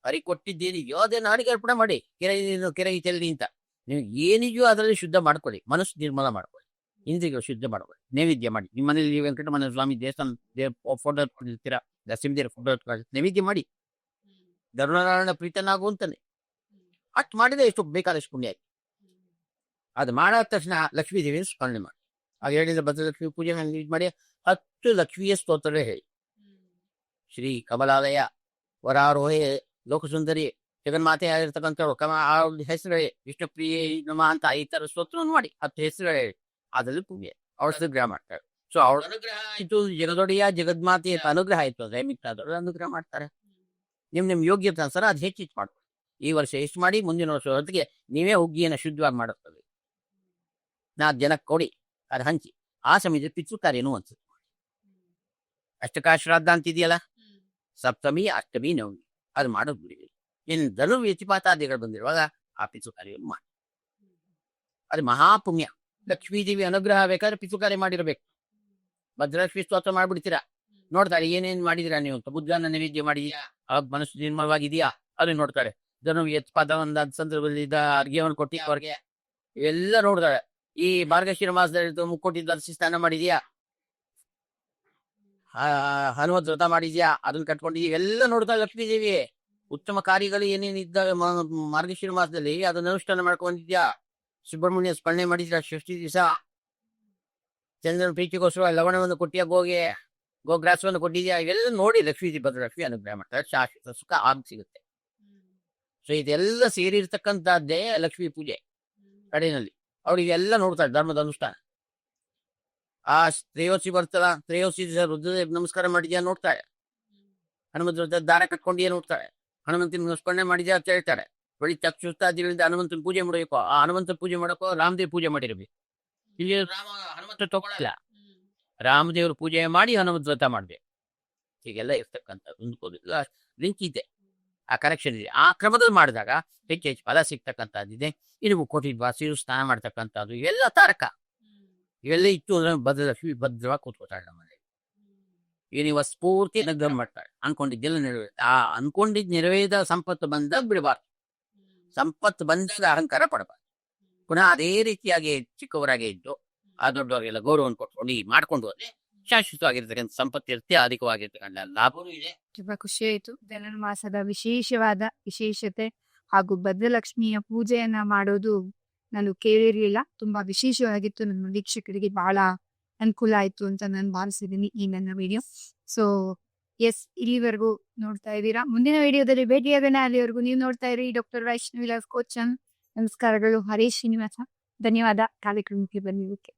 ಹರಿ ಕೊಟ್ಟಿದ್ದೇನಿದೆಯೋ ಅದೇನು ಹಾಡಿಗೆ ಅರ್ಪಣೆ ಮಾಡಿ. ಕೆರೆ ಚೆಲ್ಲಿ ಅಂತ ನೀವು ಏನಿದೆಯೋ ಅದರಲ್ಲಿ ಶುದ್ಧ ಮಾಡ್ಕೊಳ್ಳಿ. ಮನಸ್ಸು ನಿರ್ಮಲ ಮಾಡ್ಕೊಳ್ಳಿ. ಇಂದ್ರಿಯಗಳು ಶುದ್ಧ ಮಾಡ್ಕೊಳ್ಳಿ. ನೈವೇದ್ಯ ಮಾಡಿ. ನಿಮ್ಮ ಮನೇಲಿ ವೆಂಕಟರಮಣ ಸ್ವಾಮಿ ದೇವಸ್ಥಾನ ಫೋಟೋ ಇರ್ತೀರಾ, ನರಸಿಂಹದೇವರ ಫೋಟೋ ನೈವೇದ್ಯ ಮಾಡಿ. ಧರ್ಮನಾರಾಯಣ ಪ್ರೀತನಾಗು ಅಂತಾನೆ ಅಷ್ಟು ಮಾಡಿದ್ರೆ ಎಷ್ಟು ಬೇಕಾದಷ್ಟು ಪುಣ್ಯ ಆಯ್ತು. ಅದು ಮಾಡಾದ ತಕ್ಷಣ ಲಕ್ಷ್ಮೀ ದೇವಿಯನ್ನು ಸ್ಮರಣೆ ಮಾಡಿ. ಆಗ ಹೇಳಿದ ಭದ್ರಲಕ್ಷ್ಮಿ ಪೂಜೆ ಇದು ಮಾಡಿ 10 ಲಕ್ಷ್ಮೀಯ ಸ್ತೋತ್ರ ಹೇಳಿ. ಶ್ರೀ ಕಮಲಾಲಯ ವರಾರೋಹೆ ಲೋಕಸುಂದರಿ ಜಗನ್ಮಾತೆ ಆಗಿರ್ತಕ್ಕಂಥವ್ರು ಹೆಸರುಗಳೇ ವಿಷ್ಣುಪ್ರಿಯೆ ನಮ ಅಂತ ಈ ತರ ಸ್ತೋತ್ರವನ್ನು ಮಾಡಿ 10 ಹೆಸರುಗಳು ಹೇಳಿ. ಅದರಲ್ಲಿ ಪೂಜೆ ಅವ್ರ ಅನುಗ್ರಹ ಮಾಡ್ತಾರೆ. ಸೊ ಅವ್ರ ಅನುಗ್ರಹ ಆಯ್ತು, ಜಗದೊಡೆಯ ಜಗನ್ಮಾತೆ ಅನುಗ್ರಹ ಆಯ್ತು ಅಂದ್ರೆ ಮಿಕ್ಕಾದವ್ರು ಅನುಗ್ರಹ ಮಾಡ್ತಾರೆ. ನಿಮ್ ಯೋಗ್ಯತೆ ಅನುಸಾರ ಅದು ಹೆಚ್ಚು ಮಾಡ್ಕೊಳ್ಳಿ. ಈ ವರ್ಷ ಎಷ್ಟು ಮಾಡಿ ಮುಂದಿನ ವರ್ಷ ಹೊತ್ತಿಗೆ ನೀವೇ ಹುಗ್ಗಿಯನ್ನು ಶುದ್ಧವಾಗಿ ಮಾಡುತ್ತದೆ. 4 ಜನಕ್ಕೆ ಕೊಡಿ, ಅದು ಹಂಚಿ. ಆ ಸಮಯದಲ್ಲಿ ಪಿತೃ ಕಾರ್ಯನೂ ಅನ್ಸುತ್ತೆ. ಅಷ್ಟಕ ಶ್ರಾದ್ದ ಅಂತಿದೆಯಲ್ಲ, ಸಪ್ತಮಿ ಅಷ್ಟಮಿ ನವಮಿ ಅದು ಮಾಡೋದು ಬಿಡಿ. ಇನ್ನು ಧನು ವ್ಯತಿಪಾತಾದಿಗಳು ಬಂದಿರುವಾಗ ಆ ಪಿತೃ ಕಾರ್ಯವನ್ನು ಮಾಡಿ. ಅದು ಮಹಾಪುಣ್ಯ. ಲಕ್ಷ್ಮೀದೇವಿ ಅನುಗ್ರಹ ಬೇಕಾದ್ರೆ ಪಿತೃ ಕಾರ್ಯ ಮಾಡಿರ್ಬೇಕು. ಭದ್ರಲಕ್ಷ್ಮಿ ಸ್ತೋತ್ರ ಮಾಡ್ಬಿಡ್ತೀರಾ, ನೋಡ್ತಾರೆ ಏನೇನ್ ಮಾಡಿದಿರಾ ನೀವು ಅಂತ. ಬುದ್ಧನ ನೈವೇದ್ಯ ಮಾಡಿದ್ಯಾ, ಅವಾಗ ಮನಸ್ಸು ನಿರ್ಮಲವಾಗಿದೆಯಾ ಅದನ್ನ ನೋಡ್ತಾರೆ. ಧನು ವ್ಯತ್ಪಾದ ಒಂದ ಸಂದರ್ಭದಲ್ಲಿ ಅರ್ಘ್ಯವನ್ನು ಕೊಟ್ಟಿ ಅವ್ರಿಗೆ ಎಲ್ಲ ನೋಡ್ತಾರೆ. ಈ ಮಾರ್ಗಶಿರ ಮಾಸದಲ್ಲಿ ಮುಕ್ಕೊಟ್ಟಿದ್ದ ಅರಸಿ ಸ್ನಾನ ಮಾಡಿದ್ಯಾ, ಹನುಮತ್ ವ್ರತ ಮಾಡಿದ್ಯಾ, ಅದನ್ನ ಕಟ್ಕೊಂಡಿದ್ಯಾ, ಎಲ್ಲ ನೋಡ್ತಾರೆ ಲಕ್ಷ್ಮೀ ದೇವಿ. ಉತ್ತಮ ಕಾರ್ಯಗಳು ಏನೇನಿದ್ದ ಮಾರ್ಗಶಿರ ಮಾಸದಲ್ಲಿ ಅದನ್ನ ಅನುಷ್ಠಾನ ಮಾಡ್ಕೊಂಡಿದ್ಯಾ, ಸುಬ್ರಹ್ಮಣ್ಯ ಸ್ಮರಣೆ ಮಾಡಿದ್ಯಾ, ಷಷ್ಠಿ ದಿವಸ ಚಂದ್ರನ ಪ್ರೀತಿಗೋಸ್ಕರ ಲವಣವನ್ನು ಕೊಟ್ಟಿಯಾ, ಗೋಗ್ರಾಸವನ್ನು ಕೊಟ್ಟಿದ್ಯಾ, ಇವೆಲ್ಲ ನೋಡಿ ಲಕ್ಷ್ಮೀ ಭದ್ರಲಕ್ಷ್ಮಿ ಅನುಗ್ರಹ ಮಾಡ್ತಾರೆ. ಶಾಶ್ವತ ಸುಖ ಆಗ ಸಿಗುತ್ತೆ. ಸೊ ಇದೆಲ್ಲ ಸೇರಿರ್ತಕ್ಕಂಥದ್ದೇ ಲಕ್ಷ್ಮೀ ಪೂಜೆ ಕಡೆಯಲ್ಲಿ. ಅವ್ರು ಇದೆಲ್ಲ ನೋಡ್ತಾರೆ ಧರ್ಮದ ಅನುಷ್ಠಾನ. ಆ ತ್ರೇಯೋಸಿ ಬರ್ತಲ್ಲ, ತ್ರೇಯೋಸಿ ರುದ್ರದೇವ್ ನಮಸ್ಕಾರ ಮಾಡಿದ್ಯಾ ನೋಡ್ತಾರೆ. ಹನುಮಂತ ವೃತ್ತದ ದಾರ ಕಟ್ಕೊಂಡಿಯೇ ನೋಡ್ತಾರೆ. ಹನುಮಂತನ ಸ್ಮರಣೆ ಮಾಡಿದ್ಯಾ ಅಂತ ಹೇಳ್ತಾರೆ. ಬಳಿ ಚಕ್ಷುಸ್ತಾದಿಗಳಿಂದ ಹನುಮಂತನ ಪೂಜೆ ಮಾಡಬೇಕು. ಆ ಹನುಮಂತನ ಪೂಜೆ ಮಾಡಕ್ಕೋ ರಾಮದೇವ್ ಪೂಜೆ ಮಾಡಿರ್ಬೇಕು. ಇಲ್ಲಿ ಹನುಮಂತ ತಗೊಳ್ಳಲ್ಲ, ರಾಮದೇವ್ರ ಪೂಜೆ ಮಾಡಿ ಹನುಮಂತ ವ್ರತ ಮಾಡ್ಬೇಕು. ಹೀಗೆಲ್ಲ ಇರ್ತಕ್ಕಂಥದ್ದು ಲಿಂಕ್ ಇದೆ, ಆ ಕನೆಕ್ಷನ್ ಇದೆ. ಆ ಕ್ರಮದಲ್ಲಿ ಮಾಡಿದಾಗ ಹೆಚ್ಚು ಫಲ ಸಿಗ್ತಕ್ಕಂಥದ್ದಿದೆ. ಇನ್ನು ಕೋಟಿ ವಾಸಿರು ಸ್ನಾನ ಮಾಡ್ತಕ್ಕಂಥದ್ದು ಇವೆಲ್ಲ ತಾರಕ. ಇವೆಲ್ಲ ಇತ್ತು ಅಂದ್ರೆ ಭದ್ರಲಕ್ಷ್ಮಿ ಭದ್ರವಾಗಿ ಕೂತ್ಕೋತಾಳೆ ನಮ್ಮಲ್ಲಿ. ನೀವು ಸ್ಫೂರ್ತಿ ಅನುಗ್ರಹ ಮಾಡ್ತಾಳೆ. ಅನ್ಕೊಂಡಿದ್ದೆಲ್ಲ ಆ ಅನ್ಕೊಂಡಿದ್ ನೆರವೇದ ಸಂಪತ್ತು ಬಂದಾಗ ಬಿಡಬಾರ್ದು. ಸಂಪತ್ತು ಬಂದಾಗ ಅಹಂಕಾರ ಪಡಬಾರ್ದು. ಪುನಃ ಅದೇ ರೀತಿಯಾಗಿ ಚಿಕ್ಕವರಾಗೆ ಇದ್ದು ಆ ದೊಡ್ಡವರಿಗೆಲ್ಲ ಗೌರವವನ್ನು ಕೊಟ್ಕೊಂಡು ಮಾಡ್ಕೊಂಡು ಹೋದ್ರೆ ಶಾಶ್ವತವಾಗಿರ್ತಕ್ಕಂಥ ಸಂಪತ್ತು ಇರುತ್ತೆ, ಅಧಿಕವಾಗಿರ್ತಕ್ಕಂಥ ಲಾಭವೂ ಇದೆ. ತುಂಬಾ ಖುಷಿ ಆಯ್ತು. ಧನುರ್ಮಾಸದ ವಿಶೇಷವಾದ ವಿಶೇಷತೆ ಹಾಗೂ ಭದ್ರಲಕ್ಷ್ಮಿಯ ಪೂಜೆಯನ್ನ ಮಾಡೋದು ನಾನು ಕೇಳಿರ್ಲಿಲ್ಲ. ತುಂಬಾ ವಿಶೇಷವಾಗಿತ್ತು. ನನ್ನ ವೀಕ್ಷಕರಿಗೆ ಬಹಳ ಅನುಕೂಲ ಆಯ್ತು ಅಂತ ನಾನು ಭಾವಿಸಿದ್ದೀನಿ ಈ ನನ್ನ ವಿಡಿಯೋ. ಸೊ ಎಸ್, ಇಲ್ಲಿವರೆಗೂ ನೋಡ್ತಾ ಇದ್ದೀರಾ. ಮುಂದಿನ ವಿಡಿಯೋದಲ್ಲಿ ಭೇಟಿಯಾಗೋಣ. ಅಲ್ಲಿವರೆಗೂ ನೀವು ನೋಡ್ತಾ ಇರಿ ಡಾಕ್ಟರ್ ವೈಷ್ಣವಿ ಲೈಫ್ ಕೋಚ್. ನಮಸ್ಕಾರಗಳು. ಹರೀಶ್ ಶ್ರೀನಿವಾಸ, ಧನ್ಯವಾದ ಕಾರ್ಯಕ್ರಮಕ್ಕೆ ಬಂದಿದ್ದಕ್ಕೆ.